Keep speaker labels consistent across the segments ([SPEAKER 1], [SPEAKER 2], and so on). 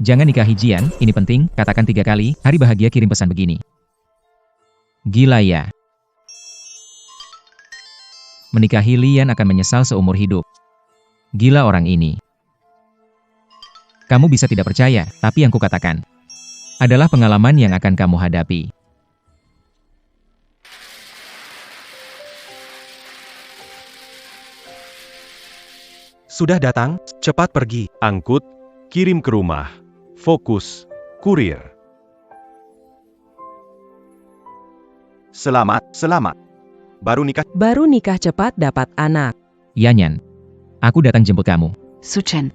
[SPEAKER 1] Jangan nikahi Jian, ini penting, katakan 3 kali, hari bahagia kirim pesan begini. Gila ya. Menikahi Lian akan menyesal seumur hidup. Gila orang ini. Kamu bisa tidak percaya, tapi yang kukatakan adalah pengalaman yang akan kamu hadapi.
[SPEAKER 2] Sudah datang, cepat pergi.
[SPEAKER 3] Angkut, kirim ke rumah. Fokus, kurir.
[SPEAKER 4] Selamat. Baru nikah
[SPEAKER 5] cepat dapat anak.
[SPEAKER 1] Yanyan, aku datang jemput kamu.
[SPEAKER 6] Suchen,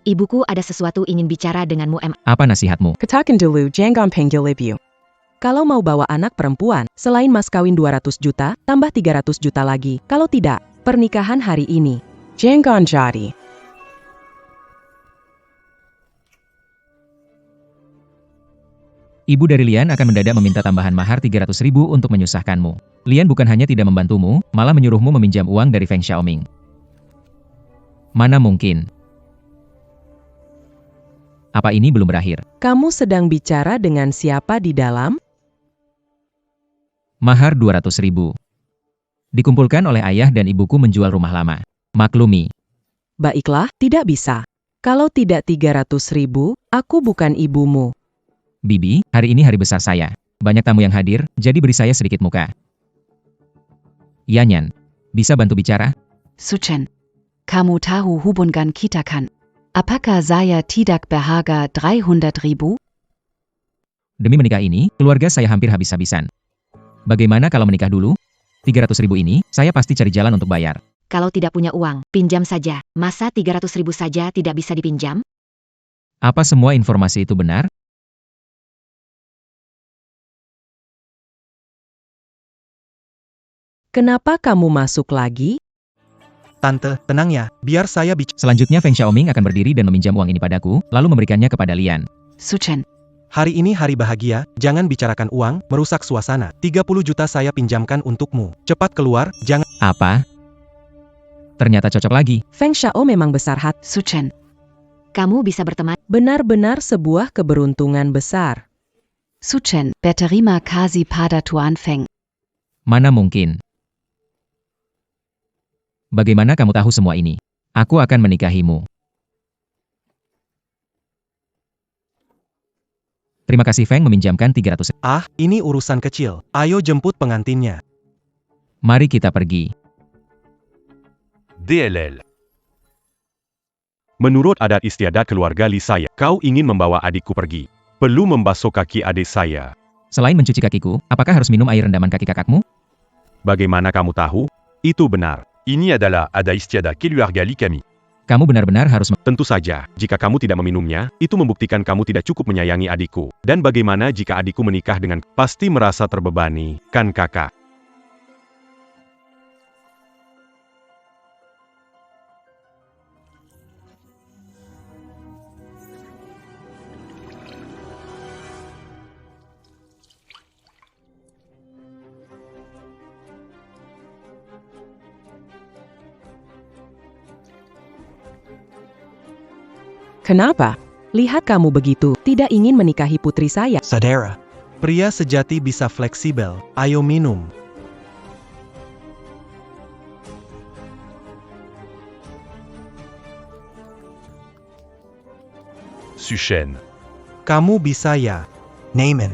[SPEAKER 6] ibuku ada sesuatu ingin bicara denganmu.
[SPEAKER 1] Apa nasihatmu?
[SPEAKER 5] Katakan dulu, jangan panggil ibu. Kalau mau bawa anak perempuan, selain mas kawin 200 juta, tambah 300 juta lagi. Kalau tidak, pernikahan hari ini jangan jadi.
[SPEAKER 1] Ibu dari Lian akan mendadak meminta tambahan mahar 300.000 untuk menyusahkanmu. Lian bukan hanya tidak membantumu, malah menyuruhmu meminjam uang dari Feng Xiaoming. Mana mungkin? Apa ini belum berakhir?
[SPEAKER 5] Kamu sedang bicara dengan siapa di dalam?
[SPEAKER 1] Mahar 200.000. Dikumpulkan oleh ayah dan ibuku menjual rumah lama. Maklumi.
[SPEAKER 5] Baiklah, tidak bisa. Kalau tidak 300.000, aku bukan ibumu.
[SPEAKER 1] Bibi, hari ini hari besar saya. Banyak tamu yang hadir, jadi beri saya sedikit muka. Yanyan, bisa bantu bicara?
[SPEAKER 6] Suchen, kamu tahu hubungan kita kan? Apakah saya tidak berharga 300.000?
[SPEAKER 1] Demi menikah ini, keluarga saya hampir habis-habisan. Bagaimana kalau menikah dulu? 300.000 ini, saya pasti cari jalan untuk bayar.
[SPEAKER 6] Kalau tidak punya uang, pinjam saja. Masa 300.000 saja tidak bisa dipinjam?
[SPEAKER 1] Apa semua informasi itu benar?
[SPEAKER 5] Kenapa kamu masuk lagi?
[SPEAKER 2] Tante, tenang ya, biar saya bicara.
[SPEAKER 1] Selanjutnya Feng Xiaoming akan berdiri dan meminjam uang ini padaku, lalu memberikannya kepada Lian.
[SPEAKER 6] Suchen,
[SPEAKER 2] Hari ini hari bahagia, jangan bicarakan uang, merusak suasana. 30 juta saya pinjamkan untukmu. Cepat keluar, jangan.
[SPEAKER 1] Apa? Ternyata cocok lagi.
[SPEAKER 5] Feng Xiao memang besar hati.
[SPEAKER 6] Suchen, kamu bisa berteman.
[SPEAKER 5] Benar-benar sebuah keberuntungan besar.
[SPEAKER 6] Suchen, berterima kasih pada Tuan Feng.
[SPEAKER 1] Mana mungkin? Bagaimana kamu tahu semua ini? Aku akan menikahimu. Terima kasih Feng meminjamkan 300.
[SPEAKER 2] Ah, ini urusan kecil. Ayo jemput pengantinnya.
[SPEAKER 1] Mari kita pergi.
[SPEAKER 3] DLL. Menurut adat istiadat keluarga Li saya, kau ingin membawa adikku pergi. Perlu membasuh kaki adik saya.
[SPEAKER 1] Selain mencuci kakiku, apakah harus minum air rendaman kaki kakakmu?
[SPEAKER 3] Bagaimana kamu tahu? Itu benar. Ini adalah adat istiadat keluarga Li kami.
[SPEAKER 1] Kamu benar-benar harus...
[SPEAKER 3] Tentu saja, jika kamu tidak meminumnya, itu membuktikan kamu tidak cukup menyayangi adikku. Dan bagaimana jika adikku menikah dengan... Pasti merasa terbebani, kan kakak?
[SPEAKER 5] Kenapa? Lihat kamu begitu, tidak ingin menikahi putri saya.
[SPEAKER 2] Saudara, pria sejati bisa fleksibel. Ayo minum.
[SPEAKER 3] Suchen.
[SPEAKER 2] Kamu bisa ya. Neiman.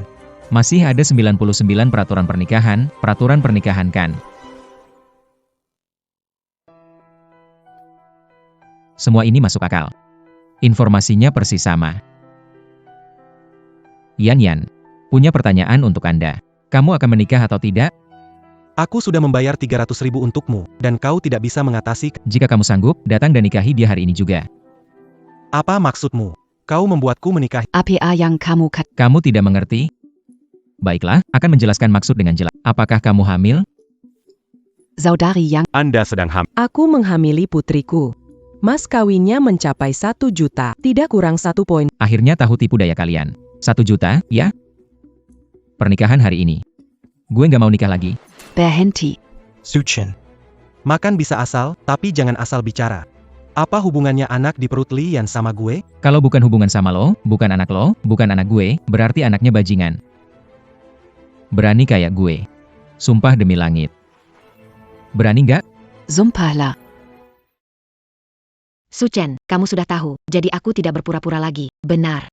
[SPEAKER 1] Masih ada 99 peraturan pernikahan kan? Semua ini masuk akal. Informasinya persis sama. Yan, punya pertanyaan untuk Anda. Kamu akan menikah atau tidak?
[SPEAKER 2] Aku sudah membayar 300.000 untukmu, dan kau tidak bisa mengatasi.
[SPEAKER 1] Jika kamu sanggup, datang dan nikahi dia hari ini juga.
[SPEAKER 2] Apa maksudmu? Kau membuatku menikahi.
[SPEAKER 6] APA yang kamu katakan.
[SPEAKER 1] Kamu tidak mengerti? Baiklah, akan menjelaskan maksud dengan jelas. Apakah kamu hamil?
[SPEAKER 6] Saudari yang...
[SPEAKER 3] Anda sedang hamil.
[SPEAKER 5] Aku menghamili putriku. Mas kawinnya mencapai 1 juta, tidak kurang 1 poin.
[SPEAKER 1] Akhirnya tahu tipu daya kalian. 1 juta, ya? Pernikahan hari ini. Gue nggak mau nikah lagi.
[SPEAKER 6] Berhenti.
[SPEAKER 2] Suchen. Makan bisa asal, tapi jangan asal bicara. Apa hubungannya anak di perut Lian sama gue?
[SPEAKER 1] Kalau bukan hubungan sama lo, bukan anak gue, berarti anaknya bajingan. Berani kayak gue. Sumpah demi langit. Berani nggak?
[SPEAKER 6] Sumpahlah.
[SPEAKER 7] Suchen, kamu sudah tahu, jadi aku tidak berpura-pura lagi. Benar.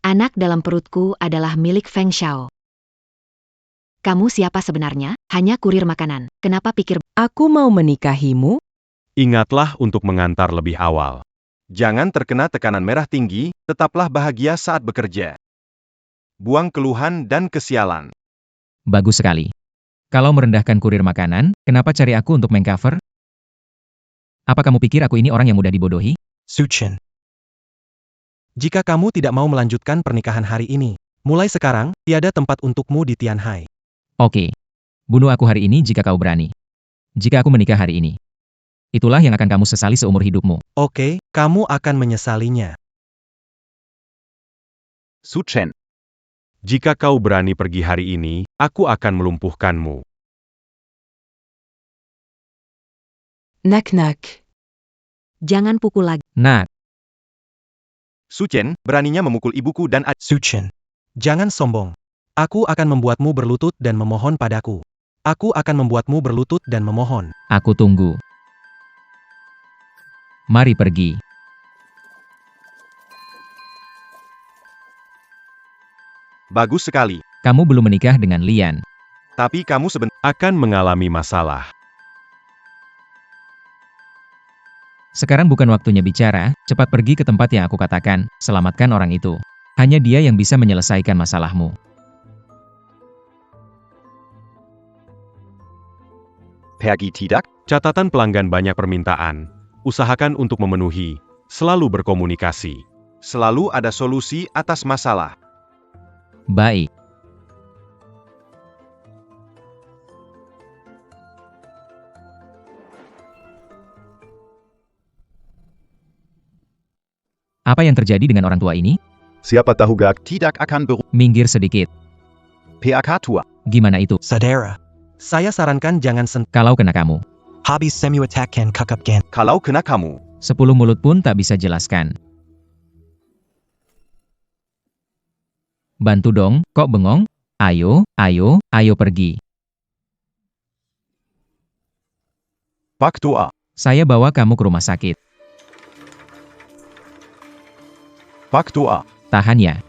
[SPEAKER 7] Anak dalam perutku adalah milik Feng Xiao. Kamu siapa sebenarnya? Hanya kurir makanan. Kenapa pikir
[SPEAKER 5] Aku mau menikahimu?
[SPEAKER 3] Ingatlah untuk mengantar lebih awal.
[SPEAKER 4] Jangan terkena tekanan merah tinggi, tetaplah bahagia saat bekerja. Buang keluhan dan kesialan.
[SPEAKER 1] Bagus sekali. Kalau merendahkan kurir makanan, kenapa cari aku untuk mengcover? Apa kamu pikir aku ini orang yang mudah dibodohi?
[SPEAKER 2] Suchen. Jika kamu tidak mau melanjutkan pernikahan hari ini, mulai sekarang, tiada tempat untukmu di Tianhai.
[SPEAKER 1] Oke. Bunuh aku hari ini jika kau berani. Jika aku menikah hari ini. Itulah yang akan kamu sesali seumur hidupmu.
[SPEAKER 2] Oke, kamu akan menyesalinya.
[SPEAKER 4] Suchen.
[SPEAKER 3] Jika kau berani pergi hari ini, aku akan melumpuhkanmu.
[SPEAKER 5] Nak.
[SPEAKER 7] jangan pukul lagi?
[SPEAKER 1] Nak,
[SPEAKER 4] Suchen, beraninya memukul ibuku dan
[SPEAKER 2] Suchen. Jangan sombong. Aku akan membuatmu berlutut dan memohon padaku. Aku akan membuatmu berlutut dan memohon.
[SPEAKER 1] aku tunggu. Mari pergi.
[SPEAKER 4] Bagus sekali.
[SPEAKER 1] Kamu belum menikah dengan Lian.
[SPEAKER 4] Tapi kamu
[SPEAKER 3] Akan mengalami masalah.
[SPEAKER 1] Sekarang bukan waktunya bicara, cepat pergi ke tempat yang aku katakan, selamatkan orang itu. Hanya dia yang bisa menyelesaikan masalahmu.
[SPEAKER 4] pergi tidak?
[SPEAKER 3] Catatan pelanggan banyak permintaan. Usahakan untuk memenuhi. Selalu berkomunikasi.
[SPEAKER 4] Selalu ada solusi atas masalah.
[SPEAKER 1] Baik. Apa yang terjadi dengan orang tua ini?
[SPEAKER 8] Siapa tahu gak?
[SPEAKER 4] Tidak akan
[SPEAKER 1] Minggir sedikit.
[SPEAKER 4] PAK tua.
[SPEAKER 1] Gimana itu?
[SPEAKER 2] Saudara. Saya sarankan jangan
[SPEAKER 1] Kalau kena kamu.
[SPEAKER 2] habis semi attack can kakap can.
[SPEAKER 4] Kalau kena kamu.
[SPEAKER 1] 10 mulut pun tak bisa jelaskan. Bantu dong, kok bengong? Ayo pergi.
[SPEAKER 4] Pak tua.
[SPEAKER 1] Saya bawa kamu ke rumah sakit.
[SPEAKER 4] Pak tua.
[SPEAKER 1] Tahan ya.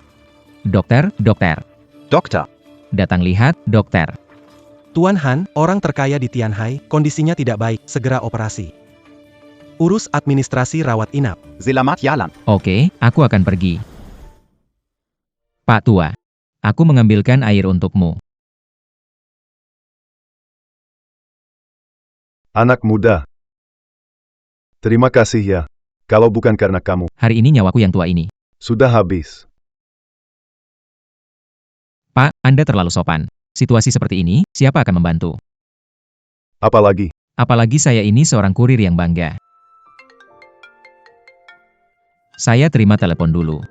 [SPEAKER 1] Dokter.
[SPEAKER 4] Dokter.
[SPEAKER 1] Datang lihat, dokter.
[SPEAKER 2] Tuan Han, orang terkaya di Tianhai, kondisinya tidak baik, segera operasi. Urus administrasi rawat inap.
[SPEAKER 4] Selamat jalan.
[SPEAKER 1] Oke, aku akan pergi. Pak Tua, aku mengambilkan air untukmu.
[SPEAKER 8] Anak muda. Terima kasih ya. Kalau bukan karena kamu,
[SPEAKER 1] Hari ini nyawaku yang tua ini.
[SPEAKER 8] sudah habis.
[SPEAKER 1] Pak, Anda terlalu sopan. Situasi seperti ini, siapa akan membantu?
[SPEAKER 8] Apalagi,
[SPEAKER 1] Apalagi saya ini seorang kurir yang bangga. Saya terima telepon dulu.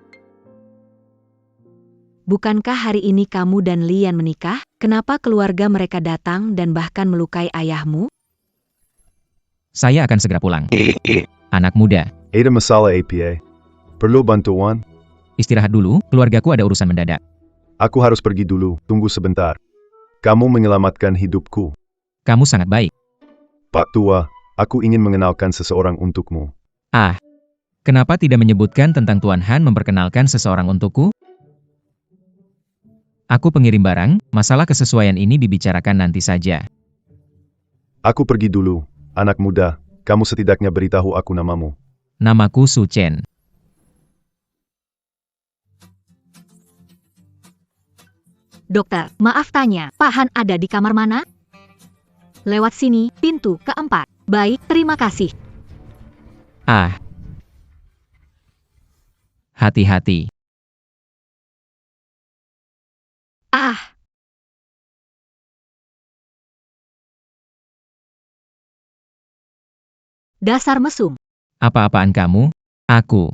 [SPEAKER 7] Bukankah hari ini kamu dan Lian menikah? Kenapa keluarga mereka datang dan bahkan melukai ayahmu?
[SPEAKER 1] Saya akan segera pulang. Anak muda,
[SPEAKER 8] ada masalah APA. Perlu bantuan?
[SPEAKER 1] istirahat dulu, keluargaku ada urusan mendadak.
[SPEAKER 8] Aku harus pergi dulu, tunggu sebentar. Kamu menyelamatkan hidupku.
[SPEAKER 1] Kamu sangat baik.
[SPEAKER 8] Pak Tua, aku ingin mengenalkan seseorang untukmu.
[SPEAKER 1] Ah, kenapa tidak menyebutkan tentang Tuan Han memperkenalkan seseorang untukku? Aku pengirim barang, masalah kesesuaian ini dibicarakan nanti saja.
[SPEAKER 8] Aku pergi dulu, anak muda. Kamu setidaknya beritahu aku namamu.
[SPEAKER 1] Namaku Su Chen.
[SPEAKER 7] Dokter, maaf tanya, Pak Han ada di kamar mana? Lewat sini, pintu keempat. Baik, terima kasih.
[SPEAKER 1] Ah. Hati-hati.
[SPEAKER 7] Ah, dasar mesum.
[SPEAKER 1] Apa-apaan kamu? Aku.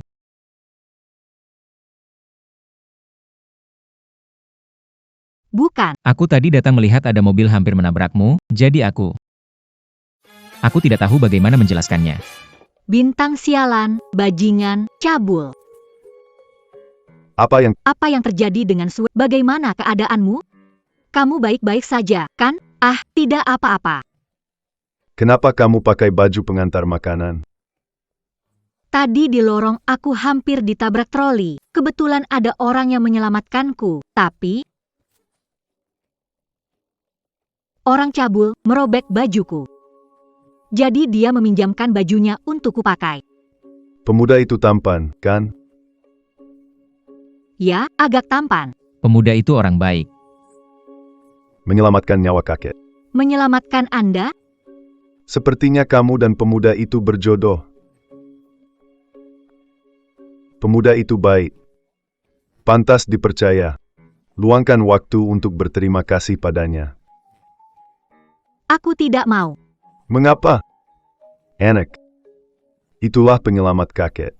[SPEAKER 7] Bukan.
[SPEAKER 1] Aku tadi datang melihat ada mobil hampir menabrakmu, jadi aku tidak tahu bagaimana menjelaskannya.
[SPEAKER 7] Bintang sialan, bajingan, cabul.
[SPEAKER 8] Apa yang
[SPEAKER 7] terjadi dengan Sue? Bagaimana keadaanmu? Kamu baik-baik saja, kan? Ah, tidak apa-apa.
[SPEAKER 8] Kenapa kamu pakai baju pengantar makanan?
[SPEAKER 7] Tadi di lorong aku hampir ditabrak troli. Kebetulan ada orang yang menyelamatkanku, tapi orang cabul merobek bajuku. Jadi dia meminjamkan bajunya untuk kupakai.
[SPEAKER 8] Pemuda itu tampan, kan?
[SPEAKER 7] Ya, agak tampan.
[SPEAKER 1] Pemuda itu orang baik.
[SPEAKER 8] Menyelamatkan nyawa kakek.
[SPEAKER 7] Menyelamatkan Anda?
[SPEAKER 8] Sepertinya kamu dan pemuda itu berjodoh. Pemuda itu baik. Pantas dipercaya. Luangkan waktu untuk berterima kasih padanya.
[SPEAKER 7] Aku tidak mau.
[SPEAKER 8] Mengapa? Enak. Itulah penyelamat kakek.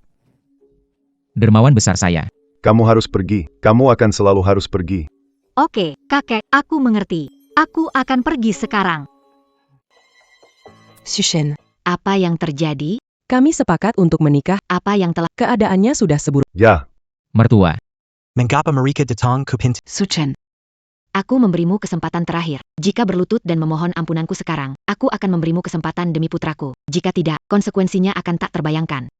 [SPEAKER 1] Dermawan besar saya.
[SPEAKER 8] Kamu harus pergi. Kamu akan selalu harus pergi.
[SPEAKER 7] Oke, kakek, aku mengerti. Aku akan pergi sekarang.
[SPEAKER 5] Sushen,
[SPEAKER 7] Apa yang terjadi?
[SPEAKER 5] kami sepakat untuk menikah.
[SPEAKER 7] Apa yang telah...
[SPEAKER 5] Keadaannya sudah seburuk.
[SPEAKER 8] Ya,
[SPEAKER 1] Mertua.
[SPEAKER 2] Mengapa Marika datang ke pintu?
[SPEAKER 6] Suchen.
[SPEAKER 7] Aku memberimu kesempatan terakhir. Jika berlutut dan memohon ampunanku sekarang, aku akan memberimu kesempatan demi putraku. Jika tidak, konsekuensinya akan tak terbayangkan.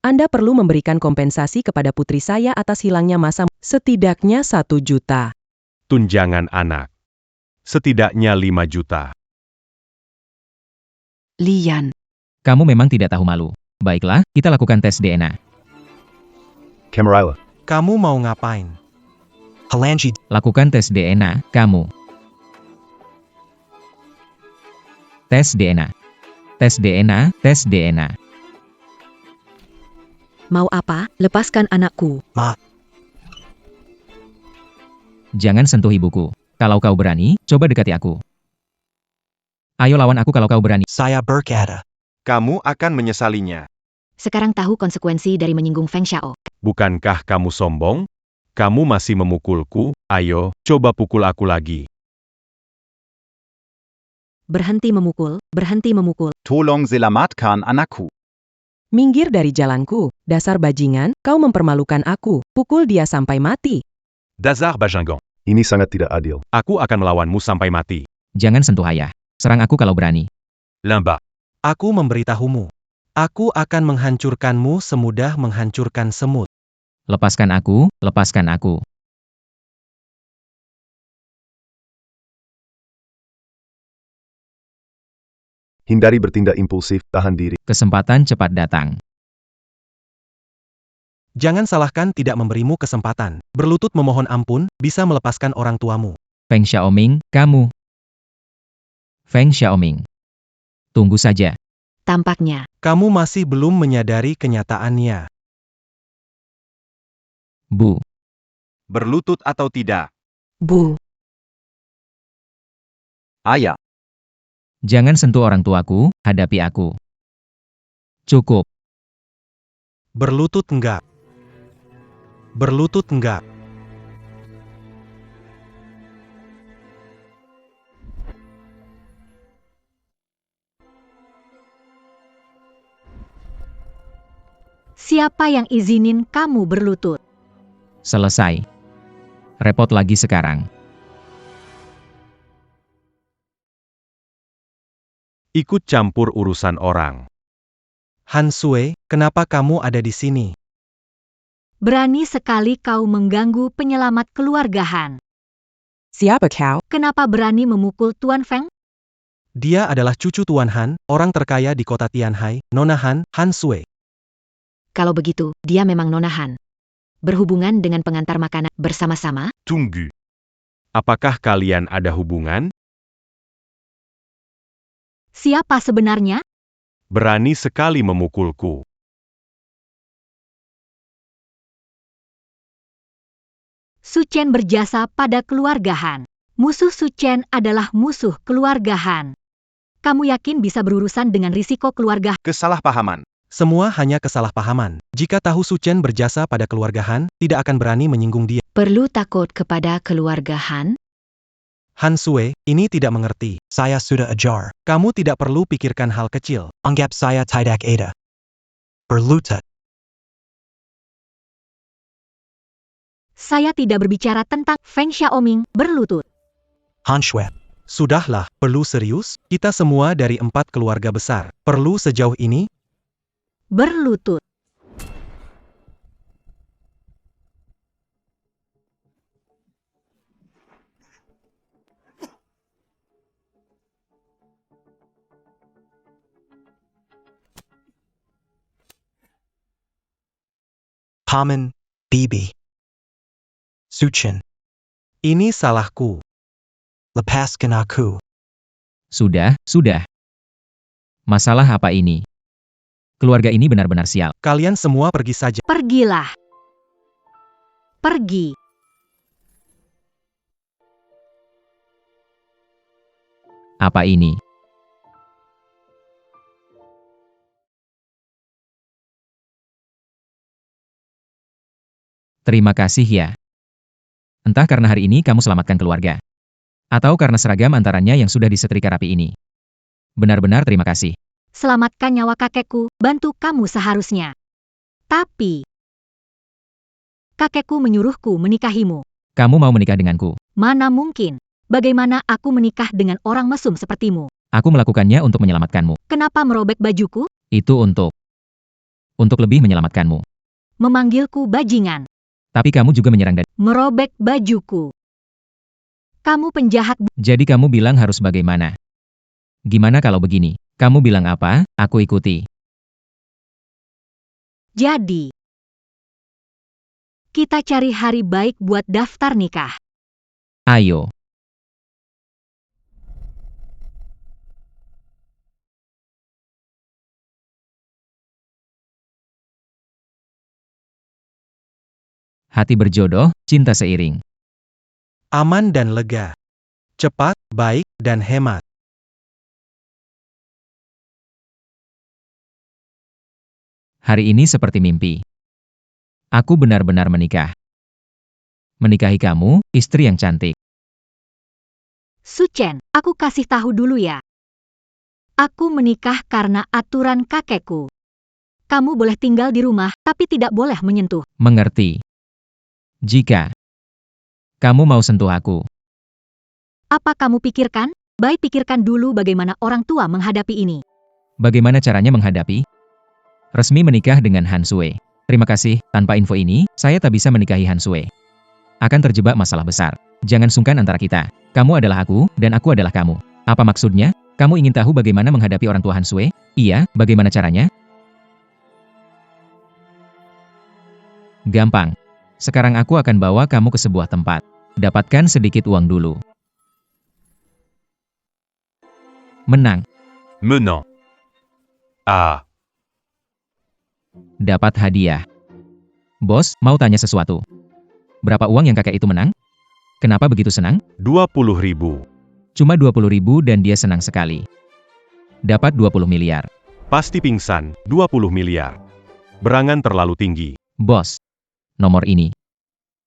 [SPEAKER 5] Anda perlu memberikan kompensasi kepada putri saya atas hilangnya masa setidaknya 1 juta.
[SPEAKER 3] Tunjangan anak. Setidaknya 5 juta.
[SPEAKER 6] Lian.
[SPEAKER 1] Kamu memang tidak tahu malu. Baiklah, kita lakukan tes DNA.
[SPEAKER 8] Camarilla.
[SPEAKER 2] Kamu mau ngapain? Halangi,
[SPEAKER 1] Lakukan tes DNA, kamu. Tes DNA. Tes DNA, tes DNA.
[SPEAKER 7] Mau apa? Lepaskan anakku.
[SPEAKER 1] Jangan sentuh ibuku. Kalau kau berani, coba dekati aku. Ayo lawan aku kalau kau berani.
[SPEAKER 2] saya berkata.
[SPEAKER 4] Kamu akan menyesalinya.
[SPEAKER 7] Sekarang tahu konsekuensi dari menyinggung Feng Xiao.
[SPEAKER 3] Bukankah kamu sombong? Kamu masih memukulku, ayo, coba pukul aku lagi.
[SPEAKER 7] Berhenti memukul, berhenti memukul.
[SPEAKER 9] Tolong selamatkan anakku.
[SPEAKER 5] Minggir dari jalanku, dasar bajingan, kau mempermalukan aku. Pukul dia sampai mati.
[SPEAKER 3] Dasar Bajingan.
[SPEAKER 8] Ini sangat tidak adil.
[SPEAKER 3] Aku akan melawanmu sampai mati.
[SPEAKER 1] Jangan sentuh ayah. Serang aku kalau berani.
[SPEAKER 3] Limba.
[SPEAKER 2] Aku memberitahumu. Aku akan menghancurkanmu semudah menghancurkan semut.
[SPEAKER 1] Lepaskan aku, lepaskan aku.
[SPEAKER 8] Hindari bertindak impulsif, tahan diri.
[SPEAKER 1] Kesempatan cepat datang.
[SPEAKER 2] Jangan salahkan tidak memberimu kesempatan. Berlutut memohon ampun, bisa melepaskan orang tuamu.
[SPEAKER 1] Feng Xiaoming, kamu. Feng Xiaoming. Tunggu saja.
[SPEAKER 7] Tampaknya,
[SPEAKER 2] Kamu masih belum menyadari kenyataannya.
[SPEAKER 1] Bu.
[SPEAKER 4] Berlutut atau tidak.
[SPEAKER 6] Bu.
[SPEAKER 9] Ayah.
[SPEAKER 1] Jangan sentuh orang tuaku, hadapi aku. Cukup.
[SPEAKER 2] Berlutut enggak. Berlutut enggak.
[SPEAKER 7] siapa yang izinin kamu berlutut?
[SPEAKER 1] Selesai. Repot lagi sekarang.
[SPEAKER 3] Ikut campur urusan orang.
[SPEAKER 2] Han Sui, kenapa kamu ada di sini?
[SPEAKER 7] Berani sekali kau mengganggu penyelamat keluarga Han.
[SPEAKER 5] Siapa kau?
[SPEAKER 7] Kenapa berani memukul Tuan Feng?
[SPEAKER 2] Dia adalah cucu Tuan Han, orang terkaya di kota Tianhai, Nona Han, Han Sui.
[SPEAKER 7] Kalau begitu, dia memang Nona Han. Berhubungan dengan pengantar makanan bersama-sama?
[SPEAKER 3] Tunggu. Apakah kalian ada hubungan?
[SPEAKER 7] Siapa sebenarnya?
[SPEAKER 3] Berani sekali memukulku.
[SPEAKER 7] Su Chen berjasa pada keluarga Han. Musuh Su Chen adalah musuh keluarga Han. Kamu yakin bisa berurusan dengan risiko keluarga?
[SPEAKER 4] Kesalahpahaman.
[SPEAKER 2] Semua hanya kesalahpahaman. Jika tahu Su Chen berjasa pada keluarga Han, tidak akan berani menyinggung dia.
[SPEAKER 7] Perlu takut kepada keluarga Han?
[SPEAKER 2] Han Sui, ini tidak mengerti. Saya sudah ajar. Kamu tidak perlu pikirkan hal kecil. Anggap saya tidak ada. berlutut.
[SPEAKER 7] Saya tidak berbicara tentang Feng Xiaoming berlutut.
[SPEAKER 2] Hanshwet. Sudahlah, perlu serius? Kita semua dari 4 keluarga besar. Perlu sejauh ini?
[SPEAKER 7] Berlutut.
[SPEAKER 2] Paman, Bibi. Suchin. Ini salahku. Lepaskan aku.
[SPEAKER 1] Sudah, sudah. Masalah apa ini? Keluarga ini benar-benar sial.
[SPEAKER 2] Kalian semua pergi saja.
[SPEAKER 7] Pergilah. Pergi.
[SPEAKER 1] Apa ini? Terima kasih ya. Entah karena hari ini kamu selamatkan keluarga. Atau karena seragam antaranya yang sudah disetrika rapi ini. Benar-benar terima kasih.
[SPEAKER 7] Selamatkan nyawa kakekku, bantu kamu seharusnya. Tapi, kakekku menyuruhku menikahimu.
[SPEAKER 1] Kamu mau menikah denganku.
[SPEAKER 7] Mana mungkin? Bagaimana aku menikah dengan orang mesum sepertimu?
[SPEAKER 1] Aku melakukannya untuk menyelamatkanmu.
[SPEAKER 7] Kenapa merobek bajuku?
[SPEAKER 1] Itu untuk lebih menyelamatkanmu.
[SPEAKER 7] Memanggilku bajingan.
[SPEAKER 1] Tapi kamu juga menyerang dan...
[SPEAKER 7] Merobek bajuku. Kamu penjahat.
[SPEAKER 1] Jadi kamu bilang harus bagaimana? Gimana kalau begini? Kamu bilang apa, aku ikuti.
[SPEAKER 7] Jadi, kita cari hari baik buat daftar nikah.
[SPEAKER 1] Ayo. Hati berjodoh, cinta seiring.
[SPEAKER 2] Aman dan lega. Cepat, baik, dan hemat.
[SPEAKER 1] Hari ini seperti mimpi. Aku benar-benar menikah. Menikahi kamu, istri yang cantik.
[SPEAKER 7] Suchen, aku kasih tahu dulu ya. Aku menikah karena aturan kakekku. Kamu boleh tinggal di rumah, tapi tidak boleh menyentuh.
[SPEAKER 1] Mengerti. Jika kamu mau sentuh aku,
[SPEAKER 7] Apa kamu pikirkan? Baik pikirkan dulu bagaimana orang tua menghadapi ini.
[SPEAKER 1] bagaimana caranya menghadapi? Resmi menikah dengan Han Sui. Terima kasih, tanpa info ini, saya tak bisa menikahi Han Sui. Akan terjebak masalah besar. Jangan sungkan antara kita. Kamu adalah aku, dan aku adalah kamu. Apa maksudnya? Kamu ingin tahu bagaimana menghadapi orang tua Han Sui? Iya, bagaimana caranya? Gampang. Sekarang aku akan bawa kamu ke sebuah tempat. Dapatkan sedikit uang dulu. Menang.
[SPEAKER 3] Menang. Ah,
[SPEAKER 1] Dapat hadiah. Bos, mau tanya sesuatu. Berapa uang yang kakek itu menang? Kenapa begitu senang?
[SPEAKER 3] 20.000.
[SPEAKER 1] Cuma 20.000 dan dia senang sekali. Dapat 20 miliar.
[SPEAKER 3] Pasti pingsan, 20 miliar. Berangan terlalu tinggi.
[SPEAKER 1] Bos, nomor ini.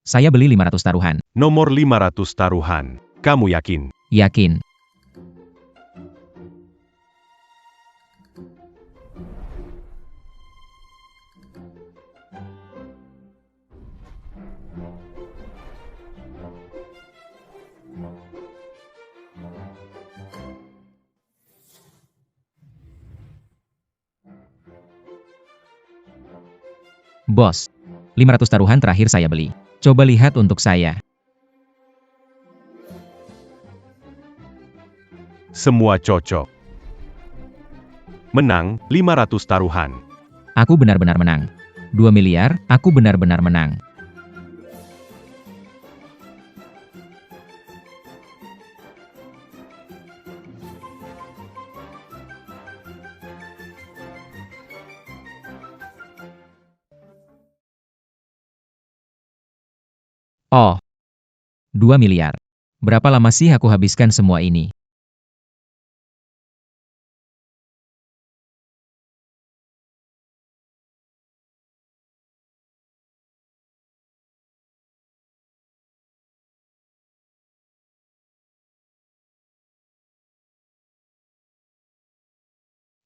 [SPEAKER 1] Saya beli 500 taruhan.
[SPEAKER 3] Nomor 500 taruhan. Kamu yakin?
[SPEAKER 1] Yakin. Bos, 500 taruhan terakhir saya beli. Coba lihat untuk saya.
[SPEAKER 3] Semua cocok. Menang, 500 taruhan.
[SPEAKER 1] Aku benar-benar menang. 2 miliar, aku benar-benar menang. Oh, 2 miliar. Berapa lama sih aku habiskan semua ini?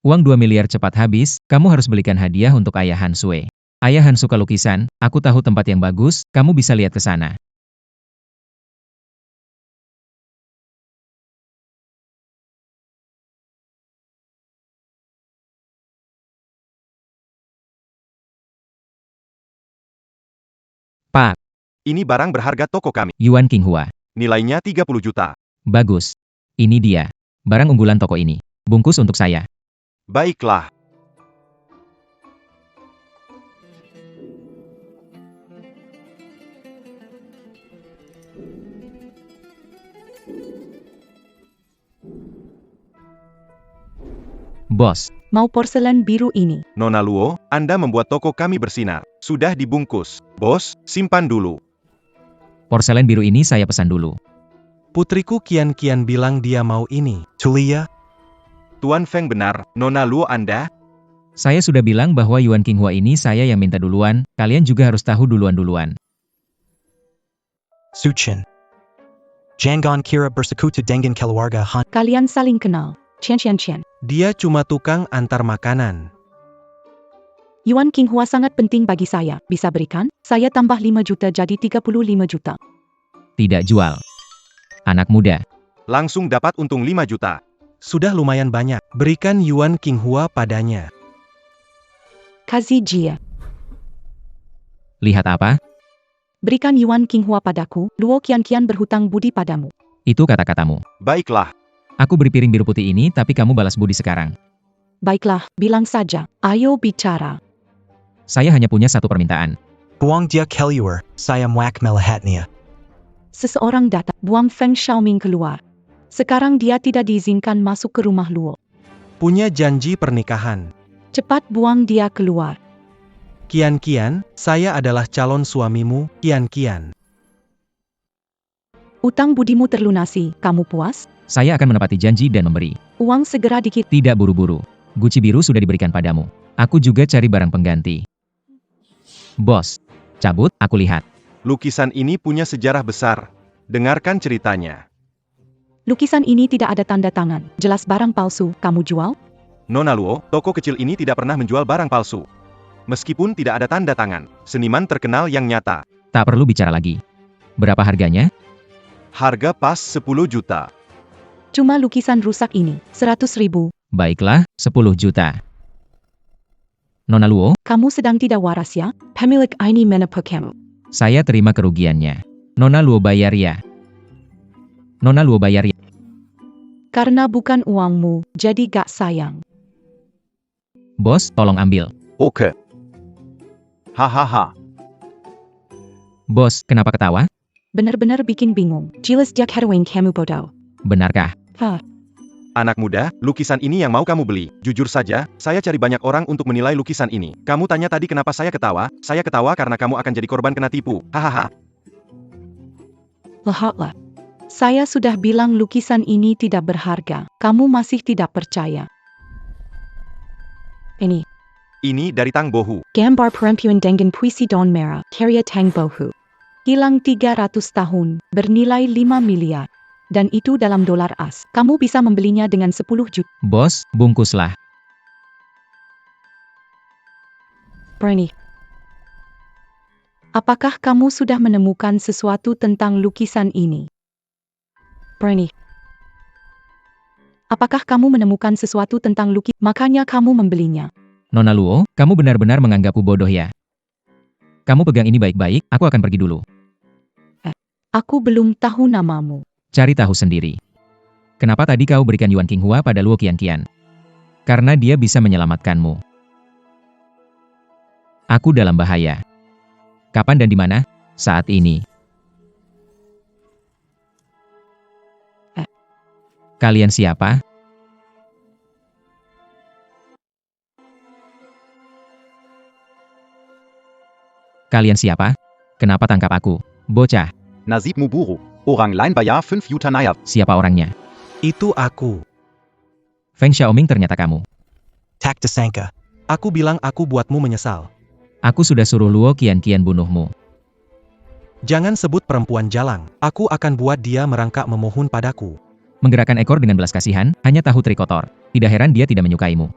[SPEAKER 1] Uang 2 miliar cepat habis, kamu harus belikan hadiah untuk ayah Hansue. Ayah Han suka lukisan, aku tahu tempat yang bagus, kamu bisa lihat ke sana. Pak,
[SPEAKER 4] Ini barang berharga toko kami.
[SPEAKER 1] Yuan Qinghua.
[SPEAKER 4] Nilainya 30 juta.
[SPEAKER 1] Bagus. Ini dia. Barang unggulan toko ini. Bungkus untuk saya.
[SPEAKER 4] Baiklah.
[SPEAKER 1] Bos,
[SPEAKER 5] Mau porselen biru ini.
[SPEAKER 4] Nona Luo, Anda membuat toko kami bersinar. Sudah dibungkus. Bos, simpan dulu.
[SPEAKER 1] porselen biru ini saya pesan dulu.
[SPEAKER 2] Putriku Kian bilang dia mau ini. Tulia,
[SPEAKER 4] Tuan Feng benar, Nona Luo Anda.
[SPEAKER 1] Saya sudah bilang bahwa Yuan Qinghua ini saya yang minta duluan, kalian juga harus tahu duluan-duluan.
[SPEAKER 10] Suchin. Jangan kira bersekutu dengan keluarga Han.
[SPEAKER 5] Kalian saling kenal. Chen.
[SPEAKER 2] dia cuma tukang antar makanan.
[SPEAKER 5] Yuan Qinghua sangat penting bagi saya. Bisa berikan? Saya tambah 5 juta jadi 35 juta.
[SPEAKER 1] Tidak jual. Anak muda.
[SPEAKER 4] Langsung dapat untung 5 juta.
[SPEAKER 2] Sudah lumayan banyak. Berikan Yuan Qinghua padanya.
[SPEAKER 5] Kasih Jia.
[SPEAKER 1] Lihat apa?
[SPEAKER 5] Berikan Yuan Qinghua padaku. Luo Kian berhutang budi padamu.
[SPEAKER 1] Itu kata-katamu.
[SPEAKER 4] Baiklah.
[SPEAKER 1] Aku beri piring biru putih ini tapi kamu balas budi sekarang.
[SPEAKER 5] Baiklah, bilang saja. Ayo bicara.
[SPEAKER 1] Saya hanya punya satu permintaan.
[SPEAKER 10] Buang dia keluar, saya muak melihatnya.
[SPEAKER 5] Seseorang datang, buang Feng Xiaoming keluar. Sekarang dia tidak diizinkan masuk ke rumah Luo.
[SPEAKER 2] Punya janji pernikahan.
[SPEAKER 5] Cepat buang dia keluar.
[SPEAKER 2] Kian, saya adalah calon suamimu, Kian.
[SPEAKER 5] Utang budimu terlunasi, kamu puas?
[SPEAKER 1] Saya akan menepati janji dan memberi.
[SPEAKER 5] Uang segera dikit.
[SPEAKER 1] Tidak buru-buru. Guci biru sudah diberikan padamu. Aku juga cari barang pengganti. Bos, cabut, aku lihat.
[SPEAKER 4] Lukisan ini punya sejarah besar. Dengarkan ceritanya.
[SPEAKER 5] Lukisan ini tidak ada tanda tangan. Jelas barang palsu, kamu jual?
[SPEAKER 4] Nona Luo, toko kecil ini tidak pernah menjual barang palsu. Meskipun tidak ada tanda tangan, seniman terkenal yang nyata.
[SPEAKER 1] Tak perlu bicara lagi. Berapa harganya?
[SPEAKER 4] Harga pas 10 juta.
[SPEAKER 5] Cuma lukisan rusak ini, 100.000.
[SPEAKER 1] Baiklah, 10 juta. Nona Luo,
[SPEAKER 5] Kamu sedang tidak waras ya? Pemilik ini menepuk.
[SPEAKER 1] saya terima kerugiannya. Nona Luo bayar ya. Nona Luo bayar ya.
[SPEAKER 5] Karena bukan uangmu, jadi gak sayang.
[SPEAKER 1] Bos, tolong ambil.
[SPEAKER 9] Oke. Hahaha.
[SPEAKER 1] Bos, kenapa ketawa?
[SPEAKER 5] Benar-benar bikin bingung. Jelas jak herwing kamu bodoh.
[SPEAKER 1] Benarkah?
[SPEAKER 4] Anak muda, lukisan ini yang mau kamu beli. Jujur saja, saya cari banyak orang untuk menilai lukisan ini. Kamu tanya tadi kenapa saya ketawa karena kamu akan jadi korban kena tipu. Hahaha.
[SPEAKER 5] Lihatlah. Saya sudah bilang lukisan ini tidak berharga. Kamu masih tidak percaya.
[SPEAKER 4] Ini dari Tang Bohu.
[SPEAKER 5] Gambar perempuan dengan puisi daun merah, karya Tang Bohu. Hilang 300 tahun, bernilai 5 miliar. Dan itu dalam dolar as. Kamu bisa membelinya dengan 10 juta.
[SPEAKER 1] Bos, bungkuslah.
[SPEAKER 5] Berani. Apakah kamu sudah menemukan sesuatu tentang lukisan ini? Berani. Apakah kamu menemukan sesuatu tentang lukisan? Makanya kamu membelinya.
[SPEAKER 1] Nona Luo, kamu benar-benar menganggapku bodoh ya? Kamu pegang ini baik-baik, aku akan pergi dulu.
[SPEAKER 5] Aku belum tahu namamu.
[SPEAKER 1] Cari tahu sendiri. Kenapa tadi kau berikan Yuan Qinghua pada Luo Kian? Karena dia bisa menyelamatkanmu. Aku dalam bahaya. Kapan dan di mana? Saat ini. Kalian siapa? Kalian siapa? Kenapa tangkap aku? Bocah.
[SPEAKER 9] Nasib Muburu. Orang lain bayar 5 juta nayab.
[SPEAKER 1] Siapa orangnya?
[SPEAKER 2] Itu aku.
[SPEAKER 1] Feng Xiaoming ternyata kamu.
[SPEAKER 10] Tak disangka.
[SPEAKER 2] Aku bilang aku buatmu menyesal.
[SPEAKER 1] Aku sudah suruh Luo Kian bunuhmu.
[SPEAKER 2] Jangan sebut perempuan jalang. Aku akan buat dia merangkak memohon padaku.
[SPEAKER 1] Menggerakkan ekor dengan belas kasihan, hanya tahu teri kotor. Tidak heran dia tidak menyukaimu.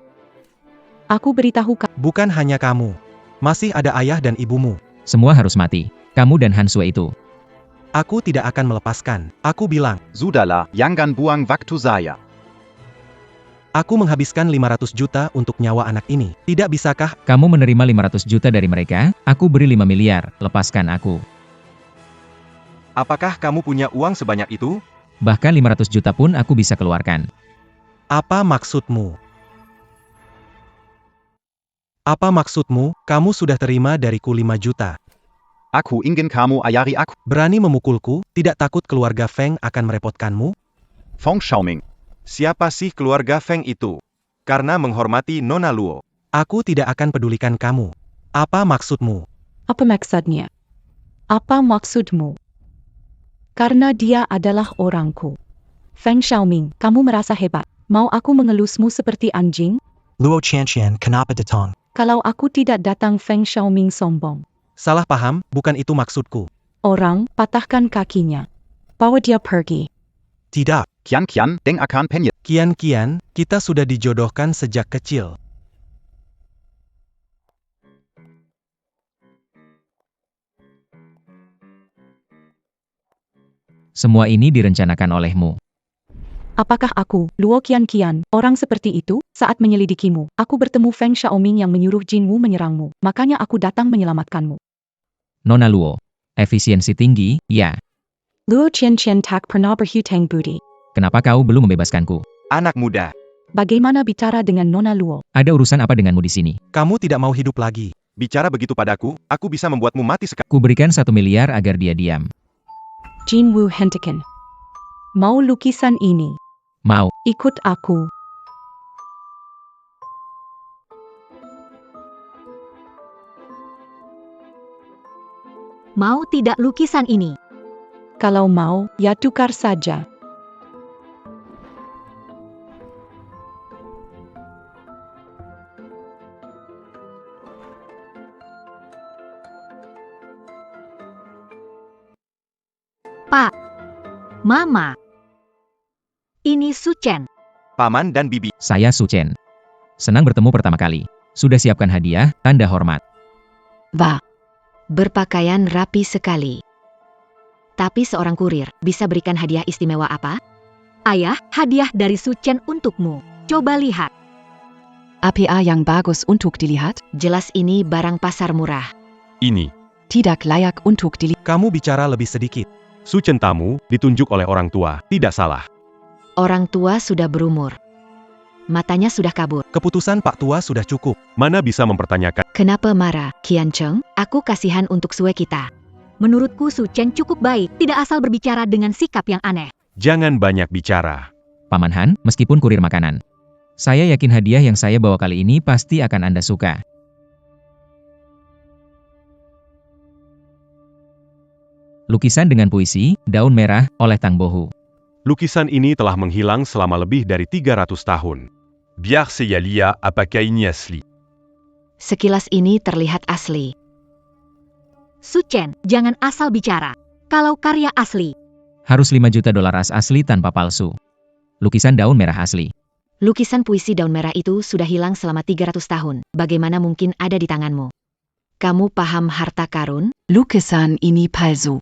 [SPEAKER 5] Aku beritahu kamu.
[SPEAKER 2] Bukan hanya kamu. Masih ada ayah dan ibumu.
[SPEAKER 1] Semua harus mati. Kamu dan Han Sui itu.
[SPEAKER 2] Aku tidak akan melepaskan. Aku bilang,
[SPEAKER 9] Sudahlah, jangan buang waktu saya.
[SPEAKER 2] aku menghabiskan 500 juta untuk nyawa anak ini. Tidak bisakah?
[SPEAKER 1] Kamu menerima 500 juta dari mereka, aku beri 5 miliar, lepaskan aku.
[SPEAKER 4] Apakah kamu punya uang sebanyak itu?
[SPEAKER 1] Bahkan 500 juta pun aku bisa keluarkan.
[SPEAKER 2] Apa maksudmu? Apa maksudmu? Kamu sudah terima dariku 5 juta.
[SPEAKER 9] Aku ingin kamu ayari aku.
[SPEAKER 2] Berani memukulku? Tidak takut keluarga Feng akan merepotkanmu?
[SPEAKER 9] Feng Xiaoming.
[SPEAKER 4] Siapa sih keluarga Feng itu? Karena menghormati Nona Luo.
[SPEAKER 2] Aku tidak akan pedulikan kamu. Apa maksudmu?
[SPEAKER 5] Apa maksudnya? Apa maksudmu? Karena dia adalah orangku. Feng Xiaoming, kamu merasa hebat. Mau aku mengelusmu seperti anjing?
[SPEAKER 10] Luo Qianqian, kenapa datang?
[SPEAKER 5] Kalau aku tidak datang, Feng Xiaoming sombong.
[SPEAKER 2] Salah paham, bukan itu maksudku.
[SPEAKER 5] Orang, patahkan kakinya. Bawa dia pergi.
[SPEAKER 2] Tidak.
[SPEAKER 9] Kian Kian, denk akan penye.
[SPEAKER 2] Kian-kian, kita sudah dijodohkan sejak kecil.
[SPEAKER 1] Semua ini direncanakan olehmu.
[SPEAKER 5] Apakah aku, Luo Qianqian, orang seperti itu? Saat menyelidikimu, aku bertemu Feng Xiaoming yang menyuruh Jinwu menyerangmu. Makanya aku datang menyelamatkanmu.
[SPEAKER 1] Nona Luo. Efisiensi tinggi, ya.
[SPEAKER 5] Luo Qianqian tak pernah berhutang budi.
[SPEAKER 1] Kenapa kau belum membebaskanku?
[SPEAKER 4] Anak muda.
[SPEAKER 5] Bagaimana bicara dengan Nona Luo?
[SPEAKER 1] Ada urusan apa denganmu di sini?
[SPEAKER 2] Kamu tidak mau hidup lagi.
[SPEAKER 4] Bicara begitu padaku, aku bisa membuatmu mati sekarang.
[SPEAKER 1] Ku berikan 1 miliar agar dia diam.
[SPEAKER 5] Jinwu hentikan. Mau lukisan ini?
[SPEAKER 1] Mau.
[SPEAKER 5] Ikut aku.
[SPEAKER 7] Mau tidak lukisan ini?
[SPEAKER 5] Kalau mau, ya tukar saja.
[SPEAKER 7] Pak. Mama. Ini Su Chen.
[SPEAKER 4] Paman dan bibi.
[SPEAKER 1] Saya Su Chen. Senang bertemu pertama kali. Sudah siapkan hadiah, tanda hormat.
[SPEAKER 6] Wah,
[SPEAKER 7] Berpakaian rapi sekali. Tapi seorang kurir bisa berikan hadiah istimewa apa? Ayah, hadiah dari Su Chen untukmu. Coba lihat.
[SPEAKER 6] APA yang bagus untuk dilihat,
[SPEAKER 7] Jelas ini barang pasar murah.
[SPEAKER 3] Ini,
[SPEAKER 6] tidak layak untuk dilihat.
[SPEAKER 2] Kamu bicara lebih sedikit.
[SPEAKER 3] Su Chen tamu, ditunjuk oleh orang tua, tidak salah.
[SPEAKER 7] Orang tua sudah berumur. Matanya sudah kabur.
[SPEAKER 2] Keputusan Pak Tua sudah cukup.
[SPEAKER 3] Mana bisa mempertanyakan?
[SPEAKER 7] Kenapa marah, Qian Cheng? Aku kasihan untuk Sue kita. Menurutku Su Chen cukup baik, tidak asal berbicara dengan sikap yang aneh.
[SPEAKER 3] Jangan banyak bicara.
[SPEAKER 1] Paman Han, meskipun kurir makanan. Saya yakin hadiah yang saya bawa kali ini pasti akan Anda suka. Lukisan dengan puisi, Daun Merah, oleh Tang Bohu.
[SPEAKER 3] Lukisan ini telah menghilang selama lebih dari 300 tahun. Biar saya lihat apakah ini asli.
[SPEAKER 7] Sekilas ini terlihat asli. Su Chen, jangan asal bicara. Kalau karya asli,
[SPEAKER 1] Harus 5 juta dolar asli tanpa palsu. Lukisan daun merah asli.
[SPEAKER 7] lukisan puisi daun merah itu sudah hilang selama 300 tahun. Bagaimana mungkin ada di tanganmu? Kamu paham harta karun?
[SPEAKER 6] Lukisan ini palsu.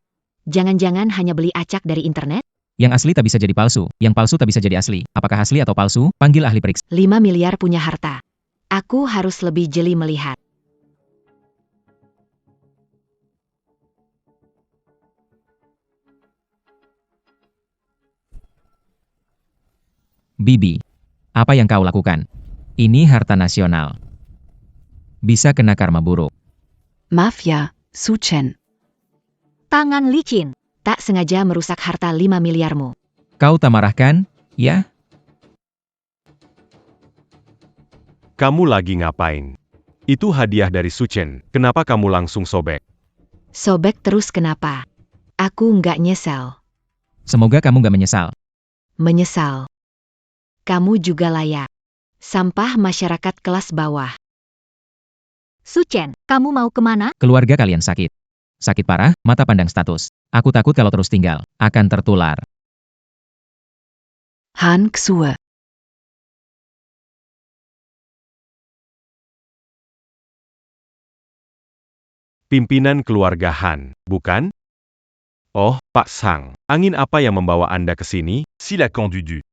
[SPEAKER 7] Jangan-jangan hanya beli acak dari internet?
[SPEAKER 1] Yang asli tak bisa jadi palsu, yang palsu tak bisa jadi asli. Apakah asli atau palsu? Panggil ahli periksa.
[SPEAKER 7] 5 miliar punya harta. Aku harus lebih jeli melihat.
[SPEAKER 1] Bibi, apa yang kau lakukan? Ini harta nasional. Bisa kena karma buruk.
[SPEAKER 6] Mafia, Su Chen.
[SPEAKER 7] Tangan licin. Tak sengaja merusak harta 5 miliarmu.
[SPEAKER 1] Kau tak marah kan? Ya?
[SPEAKER 3] Kamu lagi ngapain? Itu hadiah dari Su Chen. Kenapa kamu langsung sobek?
[SPEAKER 7] Sobek terus kenapa? Aku nggak nyesel.
[SPEAKER 1] Semoga kamu gak menyesal.
[SPEAKER 7] Menyesal. Kamu juga layak. Sampah masyarakat kelas bawah. Su Chen, kamu mau kemana?
[SPEAKER 1] Keluarga kalian sakit. Sakit parah, mata pandang status. Aku takut kalau terus tinggal, akan tertular.
[SPEAKER 6] Han Xue.
[SPEAKER 3] Pimpinan keluarga Han, bukan? Oh, Pak Sang. Angin apa yang membawa Anda ke sini? Silakan duduk.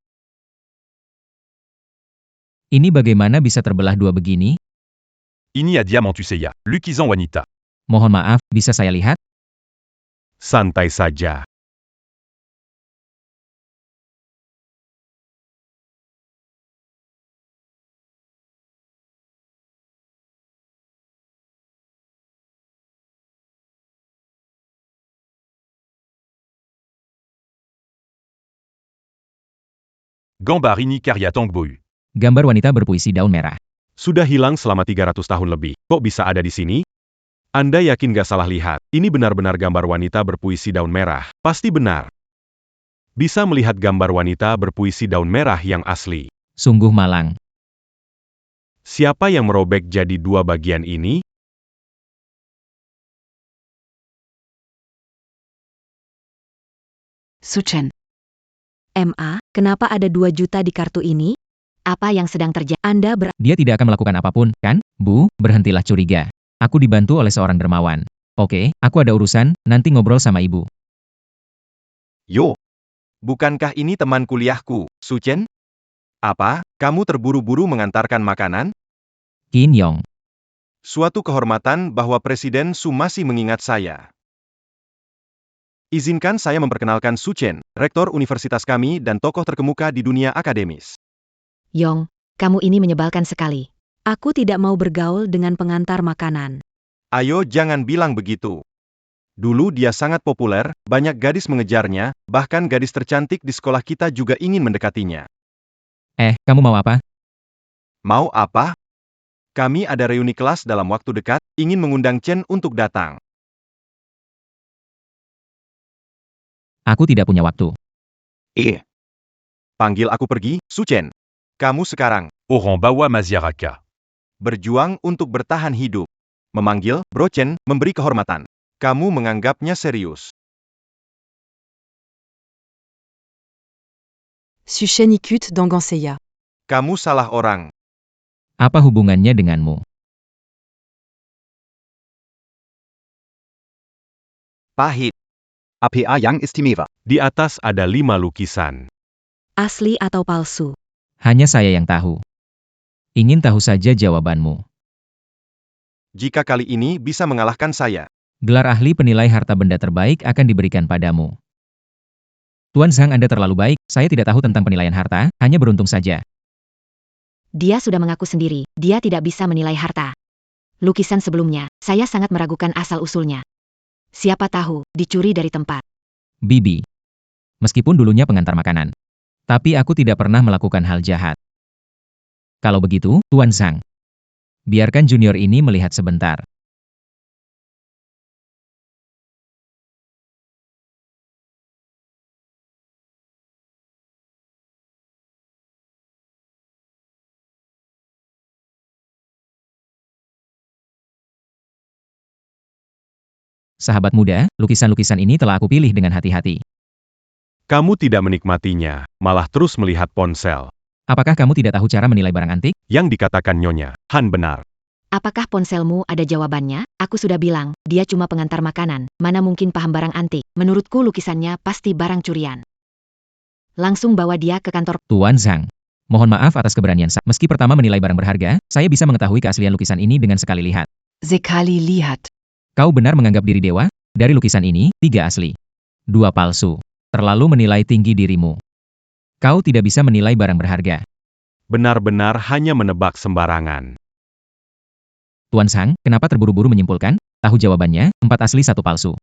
[SPEAKER 1] Ini bagaimana bisa terbelah dua begini?
[SPEAKER 3] Ini ya Diamantuseya, lukisan wanita.
[SPEAKER 1] Mohon maaf, bisa saya lihat?
[SPEAKER 3] Santai saja. Gambar ini karya Tongboyu.
[SPEAKER 1] Gambar wanita berpuisi daun merah.
[SPEAKER 3] Sudah hilang selama 300 tahun lebih. Kok bisa ada di sini? Anda yakin gak salah lihat? Ini benar-benar gambar wanita berpuisi daun merah. Pasti benar. Bisa melihat gambar wanita berpuisi daun merah yang asli.
[SPEAKER 1] Sungguh malang.
[SPEAKER 3] Siapa yang merobek jadi dua bagian ini?
[SPEAKER 6] Suchen.
[SPEAKER 7] MA, kenapa ada 2 juta di kartu ini? Apa yang sedang terjadi? Anda
[SPEAKER 1] Dia tidak akan melakukan apapun, kan? Bu, berhentilah curiga. Aku dibantu oleh seorang dermawan. Oke, aku ada urusan, nanti ngobrol sama ibu.
[SPEAKER 4] Yo. Bukankah ini teman kuliahku, Suchen? Apa, kamu terburu-buru mengantarkan makanan?
[SPEAKER 1] Qin Yong.
[SPEAKER 4] Suatu kehormatan bahwa Presiden Su masih mengingat saya. Izinkan saya memperkenalkan Suchen, rektor universitas kami dan tokoh terkemuka di dunia akademis.
[SPEAKER 7] Yong, kamu ini menyebalkan sekali. Aku tidak mau bergaul dengan pengantar makanan.
[SPEAKER 4] Ayo jangan bilang begitu. Dulu dia sangat populer, banyak gadis mengejarnya, bahkan gadis tercantik di sekolah kita juga ingin mendekatinya.
[SPEAKER 1] Kamu mau apa?
[SPEAKER 4] Mau apa? Kami ada reuni kelas dalam waktu dekat, ingin mengundang Chen untuk datang.
[SPEAKER 1] Aku tidak punya waktu.
[SPEAKER 4] Panggil aku pergi, Suchen. Kamu sekarang
[SPEAKER 3] Orang bawa Maziaraka.
[SPEAKER 4] berjuang untuk bertahan hidup. Memanggil, Bro Chen, memberi kehormatan. Kamu menganggapnya serius.
[SPEAKER 5] Suchen ikut Danganseya.
[SPEAKER 4] Kamu salah orang.
[SPEAKER 1] Apa hubungannya denganmu?
[SPEAKER 4] Pahit.
[SPEAKER 9] APA yang istimewa.
[SPEAKER 3] Di atas ada 5 lukisan.
[SPEAKER 7] Asli atau palsu?
[SPEAKER 1] Hanya saya yang tahu. Ingin tahu saja jawabanmu.
[SPEAKER 4] Jika kali ini bisa mengalahkan saya.
[SPEAKER 1] Gelar ahli penilai harta benda terbaik akan diberikan padamu. Tuan Zhang, Anda terlalu baik, saya tidak tahu tentang penilaian harta, hanya beruntung saja.
[SPEAKER 7] Dia sudah mengaku sendiri, dia tidak bisa menilai harta. Lukisan sebelumnya, saya sangat meragukan asal-usulnya. Siapa tahu, dicuri dari tempat.
[SPEAKER 1] Bibi. Meskipun dulunya pengantar makanan. Tapi aku tidak pernah melakukan hal jahat. Kalau begitu, Tuan Zhang. Biarkan junior ini melihat sebentar. Sahabat muda, lukisan-lukisan ini telah aku pilih dengan hati-hati.
[SPEAKER 3] Kamu tidak menikmatinya, malah terus melihat ponsel.
[SPEAKER 1] Apakah kamu tidak tahu cara menilai barang antik?
[SPEAKER 3] Yang dikatakan Nyonya, Han benar.
[SPEAKER 7] Apakah ponselmu ada jawabannya? Aku sudah bilang, dia cuma pengantar makanan, mana mungkin paham barang antik. Menurutku lukisannya pasti barang curian. Langsung bawa dia ke kantor.
[SPEAKER 1] Tuan Zhang. Mohon maaf atas keberanian saya. Meski pertama menilai barang berharga, saya bisa mengetahui keaslian lukisan ini dengan sekali lihat.
[SPEAKER 6] Sekali lihat.
[SPEAKER 1] Kau benar menganggap diri dewa? Dari lukisan ini, 3 asli. 2 palsu. Terlalu menilai tinggi dirimu. Kau tidak bisa menilai barang berharga.
[SPEAKER 3] Benar-benar hanya menebak sembarangan.
[SPEAKER 1] Tuan Zhang, kenapa terburu-buru menyimpulkan? Tahu jawabannya, 4 asli 1 palsu.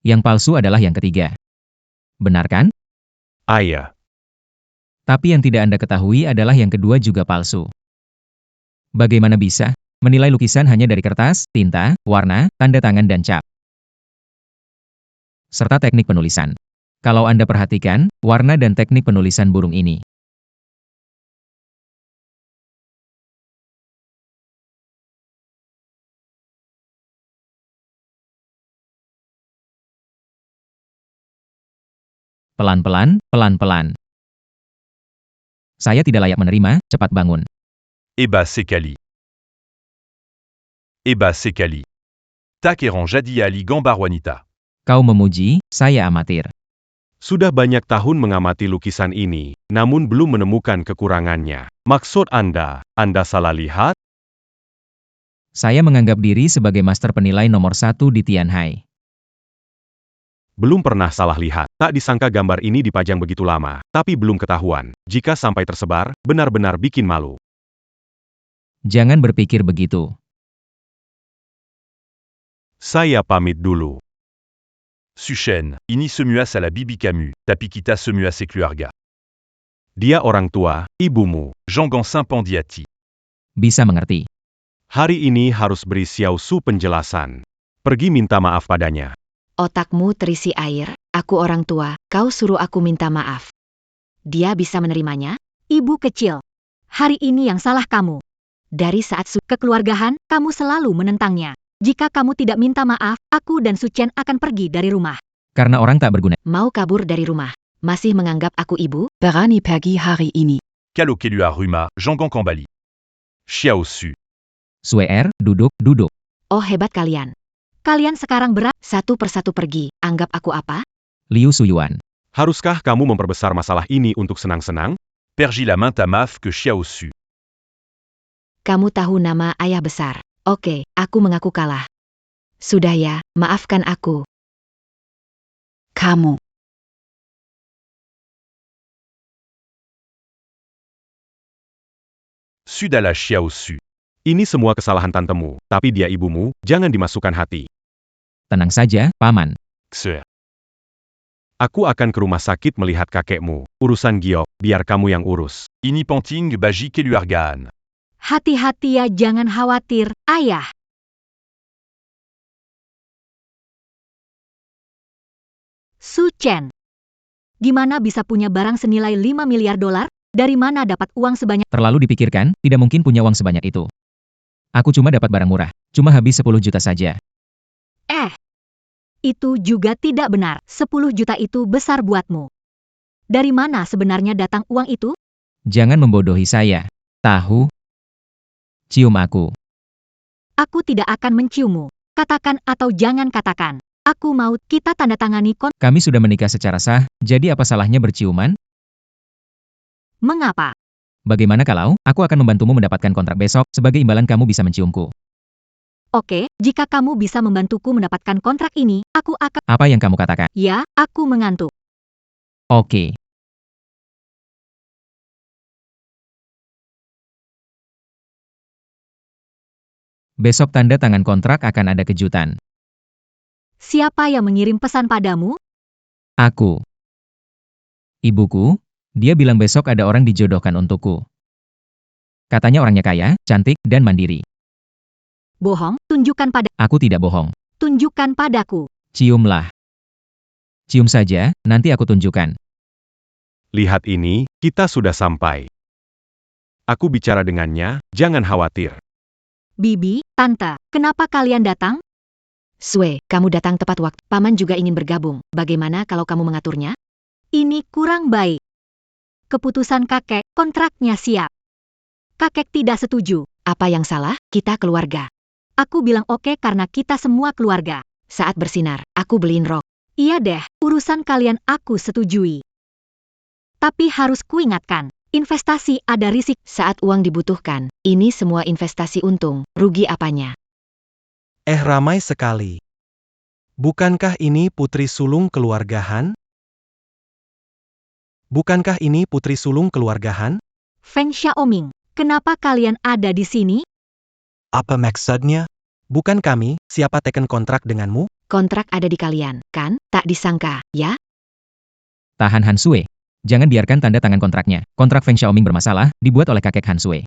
[SPEAKER 1] Yang palsu adalah yang ketiga. Benar kan?
[SPEAKER 3] Ayah.
[SPEAKER 1] Tapi yang tidak Anda ketahui adalah yang kedua juga palsu. Bagaimana bisa? Menilai lukisan hanya dari kertas, tinta, warna, tanda tangan dan cap. Serta teknik penulisan. Kalau Anda perhatikan, warna dan teknik penulisan burung ini. Pelan-pelan, pelan-pelan. Saya tidak layak menerima, cepat bangun.
[SPEAKER 3] Eba Sekali. Eba Sekali.
[SPEAKER 11] Tak erang jadi ahli gambar wanita.
[SPEAKER 1] Kau memuji, saya amatir.
[SPEAKER 3] Sudah banyak tahun mengamati lukisan ini, namun belum menemukan kekurangannya. Maksud Anda salah lihat?
[SPEAKER 1] Saya menganggap diri sebagai master penilai nomor 1 di Tianhai.
[SPEAKER 3] Belum pernah salah lihat. Tak disangka gambar ini dipajang begitu lama, tapi belum ketahuan. Jika sampai tersebar, benar-benar bikin malu.
[SPEAKER 1] Jangan berpikir begitu.
[SPEAKER 3] Saya pamit dulu.
[SPEAKER 11] Suchen, ini semua salah Bibi Camus, tapi kita semua sekeluarga.
[SPEAKER 3] Dia orang tua, ibumu.
[SPEAKER 11] Jangan simpan di hati.
[SPEAKER 1] Bisa mengerti.
[SPEAKER 3] Hari ini harus beri Xiao Su penjelasan. Pergi minta maaf padanya.
[SPEAKER 7] Otakmu terisi air, aku orang tua, kau suruh aku minta maaf. Dia bisa menerimanya? Ibu kecil. Hari ini yang salah kamu. Dari saat kekeluargaan, kamu selalu menentangnya. Jika kamu tidak minta maaf, aku dan Suchen akan pergi dari rumah.
[SPEAKER 1] Karena orang tak berguna.
[SPEAKER 7] Mau kabur dari rumah. Masih menganggap aku ibu?
[SPEAKER 6] Berani pergi hari ini.
[SPEAKER 11] Kalau kedua rumah, jangan kembali. Xiao Su.
[SPEAKER 1] Sue duduk.
[SPEAKER 7] Oh hebat kalian. Kalian sekarang satu persatu pergi. Anggap aku apa?
[SPEAKER 1] Liu Suyuan.
[SPEAKER 3] Haruskah kamu memperbesar masalah ini untuk senang-senang?
[SPEAKER 11] Pergi la minta maaf ke Xiao Su.
[SPEAKER 7] Kamu tahu nama ayah besar. Oke, aku mengaku kalah. Sudah ya, maafkan aku.
[SPEAKER 6] Kamu.
[SPEAKER 11] Sudahlah Xiao Su.
[SPEAKER 3] Ini semua kesalahan tantemu, tapi dia ibumu, jangan dimasukkan hati.
[SPEAKER 1] Tenang saja, Paman.
[SPEAKER 11] Xe.
[SPEAKER 3] Aku akan ke rumah sakit melihat kakekmu. Urusan giok, biar kamu yang urus.
[SPEAKER 11] Ini penting bagi keluargaan.
[SPEAKER 7] Hati-hati ya, jangan khawatir, ayah. Suchen. Gimana bisa punya barang senilai 5 miliar dolar? Dari mana dapat uang sebanyak?
[SPEAKER 1] Terlalu dipikirkan, tidak mungkin punya uang sebanyak itu. Aku cuma dapat barang murah. Cuma habis 10 juta saja.
[SPEAKER 7] Itu juga tidak benar. 10 juta itu besar buatmu. Dari mana sebenarnya datang uang itu?
[SPEAKER 1] Jangan membodohi saya. Tahu? Cium aku.
[SPEAKER 7] Aku tidak akan menciummu. Katakan atau jangan katakan. Aku mau kita tanda tangani
[SPEAKER 1] Kami sudah menikah secara sah, jadi apa salahnya berciuman?
[SPEAKER 7] Mengapa?
[SPEAKER 1] Bagaimana kalau aku akan membantumu mendapatkan kontrak besok, sebagai imbalan kamu bisa menciumku?
[SPEAKER 7] Oke, jika kamu bisa membantuku mendapatkan kontrak ini, aku akan...
[SPEAKER 1] Apa yang kamu katakan?
[SPEAKER 7] Ya, aku mengantuk.
[SPEAKER 1] Oke. Besok tanda tangan kontrak akan ada kejutan.
[SPEAKER 7] Siapa yang mengirim pesan padamu?
[SPEAKER 1] Aku. Ibuku, dia bilang besok ada orang dijodohkan untukku. Katanya orangnya kaya, cantik, dan mandiri.
[SPEAKER 7] Bohong, tunjukkan pada...
[SPEAKER 1] Aku tidak bohong.
[SPEAKER 7] Tunjukkan padaku.
[SPEAKER 1] Ciumlah. Cium saja, nanti aku tunjukkan.
[SPEAKER 3] Lihat ini, kita sudah sampai. Aku bicara dengannya, jangan khawatir.
[SPEAKER 7] Bibi, Tante, kenapa kalian datang? Sue, kamu datang tepat waktu. Paman juga ingin bergabung. Bagaimana kalau kamu mengaturnya? Ini kurang baik. Keputusan kakek, kontraknya siap. Kakek tidak setuju. Apa yang salah? Kita keluarga. Aku bilang oke karena kita semua keluarga. Saat bersinar, aku beliin rok. Iya deh, urusan kalian aku setujui. Tapi harus kuingatkan, investasi ada risik. Saat uang dibutuhkan, ini semua investasi untung, rugi apanya?
[SPEAKER 2] Ramai sekali. Bukankah ini putri sulung keluargaan? Bukankah ini putri sulung keluargaan?
[SPEAKER 7] Feng Xiaoming, kenapa kalian ada di sini?
[SPEAKER 10] Apa maksudnya?
[SPEAKER 2] Bukan kami, siapa teken kontrak denganmu?
[SPEAKER 7] Kontrak ada di kalian, kan? Tak disangka, ya?
[SPEAKER 1] Tahan Han Sue. Jangan biarkan tanda tangan kontraknya. Kontrak Feng Xiaoming bermasalah, dibuat oleh kakek Han Sue.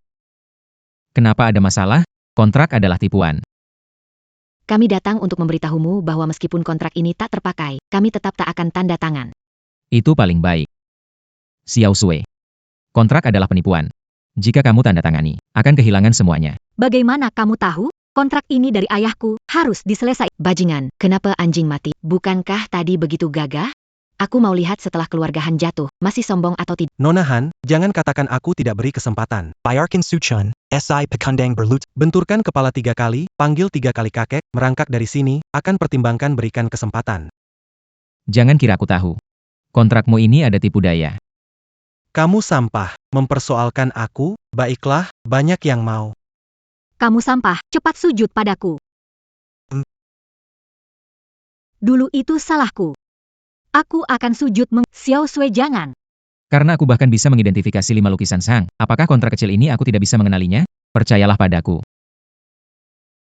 [SPEAKER 1] Kenapa ada masalah? Kontrak adalah tipuan.
[SPEAKER 7] Kami datang untuk memberitahumu bahwa meskipun kontrak ini tak terpakai, kami tetap tak akan tanda tangan.
[SPEAKER 1] Itu paling baik. Xiao Sue. Kontrak adalah penipuan. Jika kamu tanda tangani, akan kehilangan semuanya.
[SPEAKER 7] Bagaimana kamu tahu? Kontrak ini dari ayahku, harus diselesaikan. Bajingan, kenapa anjing mati? Bukankah tadi begitu gagah? Aku mau lihat setelah keluarga Han jatuh, masih sombong atau tidak.
[SPEAKER 2] Nona Han, jangan katakan aku tidak beri kesempatan.
[SPEAKER 10] Bayarkan Suchun, Si Pekundang Berlut.
[SPEAKER 2] Benturkan kepala 3 kali, panggil 3 kali kakek, merangkak dari sini, akan pertimbangkan berikan kesempatan.
[SPEAKER 1] Jangan kira aku tahu. Kontrakmu ini ada tipu daya.
[SPEAKER 2] Kamu sampah, mempersoalkan aku, baiklah, banyak yang mau.
[SPEAKER 7] Kamu sampah, cepat sujud padaku. Dulu itu salahku. Aku akan sujud Xiao Sui jangan.
[SPEAKER 1] Karena aku bahkan bisa mengidentifikasi 5 lukisan Sang, apakah kontrak kecil ini aku tidak bisa mengenalinya? Percayalah padaku.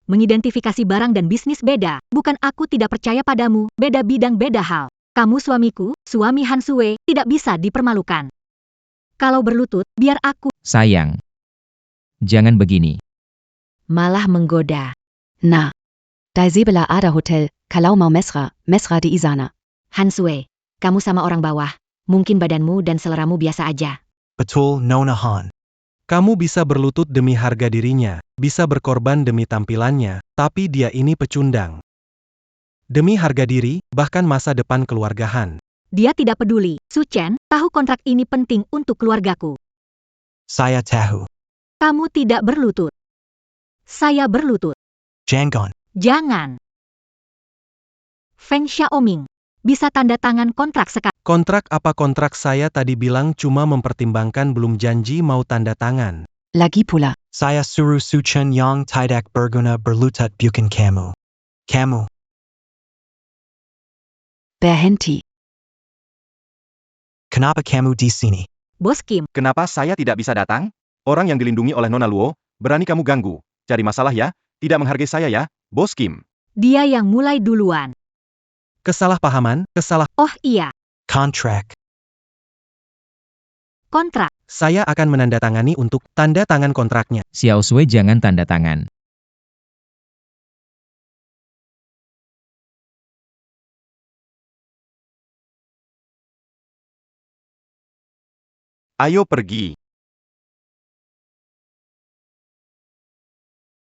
[SPEAKER 7] Mengidentifikasi barang dan bisnis beda. Bukan aku tidak percaya padamu, beda bidang beda hal. Kamu suamiku, suami Han Sui, tidak bisa dipermalukan. Kalau berlutut, biar aku.
[SPEAKER 1] Sayang. Jangan begini.
[SPEAKER 7] Malah menggoda.
[SPEAKER 6] Na. Dai Sebela Ada Hotel, Kalau Mau Mesra di Isana.
[SPEAKER 7] Han Sui, kamu sama orang bawah. Mungkin badanmu dan seleramu biasa aja.
[SPEAKER 10] Betul Nona Han.
[SPEAKER 2] Kamu bisa berlutut demi harga dirinya, bisa berkorban demi tampilannya, tapi dia ini pecundang. Demi harga diri, bahkan masa depan keluarga Han.
[SPEAKER 7] Dia tidak peduli. Su Chen, tahu kontrak ini penting untuk keluargaku.
[SPEAKER 10] Saya tahu.
[SPEAKER 7] Kamu tidak berlutut. Saya berlutut.
[SPEAKER 10] Jangan.
[SPEAKER 7] Jangan. Feng Xiaoming. Bisa tanda tangan kontrak sekarang.
[SPEAKER 2] Kontrak apa kontrak saya tadi bilang cuma mempertimbangkan belum janji mau tanda tangan.
[SPEAKER 6] Lagi pula.
[SPEAKER 10] Saya suruh Suchun yang tidak berguna berlutut bukan kamu. Kamu.
[SPEAKER 6] Berhenti.
[SPEAKER 10] Kenapa kamu di sini?
[SPEAKER 7] Bos Kim.
[SPEAKER 4] Kenapa saya tidak bisa datang? Orang yang dilindungi oleh Nona Luo, berani kamu ganggu. Cari masalah ya? Tidak menghargai saya ya, Bos Kim.
[SPEAKER 7] Dia yang mulai duluan.
[SPEAKER 2] Kesalahpahaman,
[SPEAKER 7] Oh iya,
[SPEAKER 10] Kontrak.
[SPEAKER 7] kontrak.
[SPEAKER 2] saya akan menandatangani untuk tanda tangan kontraknya.
[SPEAKER 1] Xiao Sui jangan tanda tangan.
[SPEAKER 4] Ayo pergi.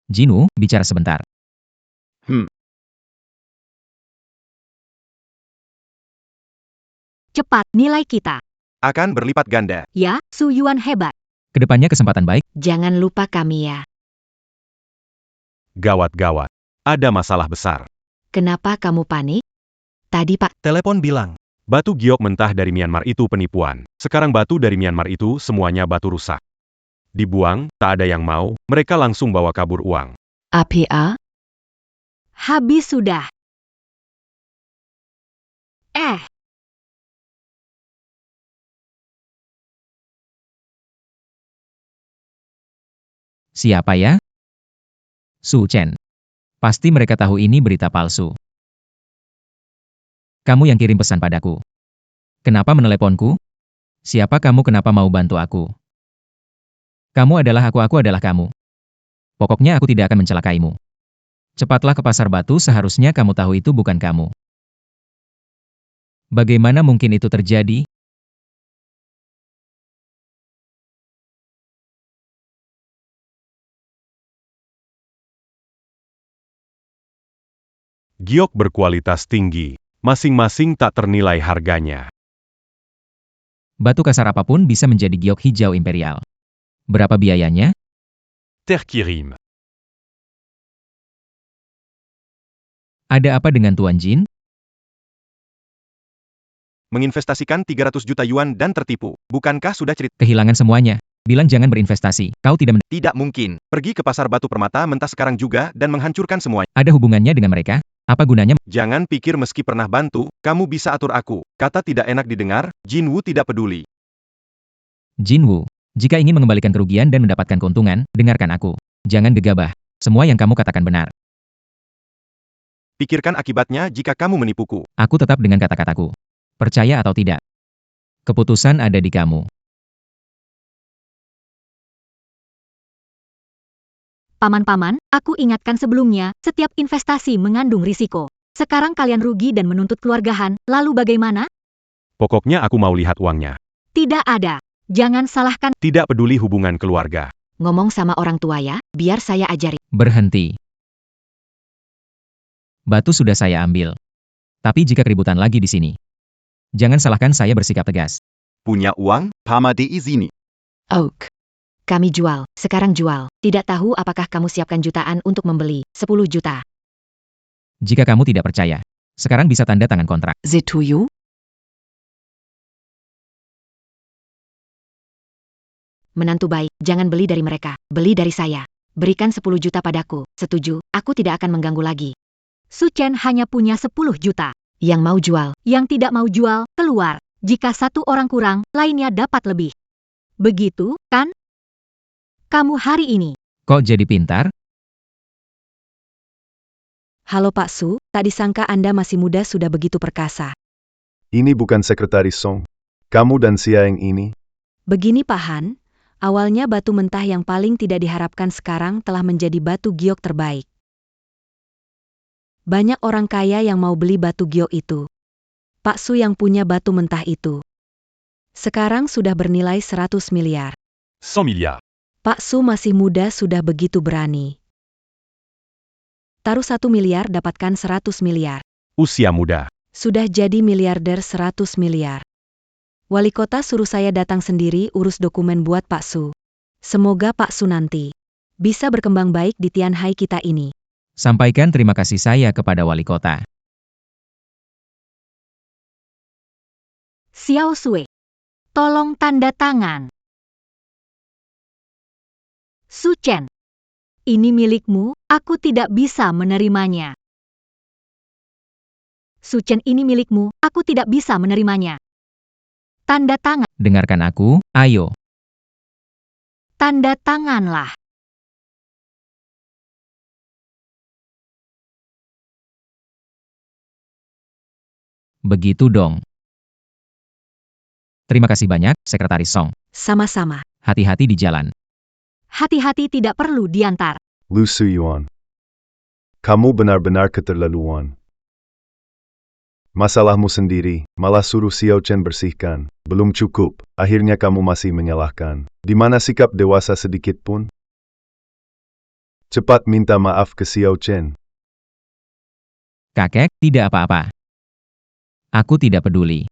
[SPEAKER 1] Jinwoo, bicara sebentar.
[SPEAKER 7] Cepat, nilai kita.
[SPEAKER 4] Akan berlipat ganda.
[SPEAKER 7] Ya, Su Yuan hebat.
[SPEAKER 1] Kedepannya kesempatan baik.
[SPEAKER 7] Jangan lupa kami ya.
[SPEAKER 3] Gawat-gawat. Ada masalah besar.
[SPEAKER 7] Kenapa kamu panik? Tadi Pak,
[SPEAKER 2] Telepon bilang,
[SPEAKER 3] Batu giok mentah dari Myanmar itu penipuan. Sekarang batu dari Myanmar itu semuanya batu rusak. Dibuang, tak ada yang mau, mereka langsung bawa kabur uang.
[SPEAKER 6] APA.
[SPEAKER 7] habis sudah.
[SPEAKER 1] Siapa ya? Su Chen. Pasti mereka tahu ini berita palsu. Kamu yang kirim pesan padaku. Kenapa meneleponku? Siapa kamu, kenapa mau bantu aku? Kamu adalah aku adalah kamu. Pokoknya aku tidak akan mencelakaimu. Cepatlah ke pasar batu, seharusnya kamu tahu itu bukan kamu. Bagaimana mungkin itu terjadi?
[SPEAKER 3] Giok berkualitas tinggi. Masing-masing tak ternilai harganya.
[SPEAKER 1] Batu kasar apapun bisa menjadi giok hijau imperial. Berapa biayanya?
[SPEAKER 11] Terkirim.
[SPEAKER 1] Ada apa dengan Tuan Jin?
[SPEAKER 4] Menginvestasikan 300 juta yuan dan tertipu. Bukankah sudah cerita?
[SPEAKER 1] Kehilangan semuanya. Bilang jangan berinvestasi. Kau tidak
[SPEAKER 4] Tidak mungkin. Pergi ke pasar batu permata mentah sekarang juga dan menghancurkan semuanya.
[SPEAKER 1] ada hubungannya dengan mereka? Apa gunanya?
[SPEAKER 4] Jangan pikir meski pernah bantu, kamu bisa atur aku. Kata tidak enak didengar, Jinwoo tidak peduli.
[SPEAKER 1] Jinwoo, jika ingin mengembalikan kerugian dan mendapatkan keuntungan, dengarkan aku. Jangan gegabah. Semua yang kamu katakan benar.
[SPEAKER 4] Pikirkan akibatnya jika kamu menipuku.
[SPEAKER 1] Aku tetap dengan kata-kataku. Percaya atau tidak. Keputusan ada di kamu.
[SPEAKER 7] Paman-paman, aku ingatkan sebelumnya, setiap investasi mengandung risiko. Sekarang kalian rugi dan menuntut keluarga Han, lalu bagaimana?
[SPEAKER 3] Pokoknya aku mau lihat uangnya.
[SPEAKER 7] Tidak ada. Jangan salahkan.
[SPEAKER 3] Tidak peduli hubungan keluarga.
[SPEAKER 7] Ngomong sama orang tua ya, biar saya ajari.
[SPEAKER 1] Berhenti. Batu sudah saya ambil. Tapi jika keributan lagi di sini, Jangan salahkan saya bersikap tegas.
[SPEAKER 9] Punya uang? Pama di sini.
[SPEAKER 7] Oak. Kami jual, sekarang jual. Tidak tahu apakah kamu siapkan jutaan untuk membeli. 10 juta.
[SPEAKER 1] Jika kamu tidak percaya, sekarang bisa tanda tangan kontrak.
[SPEAKER 6] Setuju?
[SPEAKER 7] Menantu baik, jangan beli dari mereka. Beli dari saya. Berikan 10 juta padaku. Setuju, aku tidak akan mengganggu lagi.
[SPEAKER 12] Suchen hanya punya 10 juta.
[SPEAKER 7] Yang mau jual,
[SPEAKER 12] Yang tidak mau jual, keluar. Jika satu orang kurang, lainnya dapat lebih. Begitu, kan? Kamu hari ini.
[SPEAKER 1] Kok jadi pintar?
[SPEAKER 5] Halo Pak Su, tak disangka Anda masih muda sudah begitu perkasa.
[SPEAKER 8] Ini bukan Sekretaris Song. Kamu dan Siaeng ini.
[SPEAKER 5] Begini Pak Han, awalnya batu mentah yang paling tidak diharapkan sekarang telah menjadi batu giok terbaik. Banyak orang kaya yang mau beli batu giok itu. Pak Su yang punya batu mentah itu. Sekarang sudah bernilai 100 miliar.
[SPEAKER 11] 100 milliards.
[SPEAKER 5] Pak Su masih muda sudah begitu berani. Taruh 1 miliar dapatkan 100 miliar.
[SPEAKER 3] Usia muda.
[SPEAKER 5] Sudah jadi miliarder 100 miliar. Wali kota suruh saya datang sendiri urus dokumen buat Pak Su. Semoga Pak Su nanti bisa berkembang baik di Tianhai kita ini.
[SPEAKER 1] Sampaikan terima kasih saya kepada wali kota.
[SPEAKER 12] Xiao Sui. Tolong tanda tangan. Suchen. Ini milikmu, aku tidak bisa menerimanya. Suchen, ini milikmu, aku tidak bisa menerimanya. Tanda tangan.
[SPEAKER 1] Dengarkan aku, ayo.
[SPEAKER 12] Tanda tanganlah.
[SPEAKER 1] Begitu dong. Terima kasih banyak, Sekretaris Song.
[SPEAKER 5] Sama-sama.
[SPEAKER 1] Hati-hati di jalan.
[SPEAKER 12] Hati-hati, tidak perlu diantar.
[SPEAKER 8] Lu Suyuan. Kamu benar-benar keterlaluan. Masalahmu sendiri, malah suruh Xiao Chen bersihkan. Belum cukup, akhirnya kamu masih menyalahkan. Di mana sikap dewasa sedikit pun? Cepat minta maaf ke Xiao Chen.
[SPEAKER 1] Kakek, tidak apa-apa. Aku tidak peduli.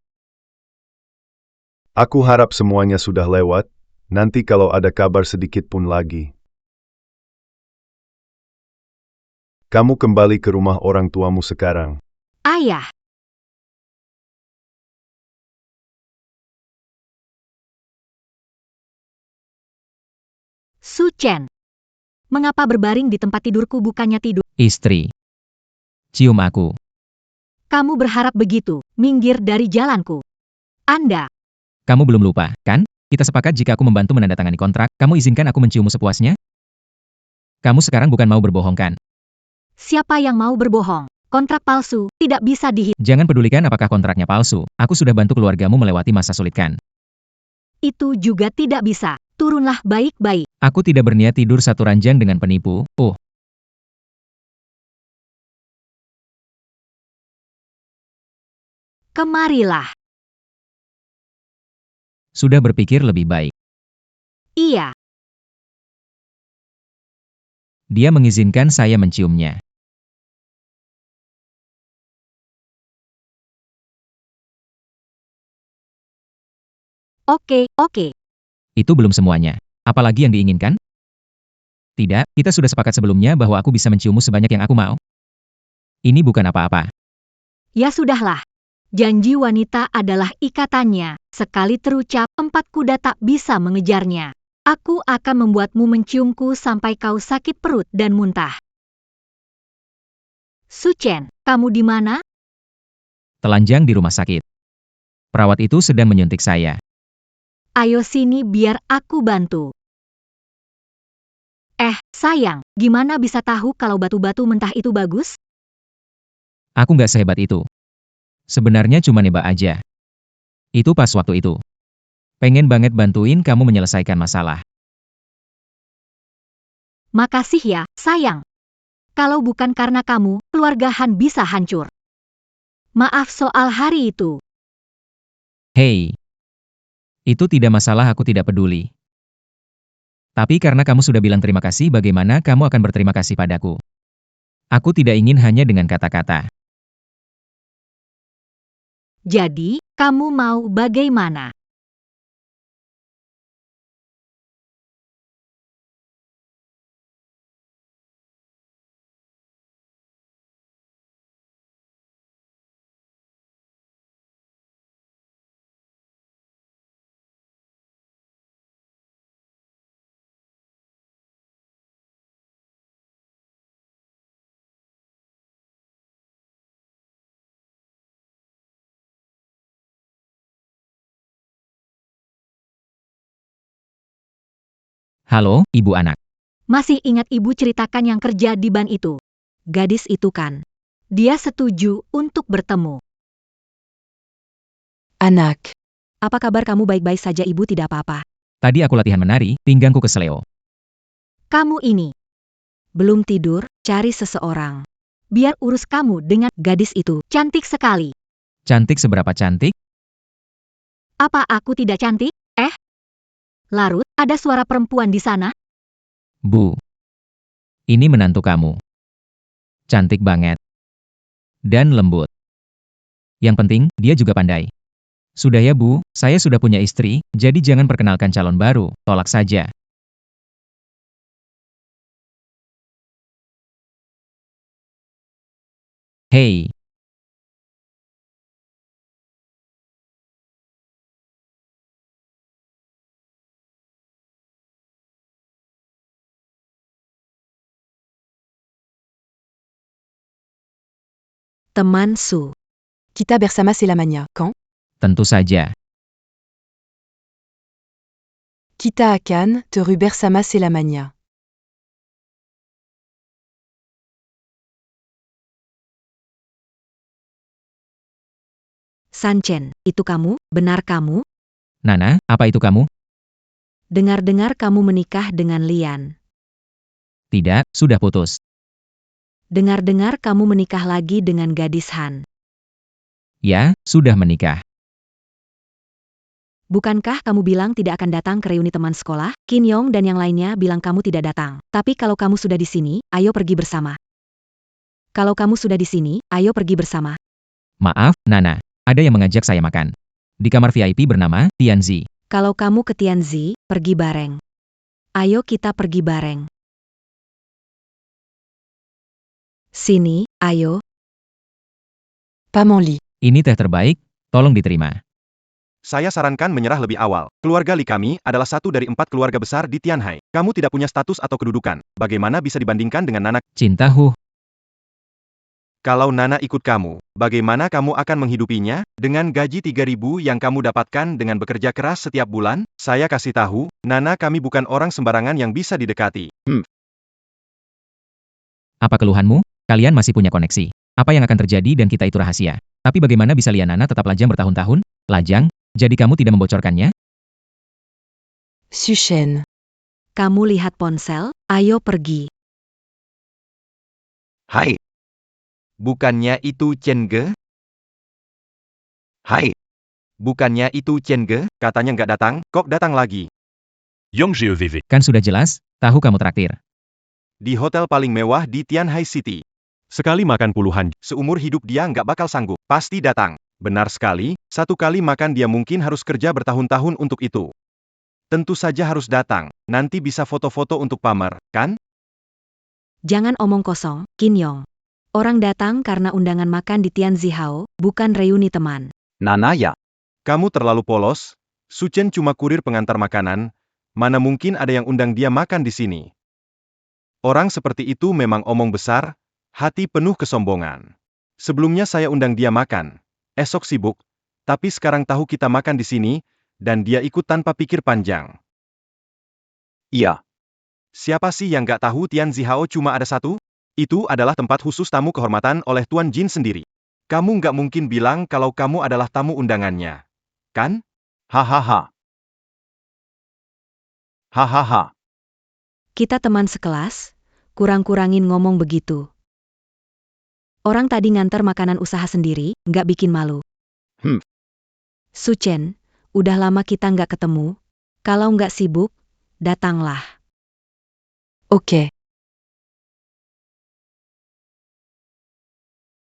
[SPEAKER 8] Aku harap semuanya sudah lewat. Nanti kalau ada kabar sedikit pun lagi. Kamu kembali ke rumah orang tuamu sekarang.
[SPEAKER 12] Ayah. Suchen. Mengapa berbaring di tempat tidurku bukannya tidur?
[SPEAKER 1] Istri. Cium aku.
[SPEAKER 12] Kamu berharap begitu, minggir dari jalanku. Anda.
[SPEAKER 1] Kamu belum lupa, kan? Kita sepakat jika aku membantu menandatangani kontrak, kamu izinkan aku menciummu sepuasnya? Kamu sekarang bukan mau berbohong kan?
[SPEAKER 12] Siapa yang mau berbohong? Kontrak palsu, tidak bisa dihitung.
[SPEAKER 1] Jangan pedulikan apakah kontraknya palsu, aku sudah bantu keluargamu melewati masa sulit kan?
[SPEAKER 12] Itu juga tidak bisa. Turunlah baik-baik.
[SPEAKER 1] Aku tidak berniat tidur satu ranjang dengan penipu, oh.
[SPEAKER 12] Kemarilah.
[SPEAKER 1] Sudah berpikir lebih baik.
[SPEAKER 12] Iya.
[SPEAKER 1] Dia mengizinkan saya menciumnya.
[SPEAKER 12] Oke.
[SPEAKER 1] Itu belum semuanya. Apalagi yang diinginkan? Tidak, kita sudah sepakat sebelumnya bahwa aku bisa menciummu sebanyak yang aku mau. Ini bukan apa-apa.
[SPEAKER 12] Ya sudahlah. Janji wanita adalah ikatannya. Sekali terucap, 4 kuda tak bisa mengejarnya. Aku akan membuatmu menciumku sampai kau sakit perut dan muntah. Suchen, kamu di mana?
[SPEAKER 1] Telanjang di rumah sakit. Perawat itu sedang menyuntik saya.
[SPEAKER 12] Ayo sini biar aku bantu. Sayang, gimana bisa tahu kalau batu-batu mentah itu bagus?
[SPEAKER 1] Aku nggak sehebat itu. Sebenarnya cuma nebak aja. Itu pas waktu itu. Pengen banget bantuin kamu menyelesaikan masalah.
[SPEAKER 12] Makasih ya, sayang. Kalau bukan karena kamu, keluarga Han bisa hancur. Maaf soal hari itu.
[SPEAKER 1] Hei. Itu tidak masalah, aku tidak peduli. Tapi karena kamu sudah bilang terima kasih, bagaimana kamu akan berterima kasih padaku? Aku tidak ingin hanya dengan kata-kata.
[SPEAKER 12] Jadi, kamu mau bagaimana?
[SPEAKER 1] Halo, ibu anak.
[SPEAKER 12] Masih ingat ibu ceritakan yang kerja di ban itu?
[SPEAKER 5] Gadis itu kan.
[SPEAKER 12] Dia setuju untuk bertemu.
[SPEAKER 6] Anak,
[SPEAKER 5] Apa kabar kamu baik-baik saja ibu tidak apa-apa?
[SPEAKER 1] Tadi aku latihan menari, pinggangku keseleo.
[SPEAKER 12] Kamu ini,
[SPEAKER 5] Belum tidur, cari seseorang.
[SPEAKER 12] biar urus kamu dengan
[SPEAKER 5] Gadis itu,
[SPEAKER 12] cantik sekali.
[SPEAKER 1] Cantik seberapa cantik?
[SPEAKER 12] Apa aku tidak cantik? Larut, ada suara perempuan di sana?
[SPEAKER 1] Bu. Ini menantu kamu. Cantik banget. Dan lembut. Yang penting, dia juga pandai. Sudah ya Bu, saya sudah punya istri, jadi jangan perkenalkan calon baru, tolak saja. Hei.
[SPEAKER 5] teman Su.
[SPEAKER 6] Kita bersama selamanya, kan?
[SPEAKER 1] Tentu saja.
[SPEAKER 6] Kita akan terus bersama selamanya.
[SPEAKER 5] Sanchen, itu kamu? Benar kamu?
[SPEAKER 1] Nana, apa itu kamu?
[SPEAKER 5] Dengar-dengar kamu menikah dengan Lian.
[SPEAKER 1] Tidak, sudah putus.
[SPEAKER 5] Dengar-dengar kamu menikah lagi dengan gadis Han.
[SPEAKER 1] Ya, sudah menikah.
[SPEAKER 5] Bukankah kamu bilang tidak akan datang ke reuni teman sekolah? Kim Yong dan yang lainnya bilang kamu tidak datang. Tapi kalau kamu sudah di sini, ayo pergi bersama. Kalau kamu sudah di sini, ayo pergi bersama.
[SPEAKER 1] Maaf, Nana. Ada yang mengajak saya makan. Di kamar VIP bernama Tianzi.
[SPEAKER 5] Kalau kamu ke Tianzi, pergi bareng. Ayo kita pergi bareng. Sini, ayo.
[SPEAKER 6] Pas mon lit.
[SPEAKER 1] Ini teh terbaik, tolong diterima.
[SPEAKER 4] Saya sarankan menyerah lebih awal. Keluarga Li kami adalah satu dari 4 keluarga besar di Tianhai. Kamu tidak punya status atau kedudukan. Bagaimana bisa dibandingkan dengan Nana?
[SPEAKER 1] Cinta
[SPEAKER 4] Kalau Nana ikut kamu, bagaimana kamu akan menghidupinya? Dengan gaji 3.000 yang kamu dapatkan dengan bekerja keras setiap bulan? Saya kasih tahu, Nana kami bukan orang sembarangan yang bisa didekati.
[SPEAKER 1] Apa keluhanmu? Kalian masih punya koneksi. Apa yang akan terjadi dan kita itu rahasia. Tapi bagaimana bisa Lianana tetap lajang bertahun-tahun? Lajang? Jadi kamu tidak membocorkannya?
[SPEAKER 6] Suchen.
[SPEAKER 5] Kamu lihat ponsel, ayo pergi.
[SPEAKER 4] Hai. Bukannya itu Chen Ge? Hai. Bukannya itu Chen Ge? Katanya nggak datang, kok datang lagi?
[SPEAKER 11] Yang GEVV.
[SPEAKER 1] Kan sudah jelas, tahu kamu traktir.
[SPEAKER 4] Di hotel paling mewah di Tianhai City.
[SPEAKER 3] Sekali makan puluhan.
[SPEAKER 4] Seumur hidup dia nggak bakal sanggup. Pasti datang. Benar sekali, 1 kali makan dia mungkin harus kerja bertahun-tahun untuk itu. Tentu saja harus datang. Nanti bisa foto-foto untuk pamer, kan?
[SPEAKER 5] Jangan omong kosong, Kim Yong. Orang datang karena undangan makan di Tianzi Hao, bukan reuni teman.
[SPEAKER 9] Nana ya.
[SPEAKER 4] Kamu terlalu polos. Suchen cuma kurir pengantar makanan. Mana mungkin ada yang undang dia makan di sini. Orang seperti itu memang omong besar, hati penuh kesombongan. Sebelumnya saya undang dia makan. Esok sibuk, tapi sekarang tahu kita makan di sini, dan dia ikut tanpa pikir panjang.
[SPEAKER 9] Iya.
[SPEAKER 4] Siapa sih yang nggak tahu Tianzi Hao cuma ada satu? Itu adalah tempat khusus tamu kehormatan oleh Tuan Jin sendiri. Kamu nggak mungkin bilang kalau kamu adalah tamu undangannya. Kan?
[SPEAKER 9] Hahaha. Hahaha.
[SPEAKER 5] Kita teman sekelas, kurang-kurangin ngomong begitu. Orang tadi nganter makanan usaha sendiri, nggak bikin malu. Suchen, udah lama kita nggak ketemu. Kalau nggak sibuk, datanglah.
[SPEAKER 6] Ok.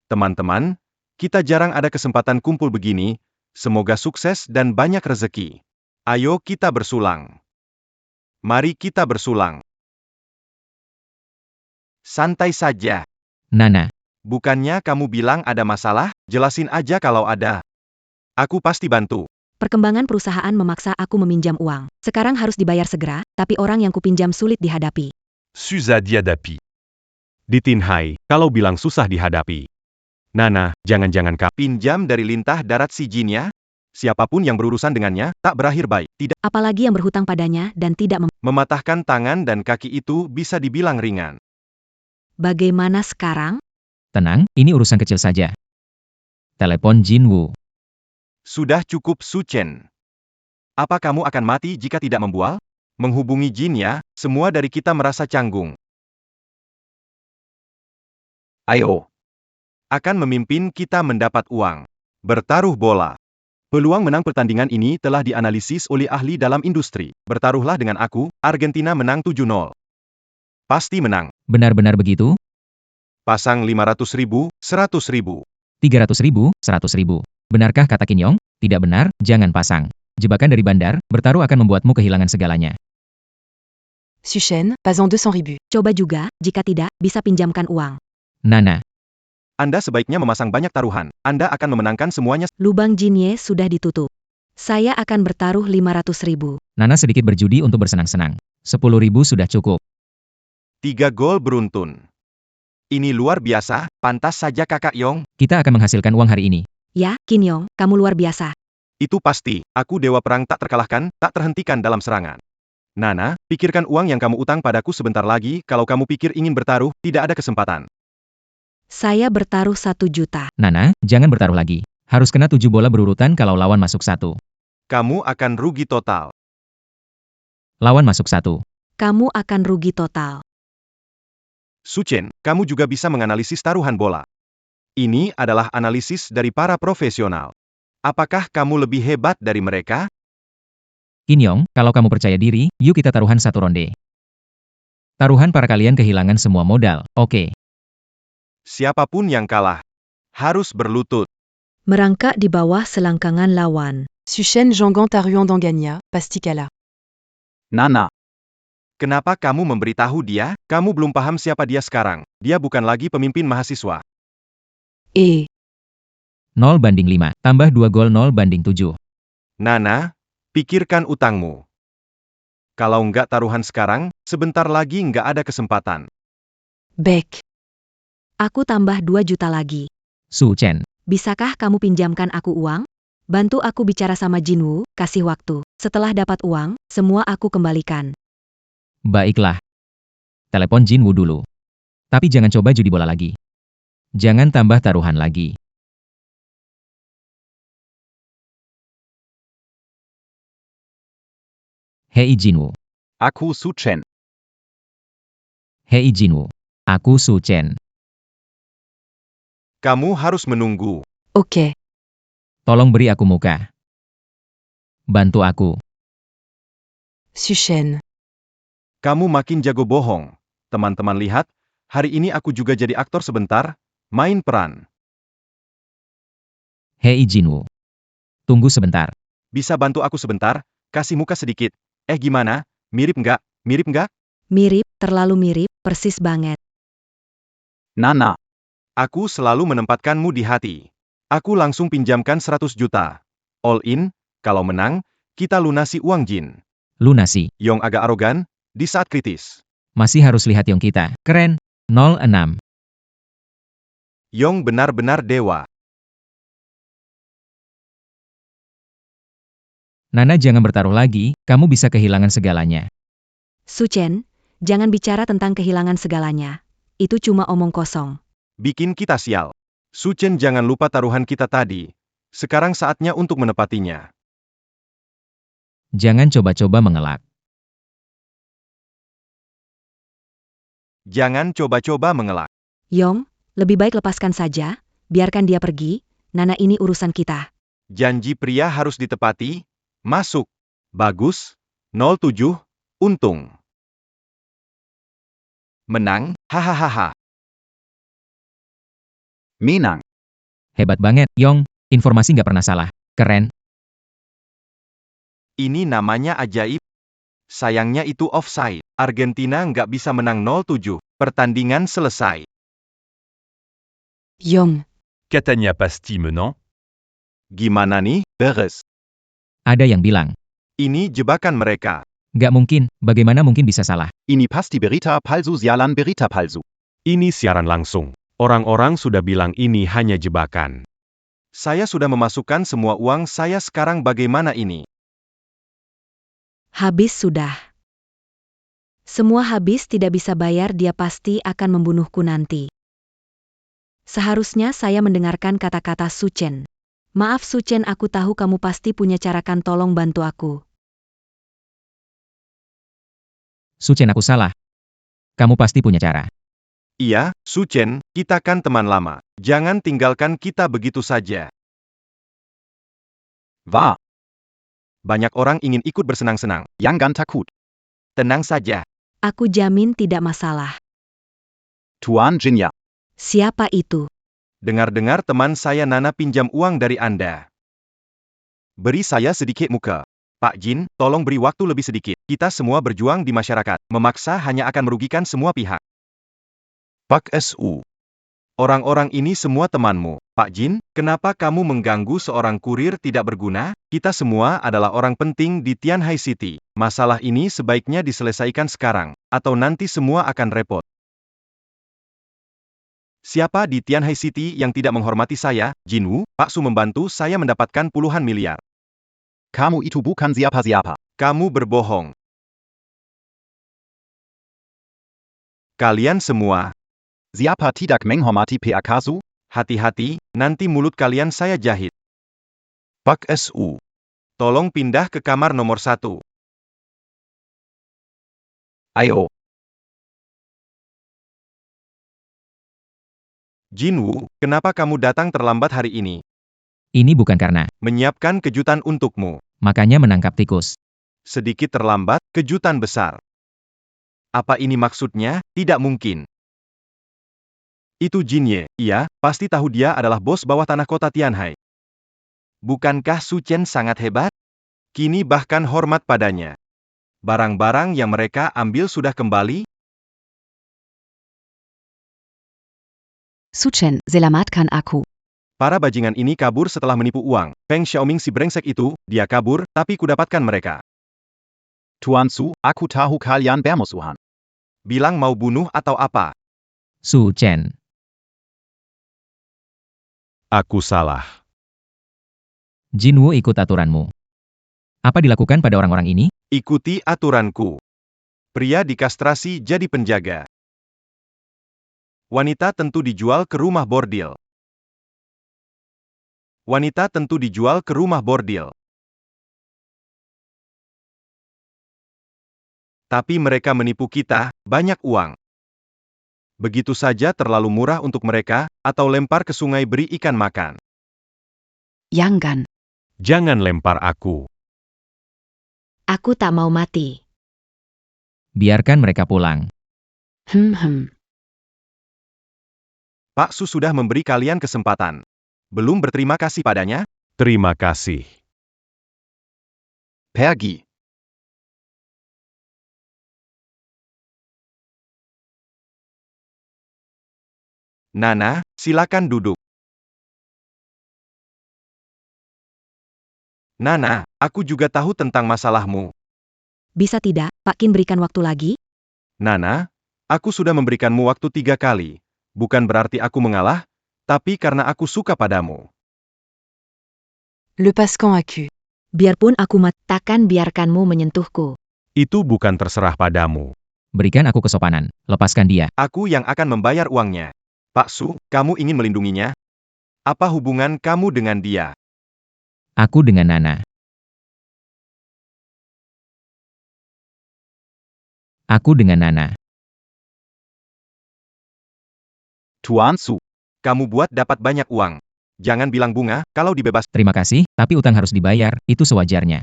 [SPEAKER 4] Teman-teman, Kita jarang ada kesempatan kumpul begini, semoga sukses dan banyak rezeki. Ayo kita bersulang. Mari kita bersulang. Santai saja.
[SPEAKER 1] Nana,
[SPEAKER 4] Bukannya kamu bilang ada masalah? Jelasin aja kalau ada. Aku pasti bantu.
[SPEAKER 5] Perkembangan perusahaan memaksa aku meminjam uang. Sekarang harus dibayar segera, tapi orang yang kupinjam sulit dihadapi.
[SPEAKER 11] Suza Diadapi.
[SPEAKER 3] Di Tinhai, kalau bilang susah dihadapi. Nana, jangan-jangan kau
[SPEAKER 4] Pinjam dari lintah darat si Jin ya? Siapapun yang berurusan dengannya, tak berakhir baik. Tidak
[SPEAKER 5] Apalagi yang berhutang padanya dan tidak
[SPEAKER 4] mematahkan tangan dan kaki itu bisa dibilang ringan.
[SPEAKER 5] Bagaimana sekarang?
[SPEAKER 1] tenang, ini urusan kecil saja. Telepon Jinwoo.
[SPEAKER 4] Sudah cukup Su Chen. Apa kamu akan mati jika tidak membual? Menghubungi Jin ya, semua dari kita merasa canggung.
[SPEAKER 9] Ayo.
[SPEAKER 4] Akan memimpin kita mendapat uang. Bertaruh bola. Peluang menang pertandingan ini telah dianalisis oleh ahli dalam industri. Bertaruhlah dengan aku, Argentina menang 7-0. Pasti menang.
[SPEAKER 1] Benar-benar begitu?
[SPEAKER 4] Pasang 500.000, 100.000.
[SPEAKER 1] 300.000, 100.000. Benarkah kata Kim Yong? Tidak benar, jangan pasang. Jebakan dari bandar, bertaruh akan membuatmu kehilangan segalanya.
[SPEAKER 6] Su Chen, pas en 200 000.
[SPEAKER 5] Coba juga, jika tidak, bisa pinjamkan uang.
[SPEAKER 1] Nana,
[SPEAKER 4] Anda sebaiknya memasang banyak taruhan. Anda akan memenangkan semuanya.
[SPEAKER 5] Lubang Jinye sudah ditutup. Saya akan bertaruh 500.000.
[SPEAKER 1] Nana sedikit berjudi untuk bersenang-senang. 10.000 sudah cukup.
[SPEAKER 4] 3 gol beruntun. Ini luar biasa, pantas saja Kakak Yong.
[SPEAKER 1] Kita akan menghasilkan uang hari ini.
[SPEAKER 5] Ya, Kim Yong, kamu luar biasa.
[SPEAKER 4] Itu pasti, aku dewa perang tak terkalahkan, tak terhentikan dalam serangan. Nana, pikirkan uang yang kamu utang padaku sebentar lagi, kalau kamu pikir ingin bertaruh, tidak ada kesempatan.
[SPEAKER 5] Saya bertaruh 1 juta.
[SPEAKER 1] Nana, jangan bertaruh lagi. Harus kena 7 bola berurutan kalau lawan masuk 1.
[SPEAKER 4] Kamu akan rugi total.
[SPEAKER 1] Lawan masuk 1.
[SPEAKER 5] Kamu akan rugi total.
[SPEAKER 4] Su Chen, kamu juga bisa menganalisis taruhan bola. Ini adalah analisis dari para profesional. Apakah kamu lebih hebat dari mereka?
[SPEAKER 1] Kim Yong, kalau kamu percaya diri, yuk kita taruhan 1 ronde. Taruhan para kalian kehilangan semua modal, oke.
[SPEAKER 4] Siapapun yang kalah, harus berlutut.
[SPEAKER 5] Merangkak di bawah selangkangan lawan.
[SPEAKER 6] Su Chen Jangan Taruan Danganya, Pastikala.
[SPEAKER 9] Nana.
[SPEAKER 4] Kenapa kamu memberitahu dia? Kamu belum paham siapa dia sekarang. Dia bukan lagi pemimpin mahasiswa.
[SPEAKER 6] 0
[SPEAKER 1] banding 5, tambah 2 gol 0 banding 7.
[SPEAKER 4] Nana, pikirkan utangmu. Kalau nggak taruhan sekarang, sebentar lagi nggak ada kesempatan.
[SPEAKER 6] Beck.
[SPEAKER 5] Aku tambah 2 juta lagi.
[SPEAKER 1] Su Chen,
[SPEAKER 5] Bisakah kamu pinjamkan aku uang? Bantu aku bicara sama Jinwoo, kasih waktu. Setelah dapat uang, semua aku kembalikan.
[SPEAKER 1] baiklah. Telepon Jinwoo dulu. Tapi jangan coba judi bola lagi. Jangan tambah taruhan lagi. Hei Jinwoo.
[SPEAKER 9] Aku Su Chen.
[SPEAKER 1] Hei Jinwoo. Aku Su Chen.
[SPEAKER 4] Kamu harus menunggu.
[SPEAKER 6] Ok.
[SPEAKER 1] Tolong beri aku muka. Bantu aku.
[SPEAKER 6] Su Chen.
[SPEAKER 4] Kamu makin jago bohong. Teman-teman lihat, hari ini aku juga jadi aktor sebentar, main peran.
[SPEAKER 1] Hei Jinwoo. Tunggu sebentar.
[SPEAKER 4] Bisa bantu aku sebentar? Kasih muka sedikit. Gimana? Mirip nggak? Mirip nggak?
[SPEAKER 5] Mirip, terlalu mirip, persis banget.
[SPEAKER 9] Nana.
[SPEAKER 4] Aku selalu menempatkanmu di hati. Aku langsung pinjamkan 100 juta. All in, kalau menang, kita lunasi uang Jin.
[SPEAKER 1] Lunasi.
[SPEAKER 4] Yong agak arogan, di saat kritis.
[SPEAKER 1] Masih harus lihat Yong kita. Keren. 06.
[SPEAKER 4] Yong benar-benar dewa.
[SPEAKER 1] Nana jangan bertaruh lagi, kamu bisa kehilangan segalanya.
[SPEAKER 5] Su Chen, jangan bicara tentang kehilangan segalanya. Itu cuma omong kosong.
[SPEAKER 4] Bikin kita sial. Su Chen jangan lupa taruhan kita tadi. Sekarang saatnya untuk menepatinya.
[SPEAKER 1] Jangan coba-coba mengelak.
[SPEAKER 4] Jangan coba-coba mengelak.
[SPEAKER 5] Yong, lebih baik lepaskan saja, biarkan dia pergi, Nana ini urusan kita.
[SPEAKER 4] Janji pria harus ditepati. Masuk. Bagus. 07. Untung. Menang. Hahaha.
[SPEAKER 9] Menang.
[SPEAKER 1] Hebat banget, Yong. Informasi nggak pernah salah. Keren.
[SPEAKER 4] Ini namanya ajaib. Sayangnya itu offside. Argentina nggak bisa menang 0-7. Pertandingan selesai.
[SPEAKER 6] Jong.
[SPEAKER 11] Catania pasti menang?
[SPEAKER 4] Gimana nih, beres?
[SPEAKER 1] Ada yang bilang.
[SPEAKER 4] Ini jebakan mereka.
[SPEAKER 1] Nggak mungkin, bagaimana mungkin bisa salah?
[SPEAKER 9] Ini pasti berita palsu sialan berita palsu.
[SPEAKER 3] Ini siaran langsung. Orang-orang sudah bilang ini hanya jebakan.
[SPEAKER 4] Saya sudah memasukkan semua uang saya sekarang bagaimana ini?
[SPEAKER 5] Habis sudah. Semua habis tidak bisa bayar, dia pasti akan membunuhku nanti. Seharusnya saya mendengarkan kata-kata Suchen. Maaf Suchen, aku tahu kamu pasti punya cara, kan tolong bantu aku.
[SPEAKER 1] Suchen, aku salah. Kamu pasti punya cara.
[SPEAKER 4] Iya, Suchen, kita kan teman lama. Jangan tinggalkan kita begitu saja.
[SPEAKER 9] Wahr.
[SPEAKER 4] Banyak orang ingin ikut bersenang-senang.
[SPEAKER 9] Jangan takut.
[SPEAKER 4] Tenang saja.
[SPEAKER 5] Aku jamin tidak masalah.
[SPEAKER 9] Tuan Jinja.
[SPEAKER 5] Siapa itu?
[SPEAKER 4] Dengar-dengar teman saya Nana pinjam uang dari Anda. Beri saya sedikit muka. Pak Jin, tolong beri waktu lebih sedikit. Kita semua berjuang di masyarakat. Memaksa hanya akan merugikan semua pihak.
[SPEAKER 8] Pak SU.
[SPEAKER 4] Orang-orang ini semua temanmu. Pak Jin, kenapa kamu mengganggu seorang kurir tidak berguna? Kita semua adalah orang penting di Tianhai City. Masalah ini sebaiknya diselesaikan sekarang, atau nanti semua akan repot. Siapa di Tianhai City yang tidak menghormati saya? Jinwoo, Pak Su membantu saya mendapatkan puluhan miliar.
[SPEAKER 9] Kamu itu bukan siapa-siapa.
[SPEAKER 4] Kamu berbohong. Kalian semua,
[SPEAKER 9] Siapa tidak menghormati PAK Su?
[SPEAKER 4] hati-hati, nanti mulut kalian saya jahit.
[SPEAKER 8] Pak SU.
[SPEAKER 4] Tolong pindah ke kamar nomor 1.
[SPEAKER 9] Ayo.
[SPEAKER 4] Jinwoo, kenapa kamu datang terlambat hari ini?
[SPEAKER 1] Ini bukan karena.
[SPEAKER 4] Menyiapkan kejutan untukmu.
[SPEAKER 1] Makanya menangkap tikus.
[SPEAKER 4] Sedikit terlambat, kejutan besar. Apa ini maksudnya? Tidak mungkin. Itu Jinye, iya, pasti tahu dia adalah bos bawah tanah kota Tianhai. Bukankah Suchen sangat hebat? Kini bahkan hormat padanya. Barang-barang yang mereka ambil sudah kembali?
[SPEAKER 6] Suchen, selamatkan aku.
[SPEAKER 4] Para bajingan ini kabur setelah menipu uang. Feng Xiaoming si brengsek itu, dia kabur, tapi kudapatkan mereka.
[SPEAKER 9] Tuan Su, aku tahu kalian bermusuhan.
[SPEAKER 4] Bilang mau bunuh atau apa?
[SPEAKER 1] Suchen.
[SPEAKER 3] Aku salah.
[SPEAKER 1] Jinwoo ikut aturanmu. Apa dilakukan pada orang-orang ini?
[SPEAKER 4] Ikuti aturanku. Pria dikastrasi jadi penjaga. Wanita tentu dijual ke rumah bordil. Wanita tentu dijual ke rumah bordil. Tapi mereka menipu kita, banyak uang. Begitu saja terlalu murah untuk mereka, atau lempar ke sungai beri ikan makan.
[SPEAKER 6] Jangan.
[SPEAKER 3] Jangan lempar aku.
[SPEAKER 7] Aku tak mau mati.
[SPEAKER 1] Biarkan mereka pulang.
[SPEAKER 4] Pak Su sudah memberi kalian kesempatan. Belum berterima kasih padanya?
[SPEAKER 3] Terima kasih.
[SPEAKER 9] Pergi.
[SPEAKER 4] Nana, silakan duduk. Nana, aku juga tahu tentang masalahmu.
[SPEAKER 5] Bisa tidak, Pak Qin berikan waktu lagi?
[SPEAKER 4] Nana, aku sudah memberikanmu waktu 3 kali. Bukan berarti aku mengalah, tapi karena aku suka padamu.
[SPEAKER 6] Le Pascan Aku.
[SPEAKER 5] Biarpun aku mati,
[SPEAKER 7] Takkan biarkanmu menyentuhku.
[SPEAKER 3] Itu bukan terserah padamu.
[SPEAKER 1] Berikan aku kesopanan. Lepaskan dia.
[SPEAKER 4] Aku yang akan membayar uangnya. Pak Su, kamu ingin melindunginya? Apa hubungan kamu dengan dia?
[SPEAKER 1] Aku dengan Nana. Aku dengan Nana.
[SPEAKER 9] Tuan Su.
[SPEAKER 4] Kamu buat dapat banyak uang. Jangan bilang bunga, kalau dibebas.
[SPEAKER 1] Terima kasih, tapi utang harus dibayar, itu sewajarnya.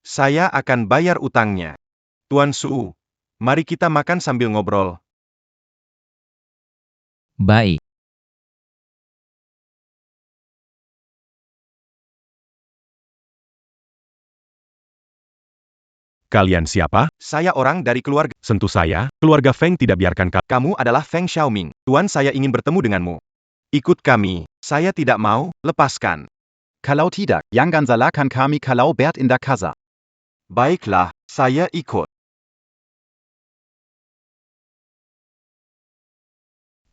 [SPEAKER 4] Saya akan bayar utangnya. Tuan Su, mari kita makan sambil ngobrol.
[SPEAKER 1] Baik.
[SPEAKER 3] Kalian siapa?
[SPEAKER 4] Saya orang dari keluarga.
[SPEAKER 3] Sentuh saya, keluarga Feng tidak biarkan
[SPEAKER 4] Kamu adalah Feng Xiaoming. Tuan, saya ingin bertemu denganmu. Ikut kami. Saya tidak mau, lepaskan.
[SPEAKER 9] Kalau tidak, jangan salahkan kami kalau Bert in der Casa.
[SPEAKER 4] Baiklah, saya ikut.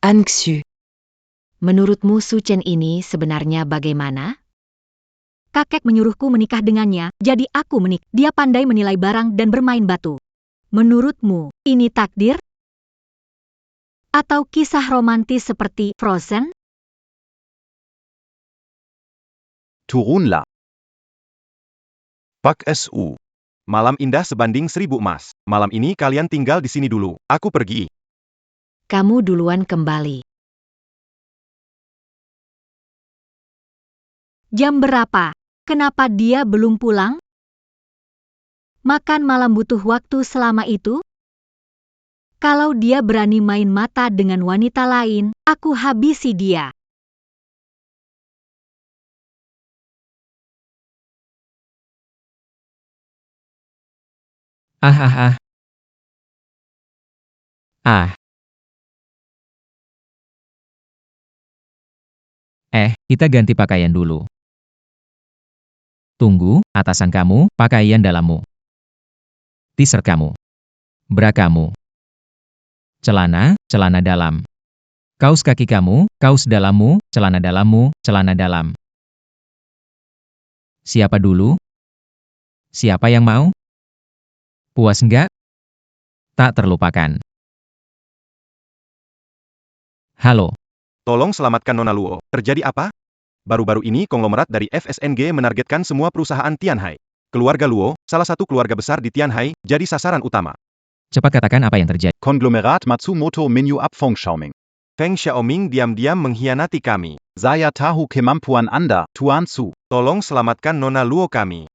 [SPEAKER 5] Anxu.
[SPEAKER 7] Menurutmu Su Chen ini sebenarnya bagaimana?
[SPEAKER 12] Kakek menyuruhku menikah dengannya, jadi aku menik. Dia pandai menilai barang dan bermain batu. Menurutmu, ini takdir? Atau kisah romantis seperti Frozen?
[SPEAKER 9] Turunlah.
[SPEAKER 4] Pak SU. Malam indah sebanding 1000 emas. Malam ini kalian tinggal di sini dulu. Aku pergi.
[SPEAKER 7] Kamu duluan kembali.
[SPEAKER 12] Jam berapa? Kenapa dia belum pulang? Makan malam butuh waktu selama itu? Kalau dia berani main mata dengan wanita lain, aku habisi dia.
[SPEAKER 1] Ah. Kita ganti pakaian dulu. Tunggu, atasan kamu, pakaian dalammu. T-shirt kamu. Bra kamu. Celana, celana dalam. Kaos kaki kamu, kaos dalammu, celana dalammu, celana dalam. Siapa dulu? Siapa yang mau? Puas enggak? Tak terlupakan. Halo.
[SPEAKER 4] Tolong selamatkan Nona Luo. Terjadi apa? Baru-baru ini konglomerat dari FSNG menargetkan semua perusahaan Tianhai. Keluarga Luo, salah satu keluarga besar di Tianhai, jadi sasaran utama.
[SPEAKER 1] Cepat katakan apa yang terjadi.
[SPEAKER 9] Konglomerat Matsumoto Minyu ab Feng Xiaoming.
[SPEAKER 4] Feng Xiaoming diam-diam mengkhianati kami.
[SPEAKER 9] Saya tahu kemampuan Anda, Tuan Su.
[SPEAKER 4] Tolong selamatkan Nona Luo kami.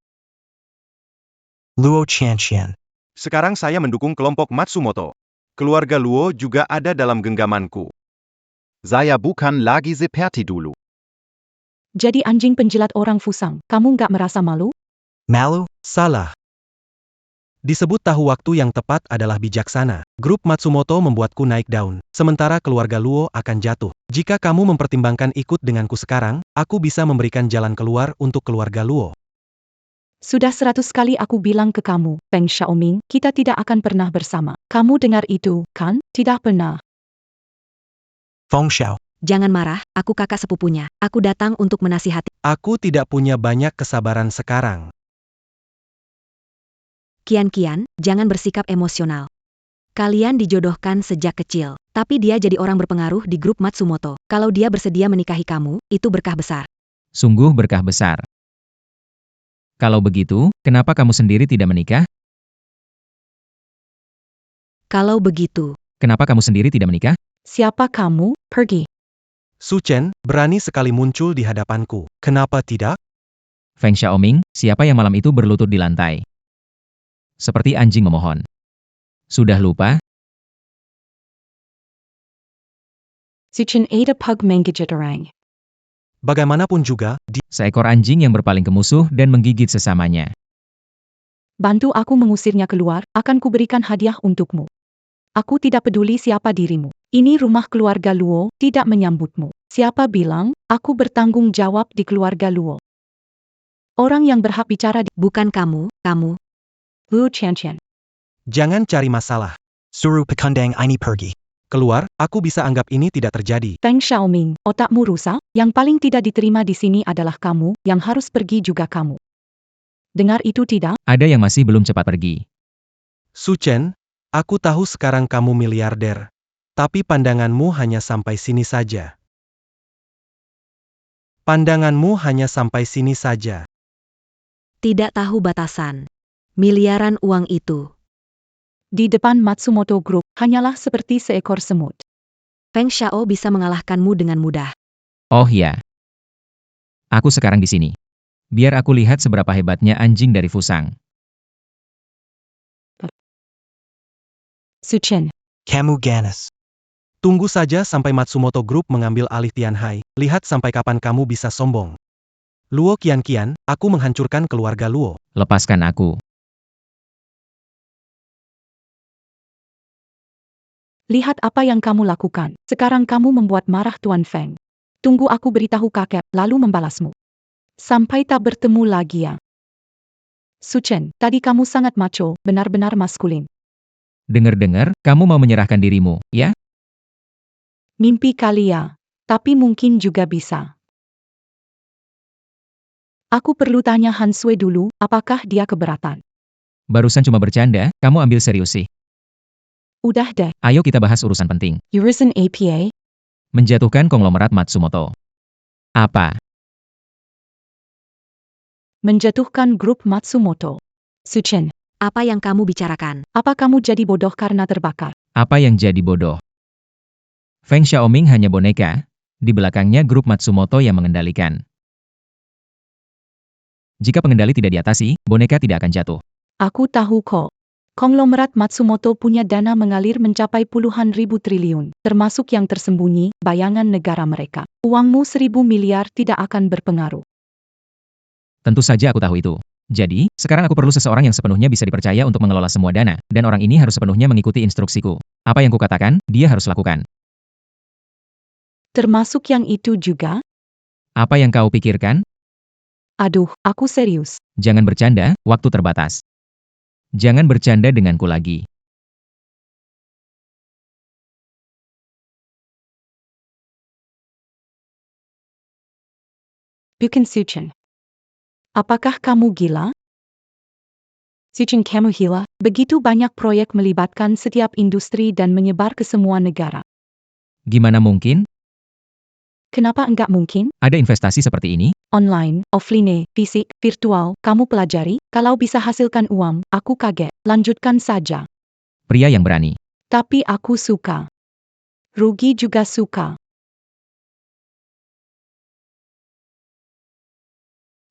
[SPEAKER 10] Luo Qianqian.
[SPEAKER 4] Sekarang saya mendukung kelompok Matsumoto. Keluarga Luo juga ada dalam genggamanku.
[SPEAKER 9] Saya bukan lagi seperti dulu.
[SPEAKER 13] Jadi anjing penjilat orang Fusang, kamu nggak merasa malu?
[SPEAKER 10] Malu?
[SPEAKER 2] Salah. Disebut tahu waktu yang tepat adalah bijaksana. Grup Matsumoto membuatku naik daun, sementara keluarga Luo akan jatuh. Jika kamu mempertimbangkan ikut denganku sekarang, aku bisa memberikan jalan keluar untuk keluarga Luo.
[SPEAKER 13] Sudah 100 kali aku bilang ke kamu, Feng Xiaoming, kita tidak akan pernah bersama. Kamu dengar itu, kan? Tidak pernah.
[SPEAKER 10] Feng Xiao.
[SPEAKER 5] Jangan marah, aku kakak sepupunya. Aku datang untuk menasihati.
[SPEAKER 2] Aku tidak punya banyak kesabaran sekarang.
[SPEAKER 5] Kian, jangan bersikap emosional. Kalian dijodohkan sejak kecil, tapi dia jadi orang berpengaruh di grup Matsumoto. Kalau dia bersedia menikahi kamu, itu berkah besar.
[SPEAKER 1] Sungguh berkah besar. Kalau begitu, kenapa kamu sendiri tidak menikah?
[SPEAKER 5] Kalau begitu,
[SPEAKER 1] Kenapa kamu sendiri tidak menikah?
[SPEAKER 13] Siapa kamu? Pergi.
[SPEAKER 2] Su Chen, berani sekali muncul di hadapanku. Kenapa tidak?
[SPEAKER 1] Feng Xiaoming, siapa yang malam itu berlutut di lantai? Seperti anjing memohon. Sudah lupa?
[SPEAKER 13] Si Chen ada pug menggigit orang.
[SPEAKER 2] Bagaimanapun juga,
[SPEAKER 1] Seekor anjing yang berpaling ke musuh dan menggigit sesamanya.
[SPEAKER 13] Bantu aku mengusirnya keluar, akan kuberikan hadiah untukmu. Aku tidak peduli siapa dirimu. Ini rumah keluarga Luo, tidak menyambutmu. Siapa bilang, aku bertanggung jawab di keluarga Luo. Orang yang berhak bicara
[SPEAKER 5] bukan kamu.
[SPEAKER 13] Luo Qianqian.
[SPEAKER 2] jangan cari masalah.
[SPEAKER 10] Suruh pekundang ini pergi.
[SPEAKER 2] Keluar, aku bisa anggap ini tidak terjadi.
[SPEAKER 13] Feng Xiaoming, otakmu rusak, yang paling tidak diterima di sini adalah kamu, yang harus pergi juga kamu. Dengar itu tidak?
[SPEAKER 1] Ada yang masih belum cepat pergi.
[SPEAKER 2] Su Chen, aku tahu sekarang kamu miliarder. Tapi pandanganmu hanya sampai sini saja. Pandanganmu hanya sampai sini saja.
[SPEAKER 5] Tidak tahu batasan. Miliaran uang itu.
[SPEAKER 13] Di depan Matsumoto Group, hanyalah seperti seekor semut.
[SPEAKER 5] Feng Xiao bisa mengalahkanmu dengan mudah.
[SPEAKER 1] Oh ya. Aku sekarang di sini. Biar aku lihat seberapa hebatnya anjing dari Fusang.
[SPEAKER 13] Su Chen.
[SPEAKER 10] Kamu ganas.
[SPEAKER 2] Tunggu saja sampai Matsumoto Group mengambil alih Tianhai. Lihat sampai kapan kamu bisa sombong. Luo Qianqian, aku menghancurkan keluarga Luo.
[SPEAKER 1] Lepaskan aku.
[SPEAKER 13] Lihat apa yang kamu lakukan. Sekarang kamu membuat marah Tuan Feng. Tunggu aku beritahu kakek, lalu membalasmu. Sampai tak bertemu lagi ya. Su Chen, tadi kamu sangat macho, benar-benar maskulin.
[SPEAKER 1] Dengar-dengar, kamu mau menyerahkan dirimu, ya?
[SPEAKER 13] Mimpi kali ya. Tapi mungkin juga bisa. Aku perlu tanya Han Sui dulu, apakah dia keberatan?
[SPEAKER 1] Barusan cuma bercanda, kamu ambil serius sih.
[SPEAKER 13] Udah deh.
[SPEAKER 1] Ayo kita bahas urusan penting.
[SPEAKER 13] Urusan APA?
[SPEAKER 1] Menjatuhkan konglomerat Matsumoto. Apa?
[SPEAKER 13] Menjatuhkan grup Matsumoto. Su Chen,
[SPEAKER 5] Apa yang kamu bicarakan?
[SPEAKER 13] apa kamu jadi bodoh karena terbakar?
[SPEAKER 1] Apa yang jadi bodoh? Feng Xiaoming hanya boneka, di belakangnya grup Matsumoto yang mengendalikan. Jika pengendali tidak diatasi, boneka tidak akan jatuh.
[SPEAKER 13] Aku tahu kok. Konglomerat Matsumoto punya dana mengalir mencapai puluhan ribu triliun, termasuk yang tersembunyi, bayangan negara mereka. Uangmu 1.000 miliar tidak akan berpengaruh.
[SPEAKER 1] Tentu saja aku tahu itu. Jadi, sekarang aku perlu seseorang yang sepenuhnya bisa dipercaya untuk mengelola semua dana, dan orang ini harus sepenuhnya mengikuti instruksiku. Apa yang kukatakan, dia harus lakukan.
[SPEAKER 13] Termasuk yang itu juga?
[SPEAKER 1] Apa yang kau pikirkan?
[SPEAKER 13] Aduh, aku serius.
[SPEAKER 1] Jangan bercanda, waktu terbatas. Jangan bercanda denganku lagi.
[SPEAKER 13] Bukan Su Chen. Apakah kamu gila? Su Chen, kamu gila? Begitu banyak proyek melibatkan setiap industri dan menyebar ke semua negara.
[SPEAKER 1] Gimana mungkin?
[SPEAKER 13] Kenapa enggak mungkin?
[SPEAKER 1] Ada investasi seperti ini?
[SPEAKER 13] Online, offline, fisik, virtual, kamu pelajari, kalau bisa hasilkan uang, aku kaget. Lanjutkan saja.
[SPEAKER 1] Pria yang berani.
[SPEAKER 13] Tapi aku suka. Rugi juga suka.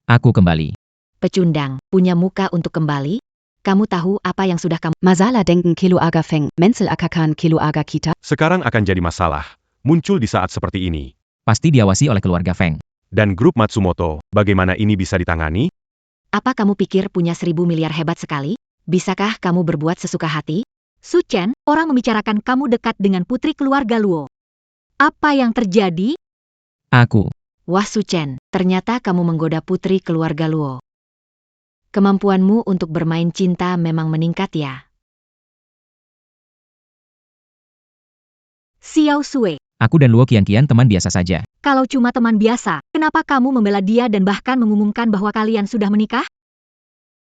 [SPEAKER 1] Aku kembali.
[SPEAKER 7] Pecundang, punya muka untuk kembali? Kamu tahu apa yang sudah kamu...
[SPEAKER 6] Masala denken Kilo Aga Feng, Menzel akakan Kilo Aga kita.
[SPEAKER 3] Sekarang akan jadi masalah. Muncul di saat seperti ini.
[SPEAKER 1] Pasti diawasi oleh keluarga Feng.
[SPEAKER 3] Dan grup Matsumoto, bagaimana ini bisa ditangani?
[SPEAKER 7] Apa kamu pikir punya 1.000 miliar hebat sekali? Bisakah kamu berbuat sesuka hati?
[SPEAKER 12] Su Chen, orang membicarakan kamu dekat dengan putri keluarga Luo. Apa yang terjadi?
[SPEAKER 1] Aku.
[SPEAKER 7] Wah Su Chen, ternyata kamu menggoda putri keluarga Luo. Kemampuanmu untuk bermain cinta memang meningkat ya.
[SPEAKER 12] Xiao Sui,
[SPEAKER 1] Aku dan Luo Qianqian teman biasa saja.
[SPEAKER 12] kalau cuma teman biasa, kenapa kamu membela dia dan bahkan mengumumkan bahwa kalian sudah menikah?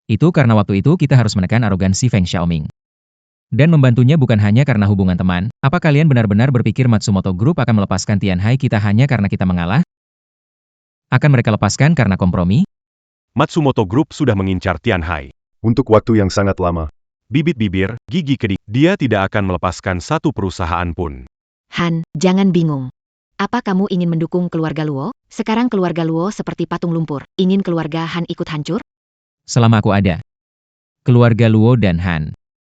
[SPEAKER 1] Itu karena waktu itu kita harus menekan arogansi Feng Xiaoming. Dan membantunya bukan hanya karena hubungan teman. Apa kalian benar-benar berpikir Matsumoto Group akan melepaskan Tianhai kita hanya karena kita mengalah? Akan mereka lepaskan karena kompromi?
[SPEAKER 3] Matsumoto Group sudah mengincar Tianhai.
[SPEAKER 8] Untuk waktu yang sangat lama.
[SPEAKER 3] Bibit bibir, gigi kedik. Dia tidak akan melepaskan satu perusahaan pun.
[SPEAKER 7] Han, jangan bingung. Apa kamu ingin mendukung keluarga Luo? Sekarang keluarga Luo seperti patung lumpur. Ingin keluarga Han ikut hancur?
[SPEAKER 1] Selama aku ada, keluarga Luo dan Han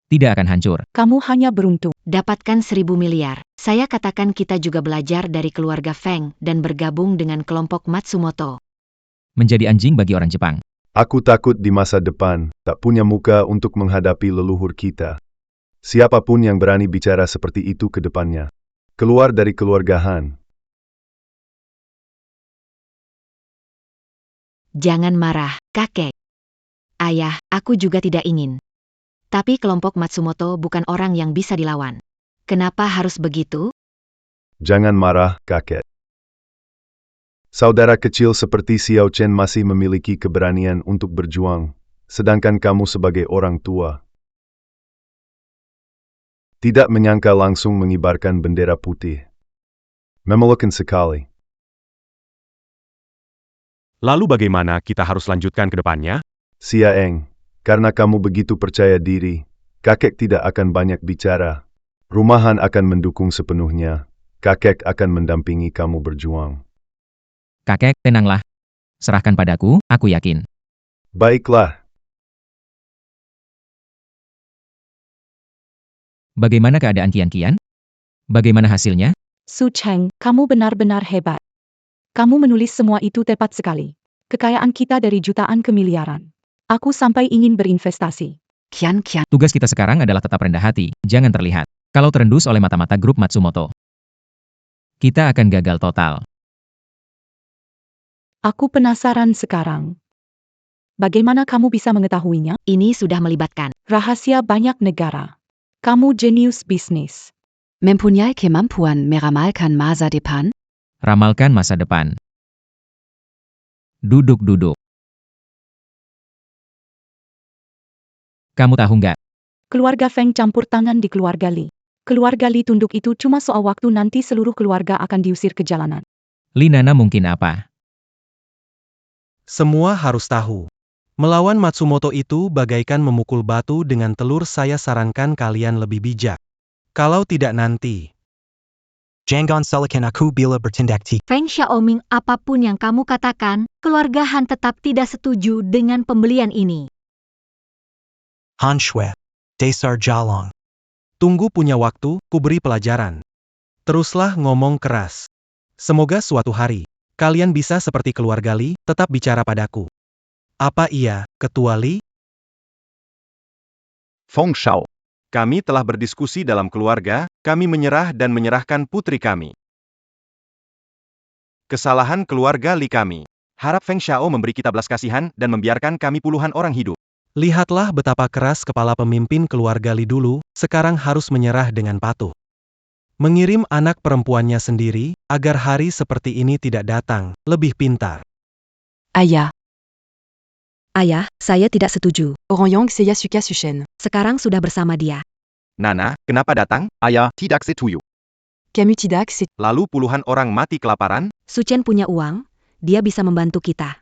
[SPEAKER 1] tidak akan hancur.
[SPEAKER 13] Kamu hanya beruntung.
[SPEAKER 7] Dapatkan 1.000 miliar. Saya katakan kita juga belajar dari keluarga Feng dan bergabung dengan kelompok Matsumoto.
[SPEAKER 1] Menjadi anjing bagi orang Jepang.
[SPEAKER 8] Aku takut di masa depan, tak punya muka untuk menghadapi leluhur kita. Siapapun yang berani bicara seperti itu ke depannya. Keluar dari keluarga Han.
[SPEAKER 7] Jangan marah, kakek. Ayah, aku juga tidak ingin. Tapi kelompok Matsumoto bukan orang yang bisa dilawan. Kenapa harus begitu?
[SPEAKER 8] Jangan marah, kakek. Saudara kecil seperti Xiao Chen masih memiliki keberanian untuk berjuang, sedangkan kamu sebagai orang tua tidak menyangka langsung mengibarkan bendera putih. Memalukan sekali.
[SPEAKER 3] Lalu bagaimana kita harus lanjutkan ke depannya?
[SPEAKER 8] Xia Eng, karena kamu begitu percaya diri, kakek tidak akan banyak bicara. Rumahan akan mendukung sepenuhnya. Kakek akan mendampingi kamu berjuang.
[SPEAKER 1] Kakek, tenanglah. Serahkan padaku, aku yakin.
[SPEAKER 8] Baiklah.
[SPEAKER 1] Bagaimana keadaan Qianqian? Bagaimana hasilnya?
[SPEAKER 13] Su Cheng, kamu benar-benar hebat. Kamu menulis semua itu tepat sekali. Kekayaan kita dari jutaan ke miliaran. Aku sampai ingin berinvestasi.
[SPEAKER 6] Qianqian.
[SPEAKER 1] Tugas kita sekarang adalah tetap rendah hati, jangan terlihat. Kalau terendus oleh mata-mata grup Matsumoto, kita akan gagal total.
[SPEAKER 13] Aku penasaran sekarang. Bagaimana kamu bisa mengetahuinya?
[SPEAKER 7] Ini sudah melibatkan
[SPEAKER 13] Rahasia banyak negara. Kamu jenius bisnis.
[SPEAKER 6] Mempunyai kemampuan meramalkan masa depan?
[SPEAKER 1] Ramalkan masa depan. Duduk-duduk. Kamu tahu nggak?
[SPEAKER 13] Keluarga Feng campur tangan di keluarga Li. Keluarga Li tunduk itu cuma soal waktu, nanti seluruh keluarga akan diusir ke jalanan.
[SPEAKER 1] Li Nana mungkin apa?
[SPEAKER 2] Semua harus tahu. Melawan Matsumoto itu bagaikan memukul batu dengan telur. Saya sarankan kalian lebih bijak. Kalau tidak nanti.
[SPEAKER 10] Jangan salahkan aku bila bertindak ti.
[SPEAKER 12] Feng Xiaoming, apapun yang kamu katakan, keluarga Han tetap tidak setuju dengan pembelian ini.
[SPEAKER 10] Han Shui. Dasar Jalong.
[SPEAKER 2] Tunggu punya waktu, kuberi pelajaran. Teruslah ngomong keras. Semoga suatu hari, kalian bisa seperti keluarga Li, tetap bicara padaku. Apa iya, Ketua Li?
[SPEAKER 4] Feng Shao. Kami telah berdiskusi dalam keluarga, kami menyerah dan menyerahkan putri kami. Kesalahan keluarga Li kami. Harap Feng Shao memberi kita belas kasihan dan membiarkan kami puluhan orang hidup.
[SPEAKER 2] Lihatlah betapa keras kepala pemimpin keluarga Li dulu, sekarang harus menyerah dengan patuh. Mengirim anak perempuannya sendiri, agar hari seperti ini tidak datang, lebih pintar.
[SPEAKER 6] Ayah.
[SPEAKER 5] Ayah, saya tidak setuju.
[SPEAKER 6] Orang saya suka Sushen.
[SPEAKER 5] Sekarang sudah bersama dia.
[SPEAKER 4] Nana, kenapa datang?
[SPEAKER 9] Ayah, tidak setuju.
[SPEAKER 6] Kamu tidak setuju.
[SPEAKER 4] Lalu puluhan orang mati kelaparan?
[SPEAKER 5] Suchen punya uang, dia bisa membantu kita.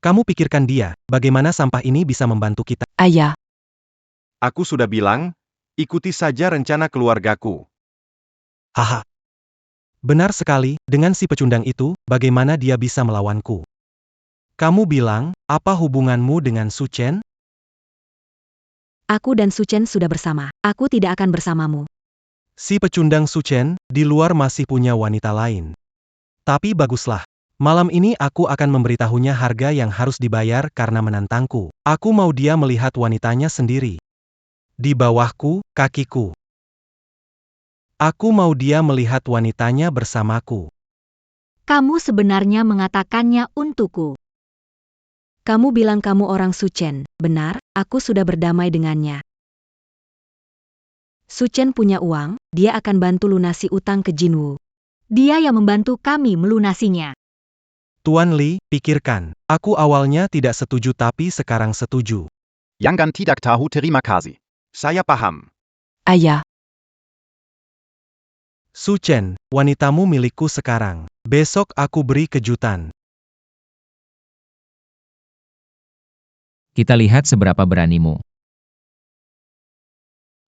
[SPEAKER 2] Kamu pikirkan dia, bagaimana sampah ini bisa membantu kita?
[SPEAKER 6] Ayah.
[SPEAKER 4] Aku sudah bilang, ikuti saja rencana keluargaku.
[SPEAKER 2] Haha. Benar sekali, dengan si pecundang itu, bagaimana dia bisa melawanku? Kamu bilang, apa hubunganmu dengan Suchen?
[SPEAKER 5] Aku dan Suchen sudah bersama. Aku tidak akan bersamamu.
[SPEAKER 2] Si pecundang Suchen, di luar masih punya wanita lain. Tapi baguslah. Malam ini aku akan memberitahunya harga yang harus dibayar karena menantangku. Aku mau dia melihat wanitanya sendiri. Di bawahku, kakiku. Aku mau dia melihat wanitanya bersamaku.
[SPEAKER 12] Kamu sebenarnya mengatakannya untukku.
[SPEAKER 5] Kamu bilang kamu orang Suchen, benar, aku sudah berdamai dengannya. Suchen punya uang, dia akan bantu lunasi utang ke Jinwu.
[SPEAKER 12] Dia yang membantu kami melunasinya.
[SPEAKER 2] Tuan Li, pikirkan. Aku awalnya tidak setuju tapi sekarang setuju.
[SPEAKER 9] Jangan tidak tahu terima kasih.
[SPEAKER 4] Saya paham.
[SPEAKER 6] Ayah.
[SPEAKER 2] Suchen, wanitamu milikku sekarang. Besok aku beri kejutan.
[SPEAKER 1] Kita lihat seberapa beranimu.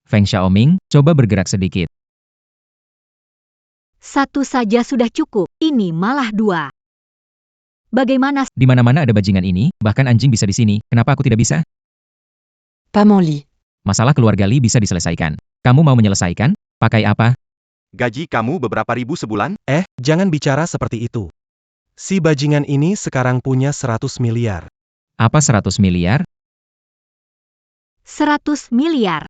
[SPEAKER 1] Feng Xiaoming, coba bergerak sedikit.
[SPEAKER 12] Satu saja sudah cukup, ini malah dua. Bagaimana?
[SPEAKER 1] Di mana-mana ada bajingan ini, bahkan anjing bisa di sini, kenapa aku tidak bisa?
[SPEAKER 6] Paman Li.
[SPEAKER 1] Masalah keluarga Li bisa diselesaikan. Kamu mau menyelesaikan? Pakai apa?
[SPEAKER 4] Gaji kamu beberapa ribu sebulan?
[SPEAKER 2] Jangan bicara seperti itu. Si bajingan ini sekarang punya 100 miliar.
[SPEAKER 1] Apa 100 miliar?
[SPEAKER 12] 100 miliar.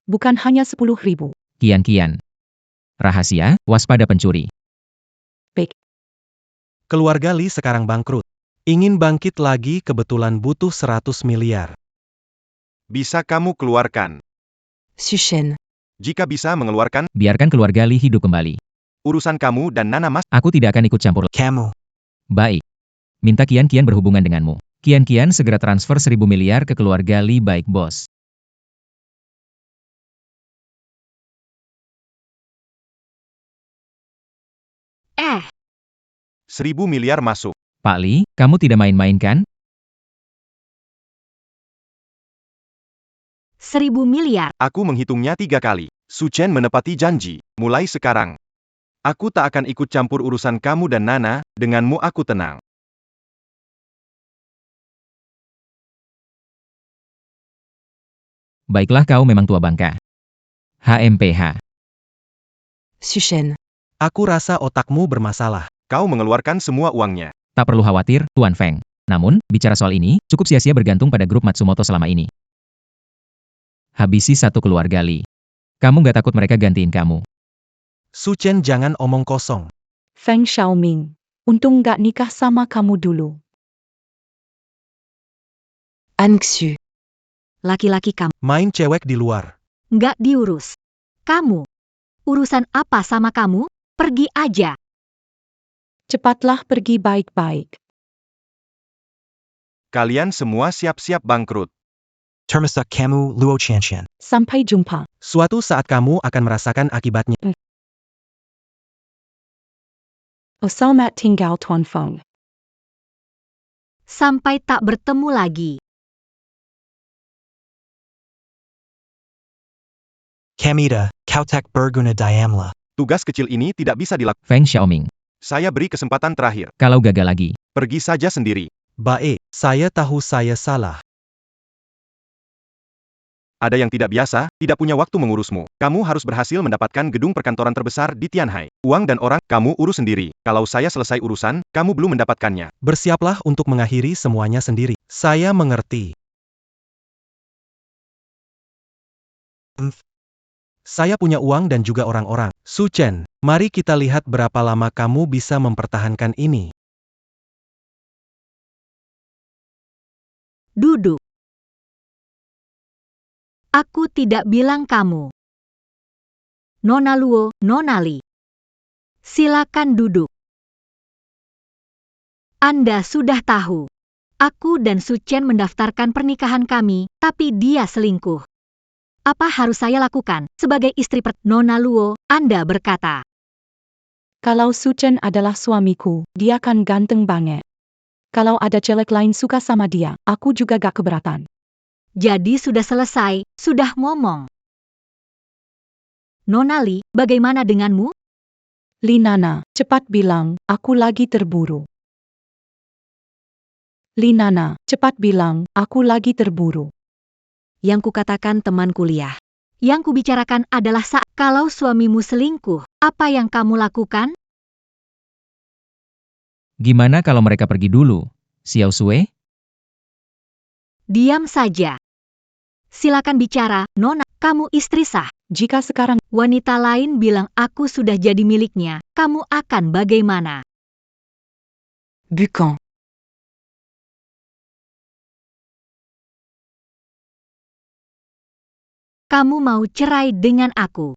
[SPEAKER 13] Bukan hanya 10.000.
[SPEAKER 1] Kian-kian. Rahasia, waspada pencuri.
[SPEAKER 2] Keluarga Li sekarang bangkrut. Ingin bangkit lagi kebetulan butuh 100 miliar.
[SPEAKER 4] Bisa kamu keluarkan.
[SPEAKER 6] Sushen.
[SPEAKER 4] Jika bisa mengeluarkan,
[SPEAKER 1] Biarkan keluarga Li hidup kembali.
[SPEAKER 4] urusan kamu dan Nana Mas.
[SPEAKER 1] Aku tidak akan ikut campur.
[SPEAKER 10] Kamu.
[SPEAKER 1] Baik. Minta Kian-kian berhubungan denganmu. Kian-kian segera transfer 1.000 miliar ke keluarga Li, baik bos.
[SPEAKER 12] Eh,
[SPEAKER 4] 1.000 miliar masuk.
[SPEAKER 1] Pak Li, kamu tidak main-main kan?
[SPEAKER 12] 1.000 miliar.
[SPEAKER 4] Aku menghitungnya 3 kali. Suchen menepati janji. Mulai sekarang, aku tak akan ikut campur urusan kamu dan Nana, denganmu aku tenang.
[SPEAKER 1] Baiklah, kau memang tua bangka. HMPH.
[SPEAKER 6] Sushen.
[SPEAKER 2] Aku rasa otakmu bermasalah.
[SPEAKER 4] Kau mengeluarkan semua uangnya.
[SPEAKER 1] Tak perlu khawatir, Tuan Feng. Namun, bicara soal ini, cukup sia-sia bergantung pada grup Matsumoto selama ini. Habisi satu keluarga Li. Kamu nggak takut mereka gantiin kamu?
[SPEAKER 2] Su Chen jangan omong kosong.
[SPEAKER 13] Feng Xiaoming, untung nggak nikah sama kamu dulu.
[SPEAKER 5] Anxu. Laki-laki kamu.
[SPEAKER 2] Main cewek di luar.
[SPEAKER 12] Nggak diurus. Kamu. Urusan apa sama kamu? Pergi aja.
[SPEAKER 13] Cepatlah pergi baik-baik.
[SPEAKER 4] Kalian semua siap-siap bangkrut.
[SPEAKER 10] Termasa kamu Luo Chanshan.
[SPEAKER 13] Sampai jumpa.
[SPEAKER 2] Suatu saat kamu akan merasakan akibatnya.
[SPEAKER 13] Selamat tinggal Tuan Feng.
[SPEAKER 12] Sampai tak bertemu lagi.
[SPEAKER 10] Kamita, Kautak Berguna Diamla.
[SPEAKER 4] Tugas kecil ini tidak bisa dilakukan.
[SPEAKER 1] Feng Xiaoming,
[SPEAKER 4] Saya beri kesempatan terakhir.
[SPEAKER 1] kalau gagal lagi,
[SPEAKER 4] Pergi saja sendiri.
[SPEAKER 2] Baik, saya tahu saya salah.
[SPEAKER 4] Ada yang tidak biasa, tidak punya waktu mengurusmu. Kamu harus berhasil mendapatkan gedung perkantoran terbesar di Tianhai. Uang dan orang, kamu urus sendiri. Kalau saya selesai urusan, kamu belum mendapatkannya.
[SPEAKER 2] Bersiaplah untuk mengakhiri semuanya sendiri. Saya mengerti. Saya punya uang dan juga orang-orang. Su Chen, mari kita lihat berapa lama kamu bisa mempertahankan ini.
[SPEAKER 12] Duduk. Aku tidak bilang kamu. Nona Luo, Nona Li. Silakan duduk. Anda sudah tahu. Aku dan Su Chen mendaftarkan pernikahan kami, tapi dia selingkuh. Apa harus saya lakukan sebagai istri Nona Luo? Anda berkata.
[SPEAKER 13] Kalau Su Chen adalah suamiku, dia kan ganteng banget. Kalau ada cewek lain suka sama dia, aku juga gak keberatan.
[SPEAKER 12] Jadi sudah selesai, sudah ngomong. Nona Li, bagaimana denganmu?
[SPEAKER 13] Li Nana, cepat bilang, aku lagi terburu. Li Nana, cepat bilang, aku lagi terburu.
[SPEAKER 5] Yang kukatakan teman kuliah.
[SPEAKER 12] Yang kubicarakan adalah saat kalau suamimu selingkuh, apa yang kamu lakukan?
[SPEAKER 1] gimana kalau mereka pergi dulu? Xiao Sui?
[SPEAKER 12] Diam saja. Silakan bicara, Nona, kamu istri sah.
[SPEAKER 13] Jika sekarang
[SPEAKER 12] Wanita lain bilang aku sudah jadi miliknya, kamu akan bagaimana?
[SPEAKER 6] Bukan.
[SPEAKER 12] Kamu mau cerai dengan aku.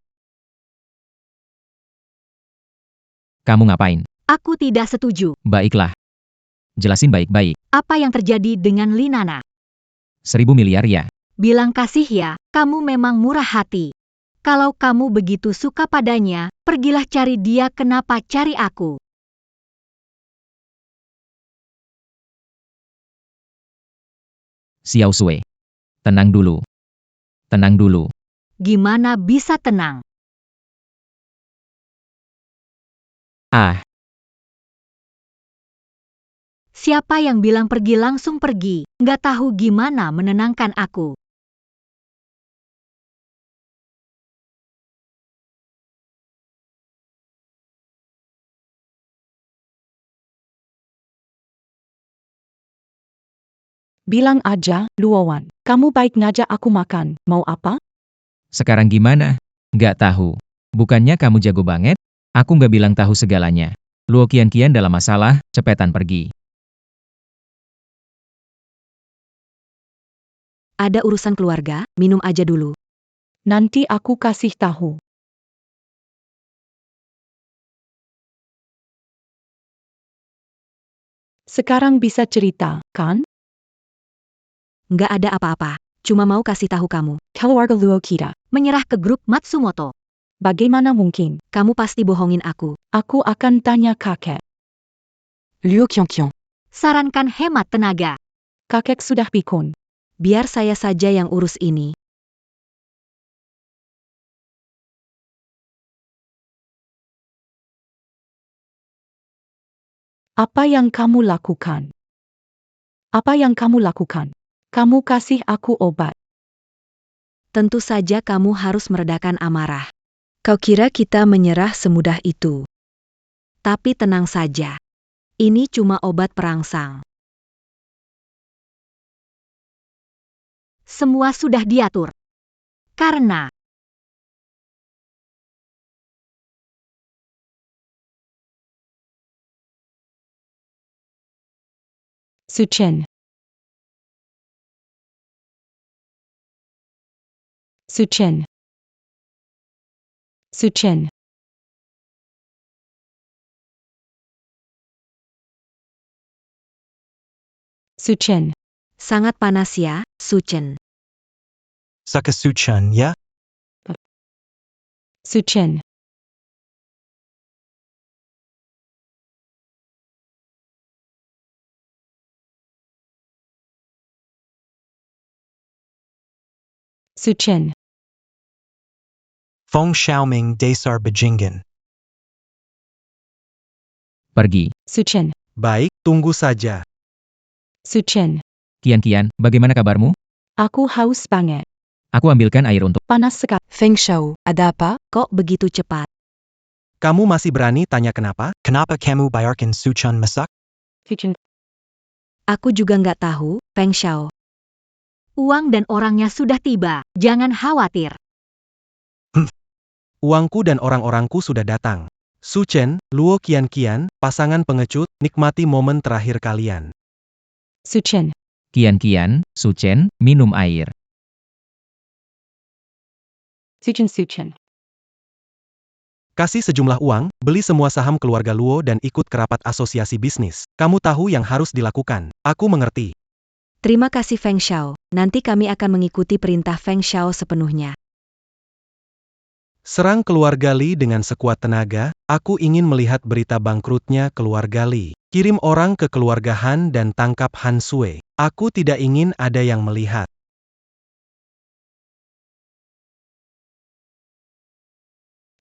[SPEAKER 1] Kamu ngapain?
[SPEAKER 12] Aku tidak setuju.
[SPEAKER 1] Baiklah. Jelasin baik-baik.
[SPEAKER 12] Apa yang terjadi dengan Linana?
[SPEAKER 1] 1.000 miliar ya.
[SPEAKER 12] Bilang kasih ya, kamu memang murah hati. Kalau kamu begitu suka padanya, pergilah cari dia, kenapa cari aku?
[SPEAKER 1] Xiao Sui. Tenang dulu. Tenang dulu.
[SPEAKER 12] Gimana bisa tenang?
[SPEAKER 1] Ah,
[SPEAKER 12] Siapa yang bilang pergi langsung pergi, nggak tahu gimana menenangkan aku.
[SPEAKER 13] bilang aja, Luowan, kamu baik ngajak aku makan, mau apa?
[SPEAKER 1] sekarang gimana? Nggak tahu. Bukannya kamu jago banget? Aku nggak bilang tahu segalanya. Luo Qianqian dalam masalah, cepetan pergi.
[SPEAKER 5] Ada urusan keluarga, minum aja dulu.
[SPEAKER 13] Nanti aku kasih tahu. Sekarang bisa cerita, kan?
[SPEAKER 5] Nggak ada apa-apa. Cuma mau kasih tahu kamu.
[SPEAKER 13] Keluarga Luo kita.
[SPEAKER 12] Menyerah ke grup Matsumoto.
[SPEAKER 13] Bagaimana mungkin?
[SPEAKER 5] Kamu pasti bohongin aku.
[SPEAKER 13] Aku akan tanya kakek.
[SPEAKER 6] Liu Qianqian.
[SPEAKER 12] Sarankan hemat tenaga.
[SPEAKER 13] Kakek sudah pikun.
[SPEAKER 5] Biar saya saja yang urus ini.
[SPEAKER 13] Apa yang kamu lakukan? Apa yang kamu lakukan? Kamu kasih aku obat.
[SPEAKER 5] Tentu saja kamu harus meredakan amarah. Kau kira kita menyerah semudah itu? Tapi tenang saja. Ini cuma obat perangsang.
[SPEAKER 12] Semua sudah diatur. Karena
[SPEAKER 13] Su Chen. Su Chen. Su Chen. Su Chen.
[SPEAKER 5] Sangat panas ya, Su Chen.
[SPEAKER 10] Suka Su Chen, ya?
[SPEAKER 13] Su Chen. Su Chen.
[SPEAKER 10] Feng Xiaoming Desar Bajingan.
[SPEAKER 1] Pergi.
[SPEAKER 13] Su Chen.
[SPEAKER 2] Baik, tunggu saja.
[SPEAKER 13] Su Chen.
[SPEAKER 1] Kian, bagaimana kabarmu?
[SPEAKER 13] Aku haus banget.
[SPEAKER 1] Aku ambilkan air untuk...
[SPEAKER 13] Panas sekali.
[SPEAKER 5] Feng Shao, ada apa? Kok begitu cepat?
[SPEAKER 2] Kamu masih berani tanya kenapa?
[SPEAKER 10] Kenapa kamu biarkan Su Chen masak?
[SPEAKER 13] Su Chen.
[SPEAKER 5] Aku juga nggak tahu, Feng Shao.
[SPEAKER 12] Uang dan orangnya sudah tiba, jangan khawatir.
[SPEAKER 2] Uangku dan orang-orangku sudah datang. Su Chen, Luo Qian, pasangan pengecut, nikmati momen terakhir kalian.
[SPEAKER 13] Su Chen.
[SPEAKER 1] Kian, Su Chen, minum air.
[SPEAKER 13] Su Chen. Su Chen.
[SPEAKER 2] Kasih sejumlah uang, beli semua saham keluarga Luo dan ikut ke rapat asosiasi bisnis. Kamu tahu yang harus dilakukan. Aku mengerti.
[SPEAKER 5] Terima kasih Feng Shao, nanti kami akan mengikuti perintah Feng Shao sepenuhnya.
[SPEAKER 2] Serang keluarga Li dengan sekuat tenaga, aku ingin melihat berita bangkrutnya keluarga Li. Kirim orang ke keluarga Han dan tangkap Han Sui. Aku tidak ingin ada yang melihat.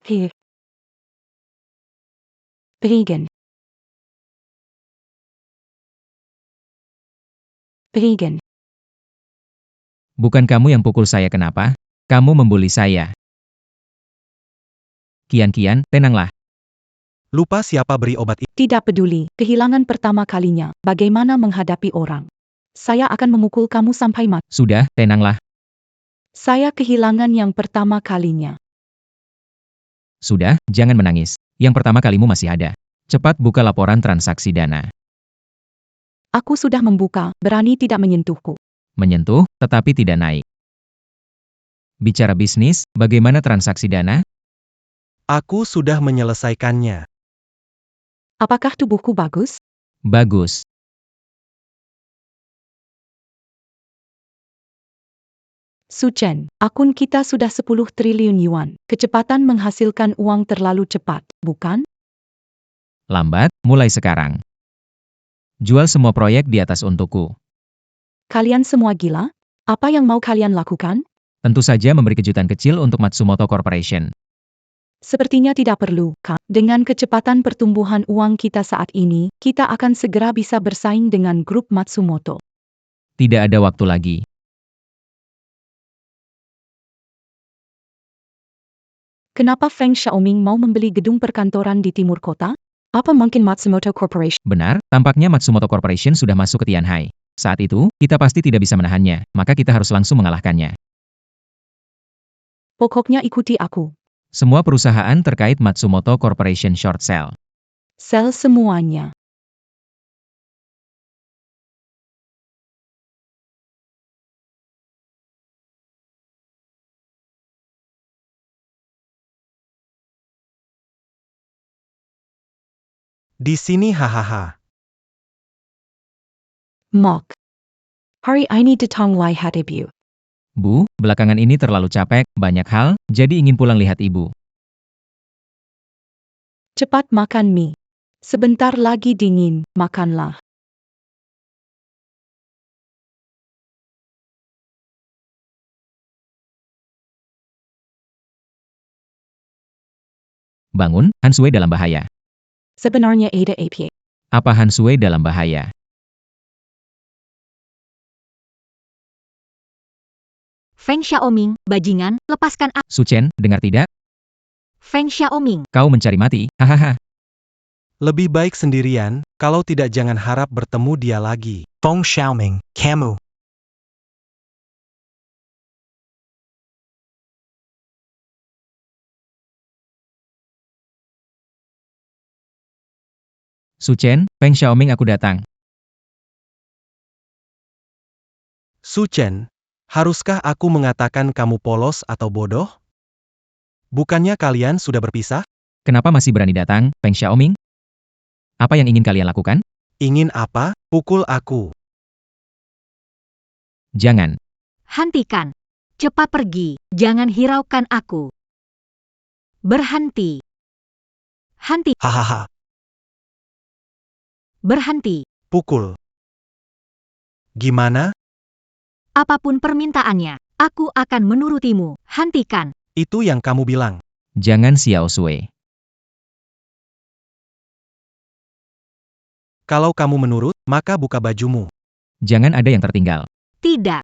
[SPEAKER 13] Hier. Bregen. Bregen.
[SPEAKER 1] Bukan kamu yang pukul saya kenapa? Kamu membuli saya. Kian, tenanglah.
[SPEAKER 2] Lupa siapa beri obat itu.
[SPEAKER 13] Tidak peduli, kehilangan pertama kalinya. Bagaimana menghadapi orang? Saya akan memukul kamu sampai mati.
[SPEAKER 1] Sudah, tenanglah.
[SPEAKER 13] Saya kehilangan yang pertama kalinya.
[SPEAKER 1] Sudah, jangan menangis. Yang pertama kalimu masih ada. Cepat buka laporan transaksi dana.
[SPEAKER 13] Aku sudah membuka, berani tidak menyentuhku.
[SPEAKER 1] Menyentuh, tetapi tidak naik. Bicara bisnis, bagaimana transaksi dana?
[SPEAKER 2] Aku sudah menyelesaikannya.
[SPEAKER 13] Apakah tubuhku bagus?
[SPEAKER 1] Bagus.
[SPEAKER 13] Su Chen, akun kita sudah 10 triliun yuan. Kecepatan menghasilkan uang terlalu cepat, bukan?
[SPEAKER 1] Lambat, mulai sekarang. Jual semua proyek di atas untukku.
[SPEAKER 13] Kalian semua gila? Apa yang mau kalian lakukan?
[SPEAKER 1] Tentu saja memberi kejutan kecil untuk Matsumoto Corporation.
[SPEAKER 13] Sepertinya tidak perlu, Kak. Dengan kecepatan pertumbuhan uang kita saat ini, kita akan segera bisa bersaing dengan grup Matsumoto.
[SPEAKER 1] Tidak ada waktu lagi.
[SPEAKER 13] Kenapa Feng Xiaoming mau membeli gedung perkantoran di timur kota? Apa mungkin Matsumoto Corporation?
[SPEAKER 1] Benar, tampaknya Matsumoto Corporation sudah masuk ke Tianhai. Saat itu, kita pasti tidak bisa menahannya, maka kita harus langsung mengalahkannya.
[SPEAKER 13] Pokoknya ikuti aku.
[SPEAKER 1] Semua perusahaan terkait Matsumoto Corporation short sell.
[SPEAKER 13] Sell semuanya.
[SPEAKER 2] Di sini hahaha.
[SPEAKER 13] Mok. Hari ini datang lihat ibu.
[SPEAKER 1] Bu, belakangan ini terlalu capek, banyak hal, jadi ingin pulang lihat ibu.
[SPEAKER 13] Cepat makan mie. Sebentar lagi dingin, makanlah.
[SPEAKER 1] Bangun, Han Sui dalam bahaya.
[SPEAKER 13] Sebenarnya ada apa?
[SPEAKER 1] Apa Han Sui dalam bahaya?
[SPEAKER 12] Feng Xiaoming, bajingan, lepaskan aku.
[SPEAKER 1] Su Chen, dengar tidak?
[SPEAKER 12] Feng Xiaoming.
[SPEAKER 1] Kau mencari mati, hahaha.
[SPEAKER 2] Lebih baik sendirian, kalau tidak jangan harap bertemu dia lagi.
[SPEAKER 10] Feng Xiaoming, kamu.
[SPEAKER 1] Su Chen, Feng Xiaoming aku datang.
[SPEAKER 2] Su Chen, haruskah aku mengatakan kamu polos atau bodoh? Bukannya kalian sudah berpisah?
[SPEAKER 1] Kenapa masih berani datang, Peng Xiaoming? Apa yang ingin kalian lakukan?
[SPEAKER 2] Ingin apa? Pukul aku.
[SPEAKER 1] Jangan.
[SPEAKER 12] Hentikan. Cepat pergi, jangan hiraukan aku. Berhenti. Henti.
[SPEAKER 10] Hahaha.
[SPEAKER 12] Berhenti.
[SPEAKER 2] Pukul. Gimana?
[SPEAKER 12] Apapun permintaannya, aku akan menurutimu. Hentikan.
[SPEAKER 2] Itu yang kamu bilang.
[SPEAKER 1] Jangan Xiao Sui.
[SPEAKER 2] Kalau kamu menurut, maka buka bajumu.
[SPEAKER 1] Jangan ada yang tertinggal.
[SPEAKER 12] Tidak.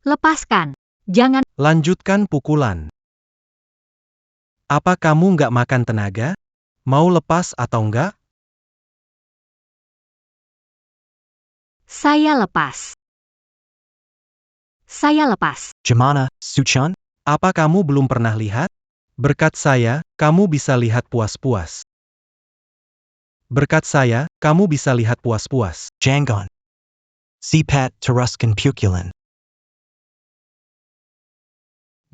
[SPEAKER 12] Lepaskan. Jangan.
[SPEAKER 2] Lanjutkan pukulan. Apa kamu nggak makan tenaga? Mau lepas atau enggak?
[SPEAKER 12] Saya lepas. Saya lepas.
[SPEAKER 10] Gimana, Su Chen?
[SPEAKER 2] Apa kamu belum pernah lihat? Berkat saya, kamu bisa lihat puas-puas. Berkat saya, kamu bisa lihat puas-puas.
[SPEAKER 10] Jangon. Sipat teruskan pukulan.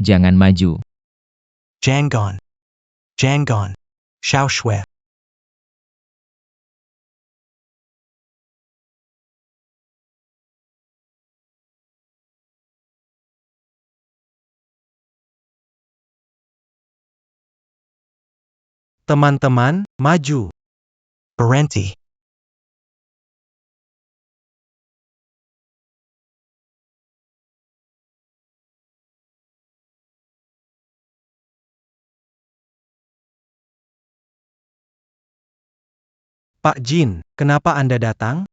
[SPEAKER 1] Jangan maju.
[SPEAKER 10] Jangon. Jangon. Xiao Shui.
[SPEAKER 2] Teman-teman, maju.
[SPEAKER 10] Berhenti.
[SPEAKER 2] Pak Jin, kenapa Anda datang?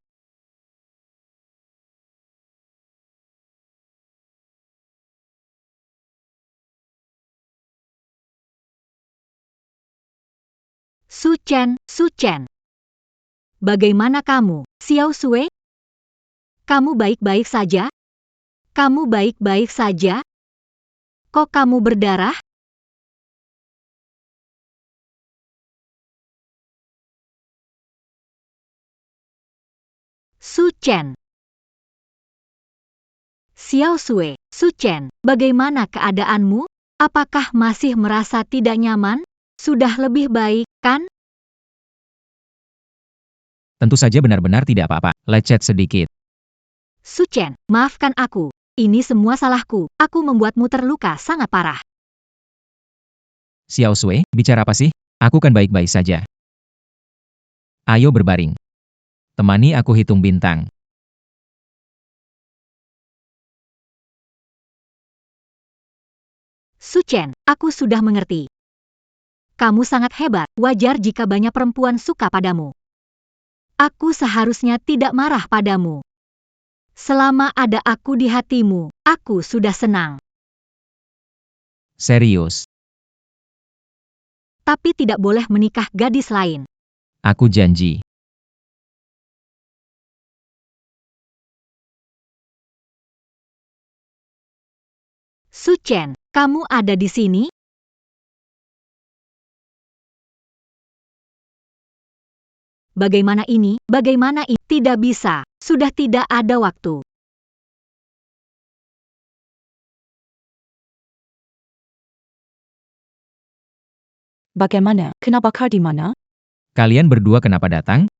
[SPEAKER 12] Su Chen. Bagaimana kamu, Xiao Sui? Kamu baik-baik saja? Kamu baik-baik saja? Kok kamu berdarah? Su Chen. Xiao Sui, Su Chen, bagaimana keadaanmu? Apakah masih merasa tidak nyaman? Sudah lebih baik, kan?
[SPEAKER 1] Tentu saja benar-benar tidak apa-apa. Lecet sedikit.
[SPEAKER 12] Su Chen, maafkan aku. Ini semua salahku. Aku membuatmu terluka sangat parah.
[SPEAKER 1] Xiao Sui, bicara apa sih? Aku kan baik-baik saja. Ayo berbaring. Temani aku hitung bintang.
[SPEAKER 12] Su Chen, aku sudah mengerti. Kamu sangat hebat, wajar jika banyak perempuan suka padamu. Aku seharusnya tidak marah padamu. Selama ada aku di hatimu, aku sudah senang.
[SPEAKER 1] Serius.
[SPEAKER 12] Tapi tidak boleh menikah gadis lain.
[SPEAKER 1] Aku janji.
[SPEAKER 12] Su Chen, kamu ada di sini? Bagaimana ini? Bagaimana ini? Tidak bisa. Sudah tidak ada waktu.
[SPEAKER 13] Bagaimana? Kenapa kau di mana?
[SPEAKER 1] Kalian berdua kenapa datang?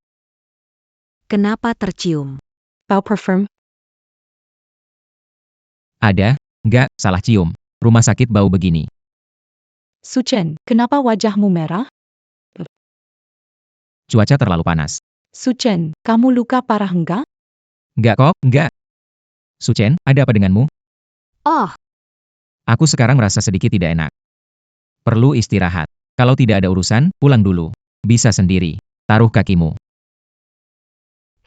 [SPEAKER 5] Kenapa tercium?
[SPEAKER 13] Bau parfum?
[SPEAKER 1] Ada? Enggak, salah cium. Rumah sakit bau begini.
[SPEAKER 13] Su Chen, kenapa wajahmu merah?
[SPEAKER 1] Cuaca terlalu panas.
[SPEAKER 13] Su Chen, kamu luka parah enggak?
[SPEAKER 1] Enggak kok, enggak. Su Chen, ada apa denganmu?
[SPEAKER 12] Oh,
[SPEAKER 1] Aku sekarang merasa sedikit tidak enak. Perlu istirahat. Kalau tidak ada urusan, pulang dulu. Bisa sendiri. Taruh kakimu.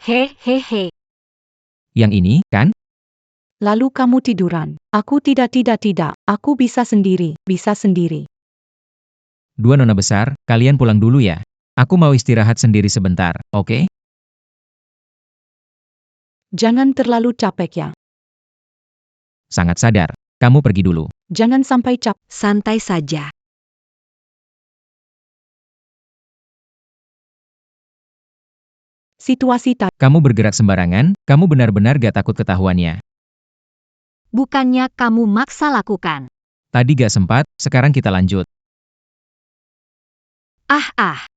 [SPEAKER 12] hehehe.
[SPEAKER 1] Yang ini, kan?
[SPEAKER 13] Lalu kamu tiduran. Aku tidak. Aku bisa sendiri.
[SPEAKER 1] Dua nona besar, kalian pulang dulu ya. Aku mau istirahat sendiri sebentar, oke?
[SPEAKER 13] Jangan terlalu capek ya.
[SPEAKER 1] Sangat sadar. Kamu pergi dulu.
[SPEAKER 13] Jangan sampai capek.
[SPEAKER 5] Santai saja.
[SPEAKER 13] Situasi tak.
[SPEAKER 1] Kamu bergerak sembarangan, kamu benar-benar gak takut ketahuannya.
[SPEAKER 12] bukannya kamu maksa lakukan.
[SPEAKER 1] Tadi gak sempat, sekarang kita lanjut.
[SPEAKER 12] Ah.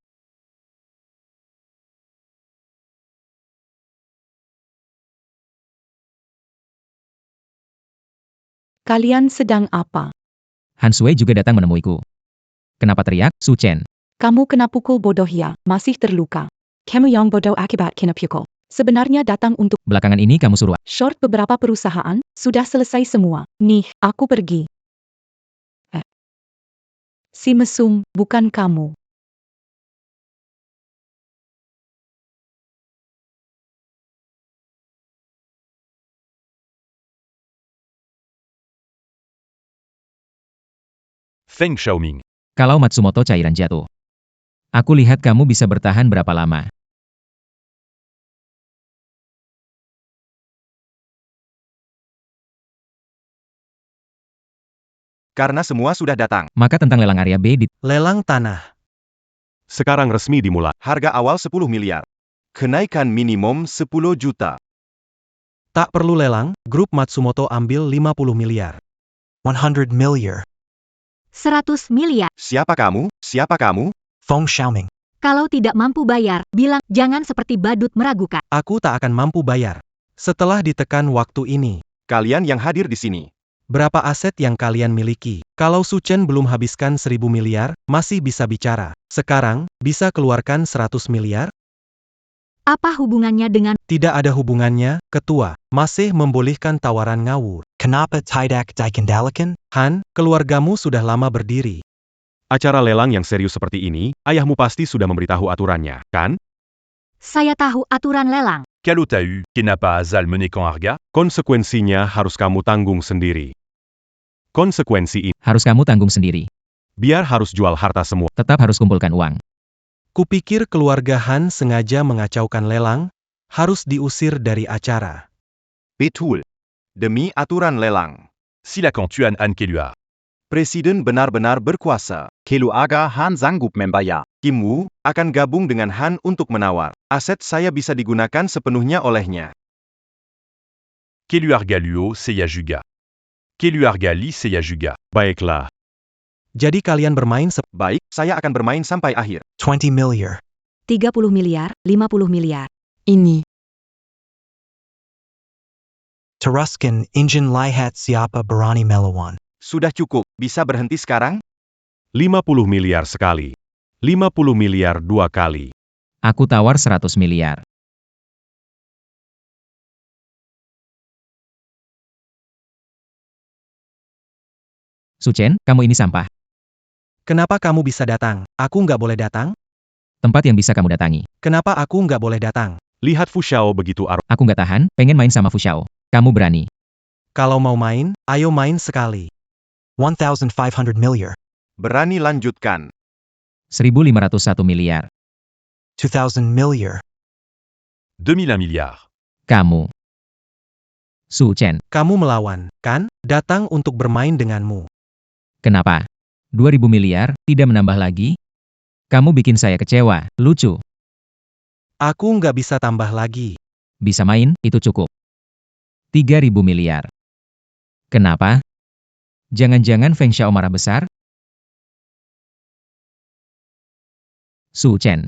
[SPEAKER 13] Kalian sedang apa?
[SPEAKER 1] Han Sui juga datang menemuiku. Kenapa teriak, Su Chen?
[SPEAKER 13] Kamu kena pukul bodoh ya, masih terluka. Kamu yang bodoh akibat kena pukul. Sebenarnya datang untuk
[SPEAKER 1] Belakangan ini kamu suruh.
[SPEAKER 13] short beberapa perusahaan, sudah selesai semua. Nih, aku pergi. Si mesum, bukan kamu.
[SPEAKER 11] Feng Xiaoming.
[SPEAKER 1] Kalau Matsumoto cairan jatuh. Aku lihat kamu bisa bertahan berapa lama.
[SPEAKER 4] Karena semua sudah datang.
[SPEAKER 1] Maka tentang lelang area B di
[SPEAKER 2] Lelang tanah.
[SPEAKER 3] Sekarang resmi dimulai.
[SPEAKER 4] Harga awal 10 miliar. Kenaikan minimum 10 juta.
[SPEAKER 2] Tak perlu lelang, grup Matsumoto ambil 50 miliar.
[SPEAKER 10] 100 million.
[SPEAKER 12] 100 miliar.
[SPEAKER 4] Siapa kamu? Siapa kamu?
[SPEAKER 10] Feng Xiaoming.
[SPEAKER 12] Kalau tidak mampu bayar, bilang jangan seperti badut meragukan.
[SPEAKER 2] Aku tak akan mampu bayar. Setelah ditekan waktu ini,
[SPEAKER 4] Kalian yang hadir di sini.
[SPEAKER 2] berapa aset yang kalian miliki? Kalau Su Chen belum habiskan 1000 miliar, masih bisa bicara. Sekarang, bisa keluarkan 100 miliar?
[SPEAKER 12] Apa hubungannya dengan
[SPEAKER 2] Tidak ada hubungannya, ketua. Masih membolehkan tawaran ngawur.
[SPEAKER 10] Kenapa tidak dikendalikan?
[SPEAKER 2] Han, keluargamu sudah lama berdiri.
[SPEAKER 3] Acara lelang yang serius seperti ini, ayahmu pasti sudah memberitahu aturannya, kan?
[SPEAKER 12] saya tahu aturan lelang?
[SPEAKER 11] Calo t'a eu, Kenapa Azal mené quand Arga?
[SPEAKER 3] Konsekuensinya harus kamu tanggung sendiri. Konsekuensi ini,
[SPEAKER 1] harus kamu tanggung sendiri.
[SPEAKER 3] biar harus jual harta semua.
[SPEAKER 1] Tetap harus kumpulkan uang.
[SPEAKER 2] Kupikir keluarga Han sengaja mengacaukan lelang, harus diusir dari acara.
[SPEAKER 4] Betul. Demi aturan lelang.
[SPEAKER 11] Silakan Tuan An Kelua.
[SPEAKER 4] Presiden benar-benar berkuasa.
[SPEAKER 9] Keluarga Han sanggup membayar.
[SPEAKER 4] Kim Woo akan gabung dengan Han untuk menawar. Aset saya bisa digunakan sepenuhnya olehnya.
[SPEAKER 11] Keluarga Luo Seyajuga. Keluarga Li Seyajuga.
[SPEAKER 3] Baiklah,
[SPEAKER 2] Jadi kalian bermain
[SPEAKER 4] Baik, saya akan bermain sampai akhir.
[SPEAKER 10] 20 million.
[SPEAKER 5] 30 miliar, 50 miliar.
[SPEAKER 13] Ini.
[SPEAKER 10] Teruskan engine lihat siapa berani melawan.
[SPEAKER 4] Sudah cukup, bisa berhenti sekarang?
[SPEAKER 3] 50 miliar sekali. 50 miliar 2 kali.
[SPEAKER 1] Aku tawar 100 miliar. Su Chen, kamu ini sampah.
[SPEAKER 2] Kenapa kamu bisa datang? Aku nggak boleh datang?
[SPEAKER 1] Tempat yang bisa kamu datangi.
[SPEAKER 2] Kenapa aku nggak boleh datang?
[SPEAKER 3] Lihat Fu Xiao begitu
[SPEAKER 1] Aku nggak tahan, pengen main sama Fu Xiao. Kamu berani.
[SPEAKER 2] Kalau mau main, ayo main sekali.
[SPEAKER 10] 1,500 million.
[SPEAKER 4] Berani lanjutkan.
[SPEAKER 1] 1.501 miliar.
[SPEAKER 10] 2,000 million.
[SPEAKER 11] 2001 milliards.
[SPEAKER 1] Kamu. Su Chen,
[SPEAKER 2] Kamu melawan, kan? Datang untuk bermain denganmu.
[SPEAKER 1] kenapa? 2.000 miliar, tidak menambah lagi? Kamu bikin saya kecewa, lucu.
[SPEAKER 2] Aku nggak bisa tambah lagi.
[SPEAKER 1] Bisa main, itu cukup. 3.000 miliar. Kenapa? Jangan-jangan Feng Xiao marah besar? Su Chen,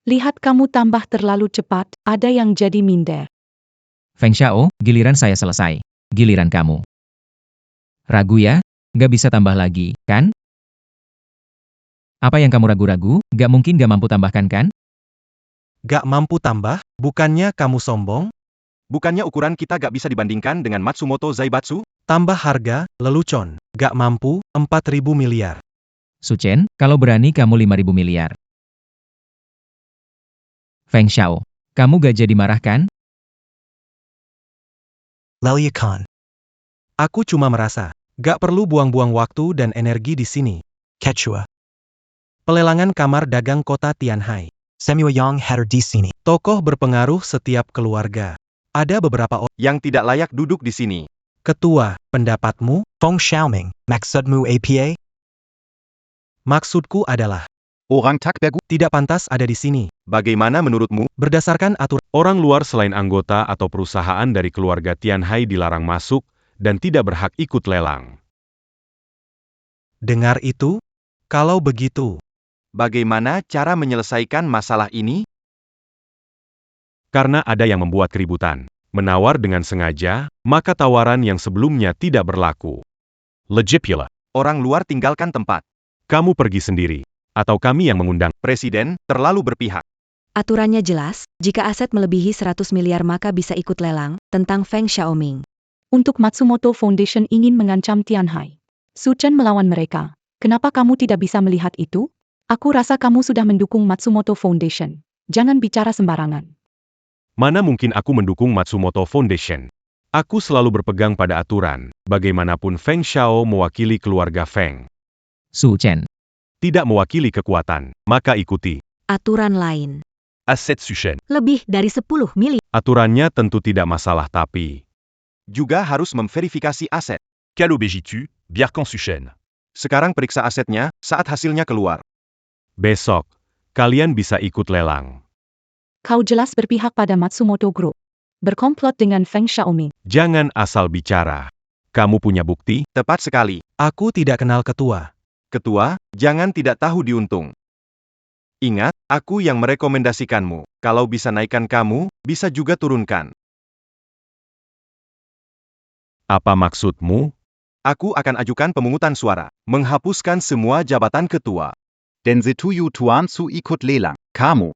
[SPEAKER 13] Lihat kamu tambah terlalu cepat, ada yang jadi minder.
[SPEAKER 1] Feng Xiao, giliran saya selesai. Giliran kamu. Ragu ya? Gak bisa tambah lagi, kan? Apa yang kamu ragu-ragu, gak mungkin gak mampu tambahkan kan?
[SPEAKER 2] Gak mampu tambah? Bukannya kamu sombong?
[SPEAKER 4] Bukannya ukuran kita gak bisa dibandingkan dengan Matsumoto Zaibatsu?
[SPEAKER 2] Tambah harga, lelucon. Gak mampu, 4.000 miliar.
[SPEAKER 1] Su Chen, kalau berani kamu 5.000 miliar. Feng Xiao, kamu gak jadi marah kan?
[SPEAKER 10] Lelia Khan.
[SPEAKER 2] Aku cuma merasa, gak perlu buang-buang waktu dan energi di sini.
[SPEAKER 10] Quechua.
[SPEAKER 2] Pelelangan kamar dagang kota Tianhai.
[SPEAKER 10] Semua yang hadir di sini.
[SPEAKER 2] Tokoh berpengaruh setiap keluarga. Ada beberapa orang
[SPEAKER 4] yang tidak layak duduk di sini.
[SPEAKER 2] Ketua, pendapatmu?
[SPEAKER 10] Feng Xiaoming, maksudmu APA?
[SPEAKER 2] Maksudku adalah,
[SPEAKER 9] Orang tak berguna.
[SPEAKER 2] tidak pantas ada di sini.
[SPEAKER 4] Bagaimana menurutmu?
[SPEAKER 2] Berdasarkan aturan,
[SPEAKER 3] Orang luar selain anggota atau perusahaan dari keluarga Tianhai dilarang masuk, dan tidak berhak ikut lelang.
[SPEAKER 2] Dengar itu? Kalau begitu,
[SPEAKER 4] Bagaimana cara menyelesaikan masalah ini?
[SPEAKER 3] Karena ada yang membuat keributan, menawar dengan sengaja, maka tawaran yang sebelumnya tidak berlaku. Legipula,
[SPEAKER 4] Orang luar tinggalkan tempat.
[SPEAKER 3] kamu pergi sendiri, atau kami yang mengundang.
[SPEAKER 4] Presiden terlalu berpihak.
[SPEAKER 5] Aturannya jelas, jika aset melebihi 100 miliar maka bisa ikut lelang, tentang Feng Xiaoming.
[SPEAKER 13] Untuk Matsumoto Foundation ingin mengancam Tianhai. Su Chen melawan mereka. Kenapa kamu tidak bisa melihat itu? Aku rasa kamu sudah mendukung Matsumoto Foundation. Jangan bicara sembarangan.
[SPEAKER 3] Mana mungkin aku mendukung Matsumoto Foundation? Aku selalu berpegang pada aturan, bagaimanapun Feng Xiao mewakili keluarga Feng.
[SPEAKER 1] Su Chen.
[SPEAKER 3] Tidak mewakili kekuatan, maka ikuti.
[SPEAKER 5] Aturan lain.
[SPEAKER 11] Aset Su Chen.
[SPEAKER 12] Lebih dari 10 miliar.
[SPEAKER 3] Aturannya tentu tidak masalah tapi.
[SPEAKER 4] Juga harus memverifikasi aset.
[SPEAKER 11] Calobejitu, Biarcan Su Chen.
[SPEAKER 4] Sekarang periksa asetnya saat hasilnya keluar.
[SPEAKER 3] Besok, kalian bisa ikut lelang.
[SPEAKER 13] Kau jelas berpihak pada Matsumoto Group. Berkomplot dengan Feng Xiaoming.
[SPEAKER 3] Jangan asal bicara. Kamu punya bukti?
[SPEAKER 4] Tepat sekali.
[SPEAKER 2] aku tidak kenal ketua.
[SPEAKER 4] Ketua, jangan tidak tahu diuntung. Ingat, aku yang merekomendasikanmu. Kalau bisa naikkan kamu, bisa juga turunkan.
[SPEAKER 3] Apa maksudmu?
[SPEAKER 4] Aku akan ajukan pemungutan suara, menghapuskan semua jabatan ketua.
[SPEAKER 9] Den Setuju Tuansu ikut lelang. Kamu.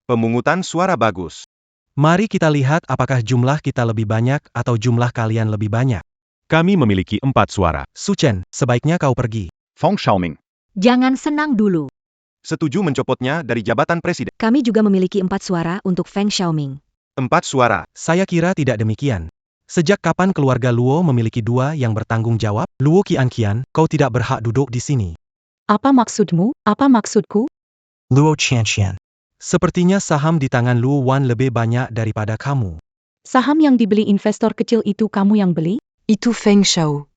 [SPEAKER 4] Pemungutan suara bagus.
[SPEAKER 2] Mari kita lihat apakah jumlah kita lebih banyak atau jumlah kalian lebih banyak.
[SPEAKER 3] Kami memiliki 4 suara.
[SPEAKER 2] Su Chen, sebaiknya kau pergi.
[SPEAKER 9] Feng Xiaoming.
[SPEAKER 12] Jangan senang dulu.
[SPEAKER 4] Setuju mencopotnya dari jabatan presiden.
[SPEAKER 5] Kami juga memiliki 4 suara untuk Feng Xiaoming.
[SPEAKER 4] 4 suara.
[SPEAKER 2] Saya kira tidak demikian. Sejak kapan keluarga Luo memiliki 2 yang bertanggung jawab? Luo Qianqian, kau tidak berhak duduk di sini.
[SPEAKER 13] Apa maksudmu? Apa maksudku?
[SPEAKER 10] Luo Qianqian.
[SPEAKER 2] Sepertinya saham di tangan Luo Wan lebih banyak daripada kamu.
[SPEAKER 13] Saham yang dibeli investor kecil itu kamu yang beli?
[SPEAKER 6] Itu Feng Xiao.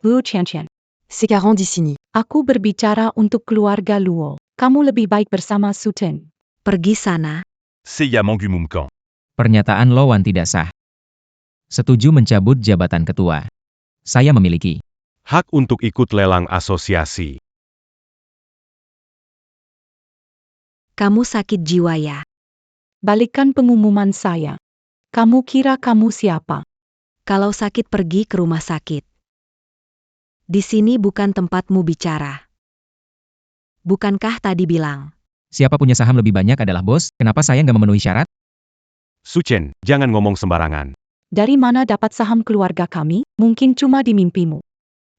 [SPEAKER 13] Luo Qianqian.
[SPEAKER 6] C'est 40 di sini.
[SPEAKER 13] Aku berbicara untuk keluarga Luo. Kamu lebih baik bersama Su Chen.
[SPEAKER 5] Pergi sana.
[SPEAKER 11] Seiya Mangumumkan.
[SPEAKER 1] Pernyataan Lowan tidak sah. Setuju mencabut jabatan ketua. Saya memiliki
[SPEAKER 3] Hak untuk ikut lelang asosiasi.
[SPEAKER 5] Kamu sakit jiwa ya?
[SPEAKER 13] Balikkan pengumuman saya. Kamu kira kamu siapa?
[SPEAKER 5] Kalau sakit pergi ke rumah sakit. Di sini bukan tempatmu bicara. Bukankah tadi bilang?
[SPEAKER 1] siapa punya saham lebih banyak adalah bos, kenapa saya nggak memenuhi syarat?
[SPEAKER 3] Su Chen, jangan ngomong sembarangan.
[SPEAKER 13] Dari mana dapat saham keluarga kami? Mungkin cuma di mimpimu.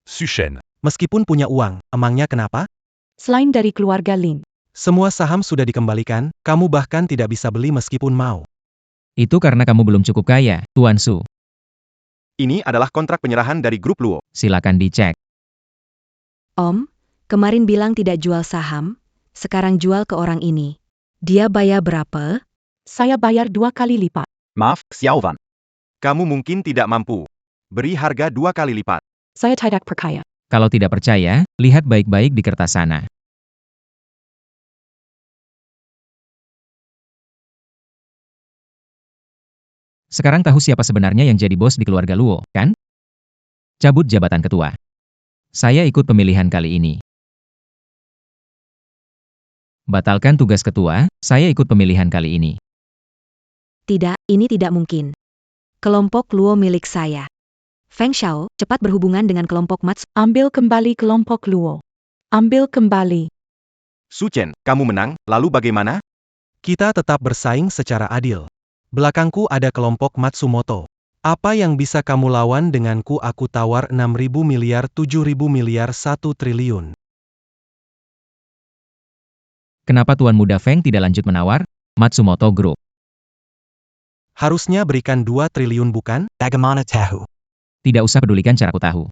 [SPEAKER 11] Su Chen.
[SPEAKER 2] Meskipun punya uang, emangnya kenapa?
[SPEAKER 13] Selain dari keluarga Lin.
[SPEAKER 2] Semua saham sudah dikembalikan, kamu bahkan tidak bisa beli meskipun mau.
[SPEAKER 1] Itu karena kamu belum cukup kaya, Tuan Su.
[SPEAKER 4] Ini adalah kontrak penyerahan dari grup Luo.
[SPEAKER 1] Silakan dicek.
[SPEAKER 5] Om, kemarin bilang tidak jual saham, sekarang jual ke orang ini. Dia bayar berapa?
[SPEAKER 13] Saya bayar 2 kali lipat.
[SPEAKER 9] Maaf, Xiaowan.
[SPEAKER 4] Kamu mungkin tidak mampu. Beri harga 2 kali lipat.
[SPEAKER 13] Saya tidak percaya.
[SPEAKER 1] Kalau tidak percaya, lihat baik-baik di kertas sana. Sekarang tahu siapa sebenarnya yang jadi bos di keluarga Luo, kan? Cabut jabatan ketua. Saya ikut pemilihan kali ini. Batalkan tugas ketua, saya ikut pemilihan kali ini.
[SPEAKER 5] Tidak, ini tidak mungkin. Kelompok Luo milik saya. Feng Xiao, cepat berhubungan dengan kelompok Mats.
[SPEAKER 13] Ambil kembali kelompok Luo. Ambil kembali.
[SPEAKER 4] Su Chen, kamu menang, lalu bagaimana?
[SPEAKER 2] Kita tetap bersaing secara adil. Belakangku ada kelompok Matsumoto. Apa yang bisa kamu lawan denganku? Aku tawar 6.000 miliar 7.000 miliar 1 triliun.
[SPEAKER 1] Kenapa Tuan Muda Feng tidak lanjut menawar? Matsumoto Group.
[SPEAKER 2] Harusnya berikan 2 triliun bukan?
[SPEAKER 10] Bagaimana tahu?
[SPEAKER 1] Tidak usah pedulikan caraku tahu.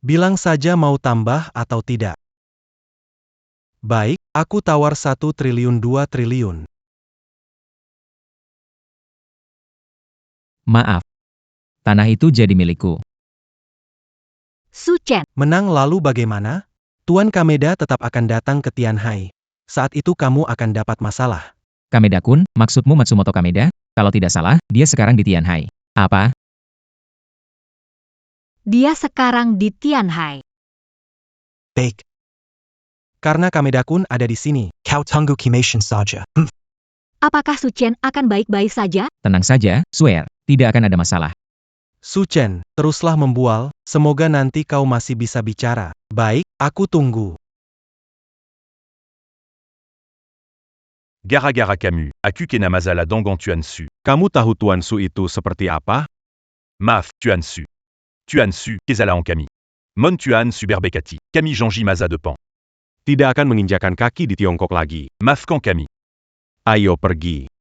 [SPEAKER 2] Bilang saja mau tambah atau tidak. Baik, aku tawar 1 triliun 2 triliun.
[SPEAKER 1] Maaf. Tanah itu jadi milikku.
[SPEAKER 12] Su Chen.
[SPEAKER 2] Menang lalu bagaimana? Tuan Kameda tetap akan datang ke Tianhai. Saat itu kamu akan dapat masalah.
[SPEAKER 1] Kameda-kun, maksudmu Matsumoto Kameda? Kalau tidak salah, dia sekarang di Tianhai. Apa?
[SPEAKER 12] Dia sekarang di Tianhai.
[SPEAKER 10] Baik.
[SPEAKER 2] Karena Kameda-kun ada di sini.
[SPEAKER 10] Kau tunggu Kimation saja.
[SPEAKER 12] Apakah Su Chen akan baik-baik saja?
[SPEAKER 1] Tenang saja, swear. Tidak akan ada masalah.
[SPEAKER 2] Su Chen, teruslah membual, semoga nanti kau masih bisa bicara. Baik, aku tunggu.
[SPEAKER 11] Gara-gara Camus, Akukena Masala Dangon Tuansu.
[SPEAKER 3] Kamu tahu Tuan Su itu seperti apa?
[SPEAKER 11] Maf, Tuansu. Tuansu, Kezala en Kami. Mon Tuan Suberbekati, Kami Janji Maza de Pan.
[SPEAKER 3] Tidak akan menginjakan kaki di Tiongkok lagi.
[SPEAKER 11] Maf Kan Kami.
[SPEAKER 3] Ayo pergi.